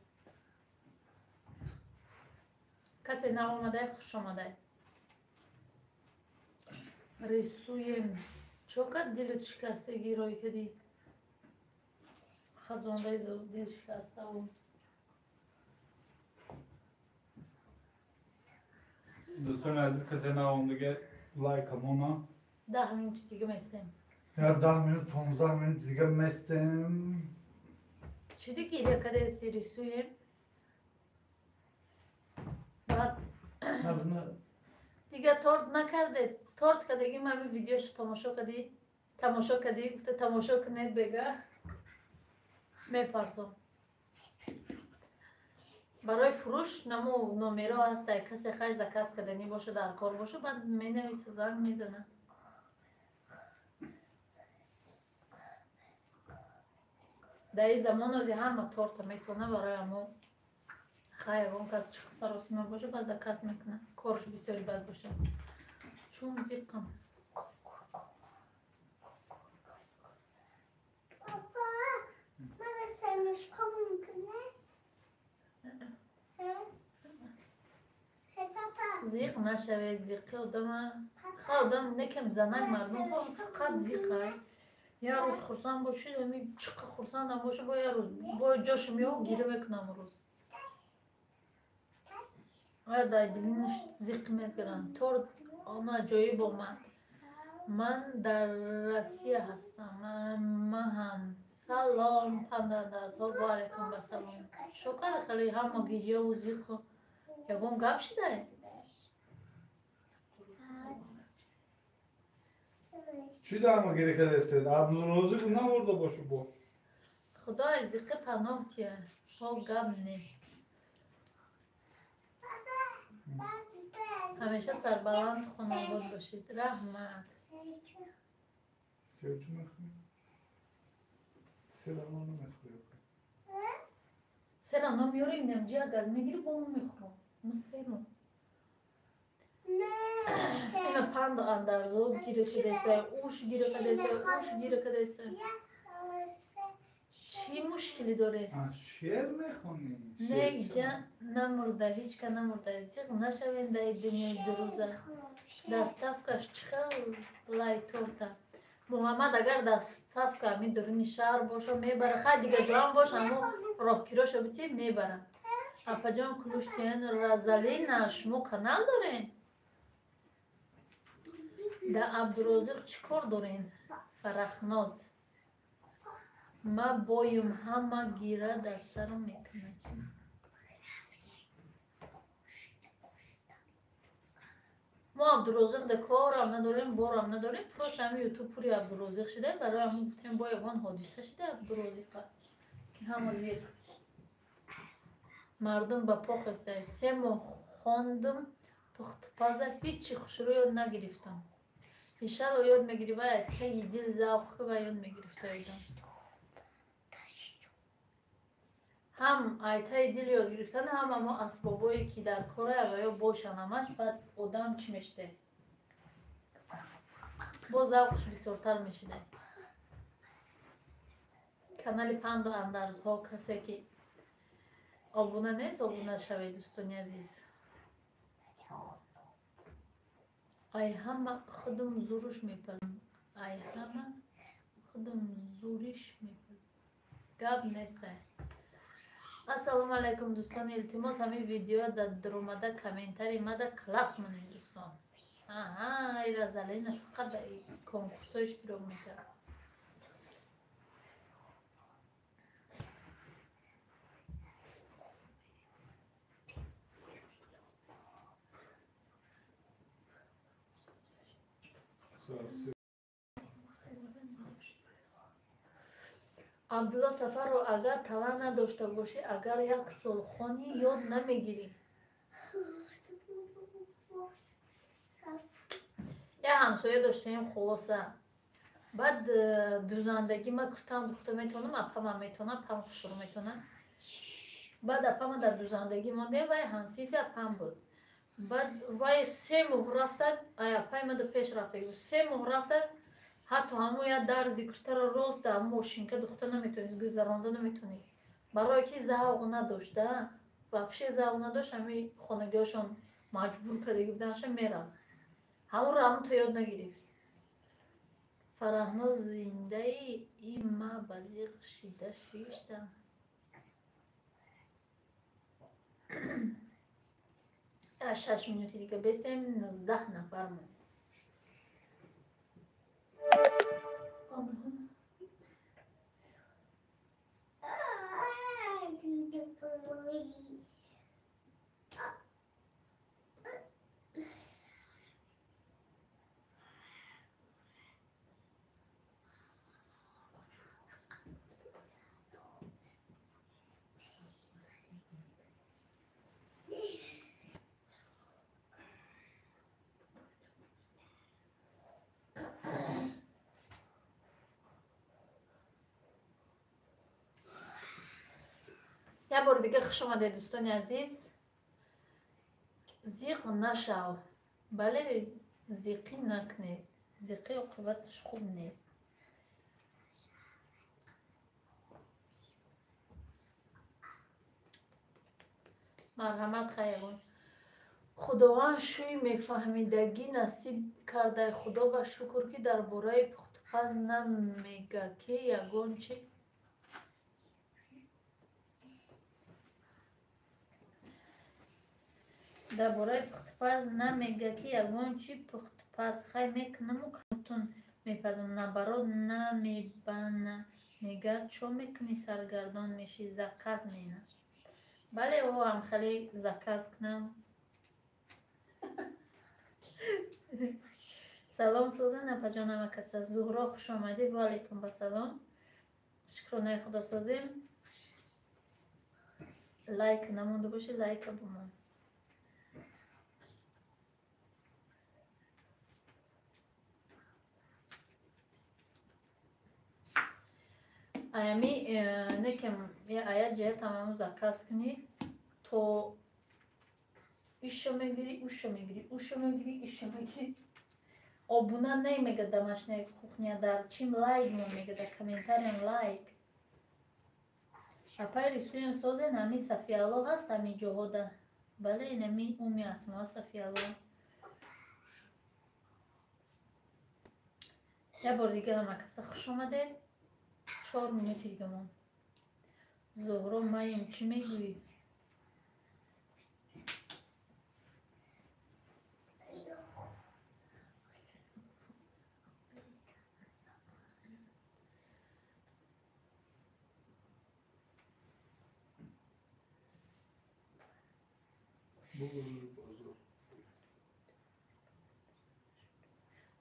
کسی نه آمده خوش آمده رسویم چقدر دلت شکسته گیرایی کردی خزان ریز و دل شکسته و دوستان عزیز کسی نه آمده لایک همونا 10 minut دیگه میستم. یا 10 minut 15 minut دیگه مستم. چی دیگه گیره سری سویم؟ بعد نه دیگه تورت نکرده. تورت کردگی من همین ویدیوش تماشا کردی گفته تماشا کنید بگه میپردم. برای فروش نمو نومیرو هست کسی خیلی زکاس کردنی باشه در کار باشه بعد می نویسه زنگ میزنه. در این زمان از همه تورت میتونه برای همو خیلی اون کس چه سراسیمه باشه بعد زکاس میکنه کارش بسیاری بد باشه چون زیقم. Papa, bana sarmış mümkünler. Papa. زیق نشوید زیقی آدم نکم زنک مردم با فقط زیقه یه روز خورسان باشید و می چقدر خورسان هم باشه با یه روز با جاش میام گیره میکنم روز و دای دلینش زیق میزگرن طور آنا جایی با من در روسیه هستم من هم سلام پنده درس ها با علیکم بسلام شکر خیلی همه گیجه و زیق یکم گپ شده چی دارم گیره کرده استید؟ عبدالروزی رو نمورده باشه با خدای زیقه پناه تیه ها گپ نه همیشه سربلند خانواده باشید رحمت سیرچو میخوایی؟ سیرانو نمیخوایی سرم نمیاریم نمجی گز میگیری با اون میخورم من سرم اینا پند اندرزو گیره کدسته اوش گیره کدسته چی مشکلی داره؟ شعر میخونی؟ نه اینجا نمرده هیچ که نمرده زیغ نشوین در دنیای دروزه دستفکش چخل لای تورتا محمد اگر دستفک همین درونی شهر باشه میبره خیلی دیگه جان باشه اما راه کیراشو بیتی میبره اپا جان کلوشتین رزالین شما کانال دارین در عبدالرازق چی کار دارین فرخناز ما بایم همه گیره در سرم میکنه ما عبدالرازق در کارم نداریم بارم نداریم پروست همه یوتیوب پوری عبدالرازق شده برای همون گفتیم با یکان حادثه شده عبدالرازق که همه زیر مردم با پا خسته 3 ماه خواندم پخت پزه هیچی خوش رو یاد نگرفتم ایشالا یاد میگیری باید تایی دل زوخ و یاد میگرفته ایدم هم ایتای دل یاد گرفتن هم اما اسبابایی که در کاره و یا باشن همش بعد آدم چی میشده با زوقش بسیارتر میشده کانال پند و اندرز ها کسی که آبونه نیست آبونه شوید دوستانی عزیز ای همه خودم زورش میپزم ای همه خودم زورش میپزم گب نیسته السلام علیکم دوستان التماس همین ویدیو در اومده کامنتری مده کلاس منه دوستان ای رزالین فقط در کنکورس اشتراک میکرد عبدالله سفر رو اگر طلا نداشته باشی اگر یک سال خونی یاد نمیگیری یه همسایه داشتیم خلاصه بعد دوزندگی ما کردم گفتم میتونم اپا میتونم پم شروع میتونم بعد اپا در دوزندگی مانده و هنسیف اپم بود بعد وای 3 ماه رفته اپای من در پیش رفته 3 ماه رفته حتی همون یه در ذکرتر راست در ماشین که دختر نمیتونید گذرانده نمیتونید برای که زوق نداشته وابشه زوق نداشت همین خانگیاشون مجبور کردگی بودنش میرفت همون رو همون تا یاد نگیرید فرهناز زنده ای ما بزیق شیده شیشتم 6 مینوتی دیگه بسیم 19 نفر موند یه بار دیگه خوش آمده دوستان عزیز. زیق نشو. بله زیقی نکنید. زیقی عاقبتش خوب نیست. مرحمت خیابان. خداوند شوی میفهمیدگی نصیب کرده. خدا با شکر که در باره پخت پز نمیگه که یگان چی در باره پخت پز نمیگه که یگان چی پخت پز خیلی میکنم و کمتون میپزم نبراد نمیبنه میگه چو میکنی سرگردان میشی زکز مینه. بله او هم خیلی زکز کنم. سلام سوزن نپا جانم کسا زهرا خوش آمدی. و علیکم با سلام. شکرانه خدا سازیم. لایک نمونده باشه لایک بمون. ایمی نکم یه آیت جه تمام زکاز کنی تو ایشو میگیری اوشو میگیری اوشو میگیری ایشو میگیری. Abone neymeге домашняя кухня дар чим лайк мемеге да комментариям лайк. Апай рисуем созен ами Сафиало ҳаст ами ҷоҳода. Бале инами уми асмо Сафиало. Я бор дигар ҳама каса хуш омадед. 4 минути дига мон. Зуҳро маем чӣ мегӯӣ?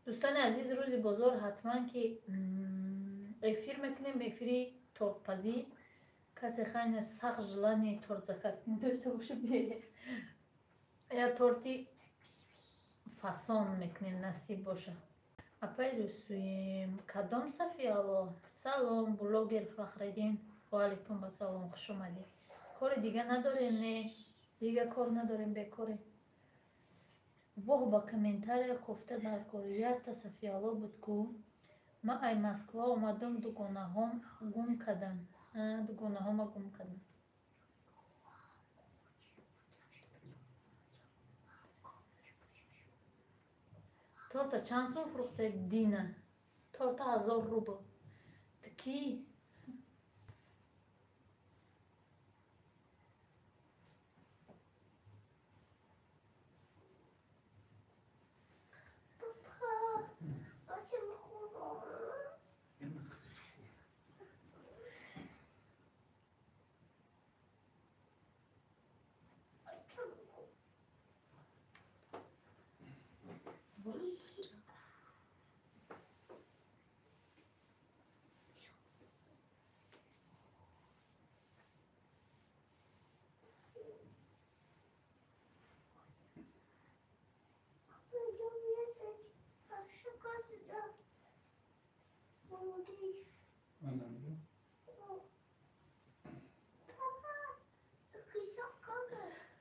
دوستان عزیز روزی بازار حتما که افیر میکنیم. افیری تورتپزی کسی خیلی سخت جلانی تورت زکستین داشته باشه بیایه یا تورتی فاسون میکنیم نصیب باشه. اپای رسویم کدام صفیالو. سلام بلوگر فخردین. و علیکم با سلام خوش اومدید. کار دیگه نداریم نه دیگه کار نداریم بکاریم. واه با комментария گفته در کره تا صفیالو بود کو ما ای مسکوا اومدم دوگانه‌هام گم کردم. دوگانه‌هام گم کردم. تورتا چند سوم فروخته دینه؟ تورتا 1000 روبل. تکی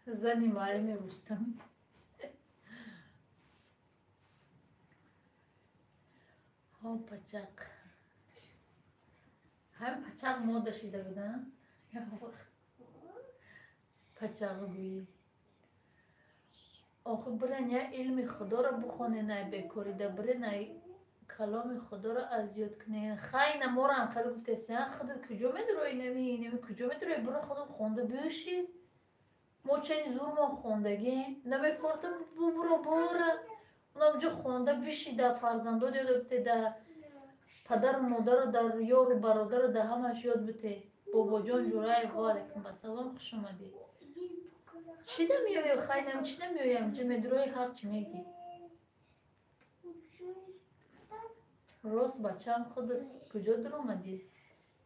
زنی معلم رستم. ها پچق هم پچق موده شده بودن یا پچق گویی. آخه برن یا علم خدا را بخونه نه بکوریده برن نه کلام خدا را از یاد کنه. خیلی ما را هم خیلی گفته سیان خودت کجا میدروی نمی کجا میدروی برای خودت خونده بیوشی. ما چنین زور ما خوندگیم نمیفردم برو اونم جا خونده بیشی در فرزندان یاد بته در پدر و مادر در یار و برادر در همش یاد بته. بابا جان جورای غالکم با سلام خوش اومدی. چی ده میایی خیلی چی ده میایی همجا میدروی هرچی میگی. راست بچم خود کجا در اومدی؟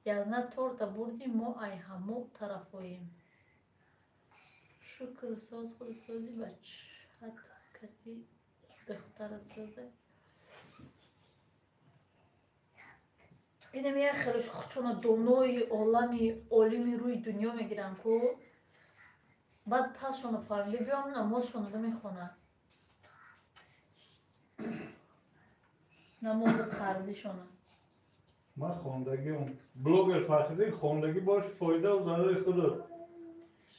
یزنه تورتا بردی ما ای همو طرفاییم. شکر ساز خود سازی بچه حتی کتی دخترت سازه. اینم یه خیلی چون دنیای عالمی عالمی روی دنیا میگیرن کو بعد پس شونو فهمیده بیام نماز شونو میخونن نماز فرضی شونو من خوندگی اون بلوگر فهمیدی خوندگی باش فایده و ضرر خود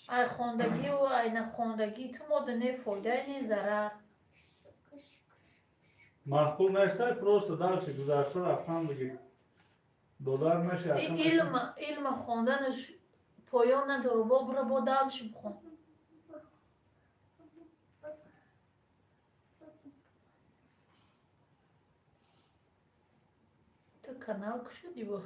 ای خوندگی و ای نخوندگی تو مدنه فایده نی ضرر معقول نیست پروست دارش گذشته رفتن بگی دلار میشه علم خوندنش پایان نداره با دلش بخون تو کانال کشیدی با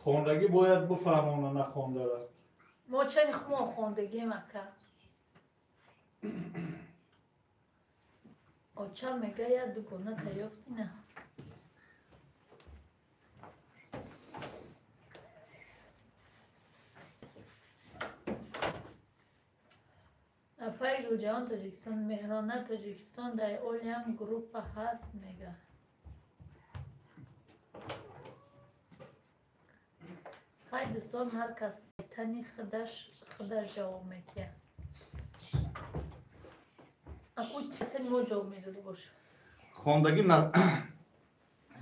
خوندگی باید بفهمونه نخونده را ما چنین خمو خوندگی مکه آچه میگه یا دکونه تیافتی نه اپای دو جهان تاجیکستان مهرانه تاجیکستان در اولی هم گروپ هست میگه خیلی دوستان هر کس تنی خودش جواب میده اکو چی تنی ما جواب میده باشه خوندگی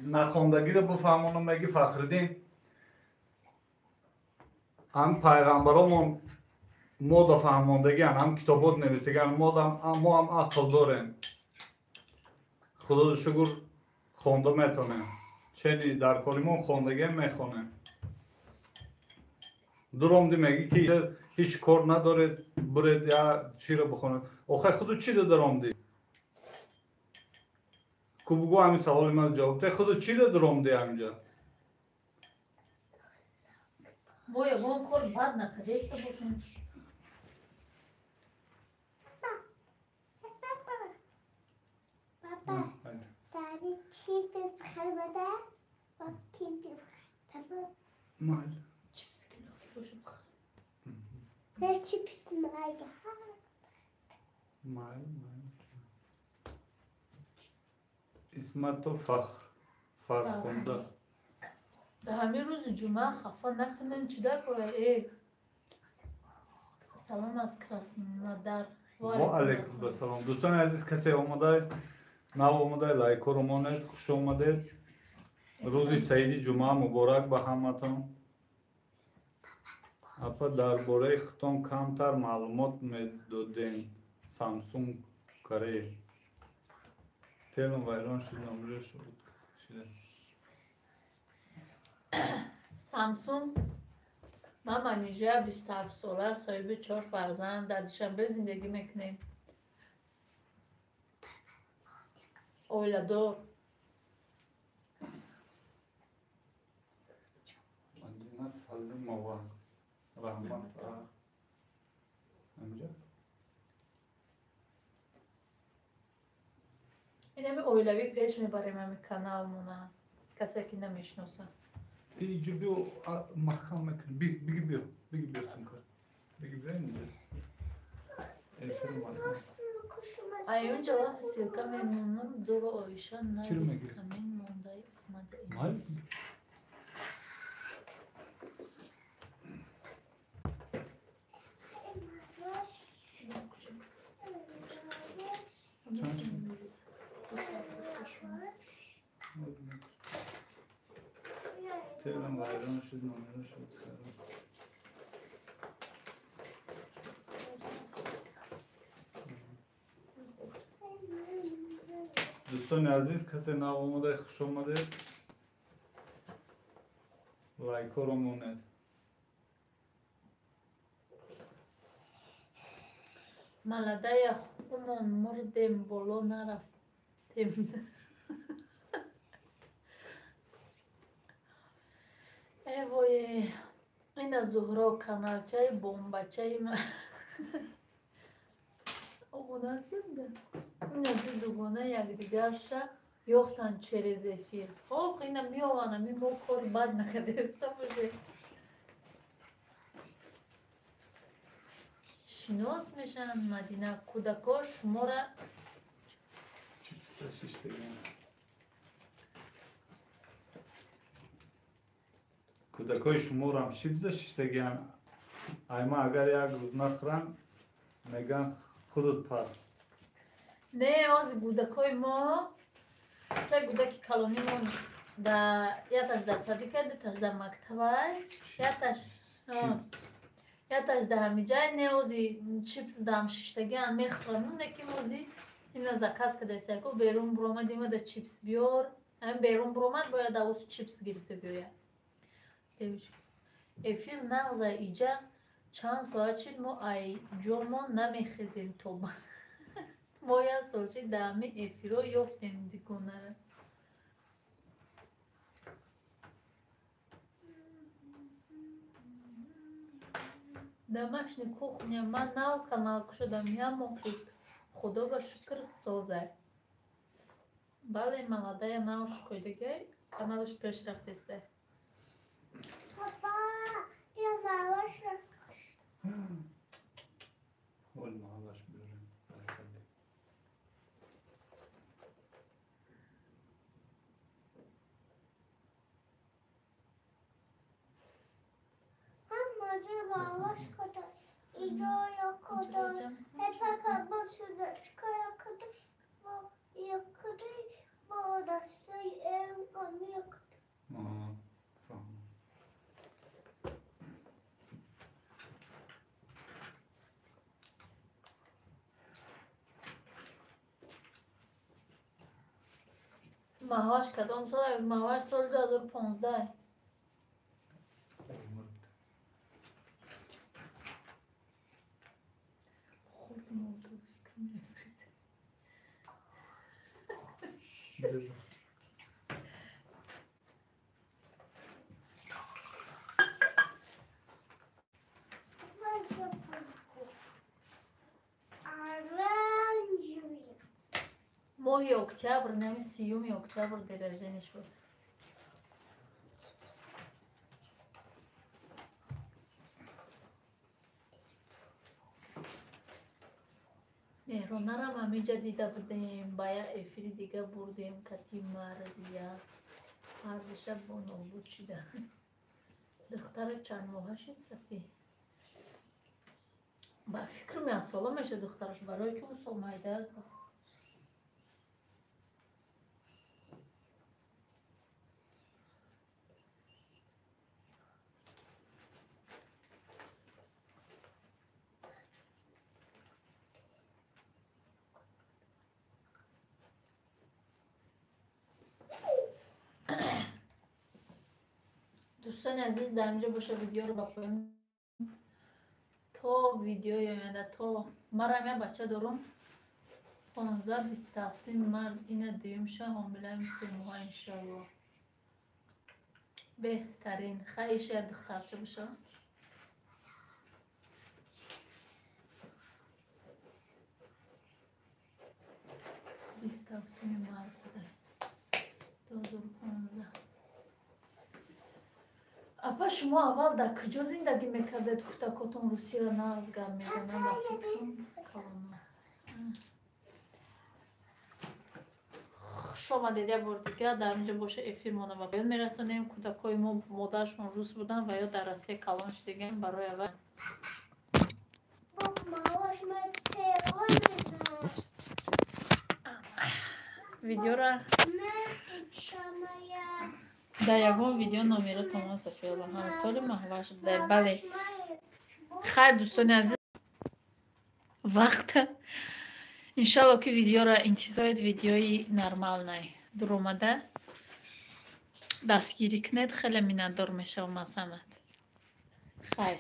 نخوندگی رو بفهمونه میگی فخردین هم پیغمبرامون ما دا فهماندگی هم کتابات نویسیگن ما هم عقل داریم خدا رو شکر خونده میتونیم چنی در کلمون خوندگی میخونیم درامدی میگی که هیچ کار ندارید برید یا چی رو بخونید آخه خودو چی ده درامدی که بگو همین سوال من جواب ده خودو چی ده درامدی همینجا ما یه با کار بد نکردیسته باشیم بابا ساری چی بس بخیر بده با کیم دی بخیر تمام مال چیپس کلاکی باشه بخیر نه چیپس مایده مال اسمت تو فخر خونده در همین روز جمعه خفه نکنین چی در کنه ای سلام از کراسنودر و علیکم السلام دوستان عزیز کسی آمده نو آمده لایک رو مانید خوش آمدید روزی سعیدی جمعه مبارک به همتون اپا درباره خودتون کمتر معلومات میدادین سامسونگ کره تلم ویران شد نمره شد سامسونگ من منیجر 27 ساله صاحب 4 فرزند در دوشنبه زندگی میکنیم اولادو مدینه سلیم و رحمت اینجا این همه اویلوی پیش میبریم همین کانال مونه کسی که نمیشناسه اینجا بیو محکم میکنی بگی بیو سنکر بگی بیو اینجا ایون جواز سیلکا میمونم دور آیشان چرا نویز میگی؟ کمین مونده اومده این مال تلم ویران شد نمره شد دوستان عزیز کسی نو آمده خوش آمده لایک رو مونید ملده خودمون مردیم بالا نرفتیم وای این از زهرا کانالچای بومبچای من اونا سیده این از دوگونه یک دیگرش یافتن через ефір. Ох, اینا میآوانم می مو کار بد نکرده است باشه. شناس میشن مدینه کودکا شما را کودکای شما را هم چیز داشتگیان ایما اگر یک روز نخورن میگن خودت پس نه از کودکای ما سه کودک کلانیمون دا یاتش دا صدیقه دیتش دا مکتبه یاتش دا همیجای نه اوزی چیپس دام ششتگیان میخورن نکی موزی این زکاس که دسته کو بیرون برومد ایما دا چیپس بیار هم بیرون برومد باید دا اوز چیپس گرفته بیاید دیوش افیر نغزه ایجا چند ساعت چید ما ای جرمان نمیخیزیم تو با ما یا سالچی دامی افیرو یافتیم دیگونه را домашний кухня من نو کانال شدم یا موقع خدا با شکر سازه بله молодая نو شکایدگی کانالش پیش رفته است Papa, я лаваш olma havaş böyle Mama, я лаваш кота. Иду я кота. Папа, босуда, школа кота. Я кота. Вода стоит, а я кота. Aha, tamam. ماهاش کدام سال ماهاش سال 2015 خود موضوع فکر نمی‌کنم Оранжевый. ماه اکتبر نمی 30 اکتبر درجهش بود مهرانه را همینجا دیده بودیم باید افیری دیگه بردیم کتی مرزیه هر شب با نابود شده دختر چند ماهه شد صفی با فکر می از سالا میشه دخترش برای که اون سال مایده دوستان عزیز در اینجا باشه ویدیو رو بپایین تا ویدیوی آینده تا مرا من بچه دارم 15-20 مرد این دویم شه حامله میشه موها انشالله بهترین خیلی شاید دخترچه باشه 20 مرد بوده 2015 اپا شما اول در کجا زندگی میکردید کودکاتون روسی را نغز گم میزنن و فکرم کلانا شما دیده بار دیگه در اینجا باشه افیر مانه و باید میرسونیم کودکای ما مادرشون روس بودن و یا در رسیه کلان شدگیم برای اول ویدیو را در یکم ویدیو نامیره تمام صفیه با همه سال محوش در بله خیر دوستان عزیز وقت انشالله که ویدیو را انتظارید ویدیوی نرمال نه در اومده دستگیری کنید خیلی میندار میشه و مسامت خیر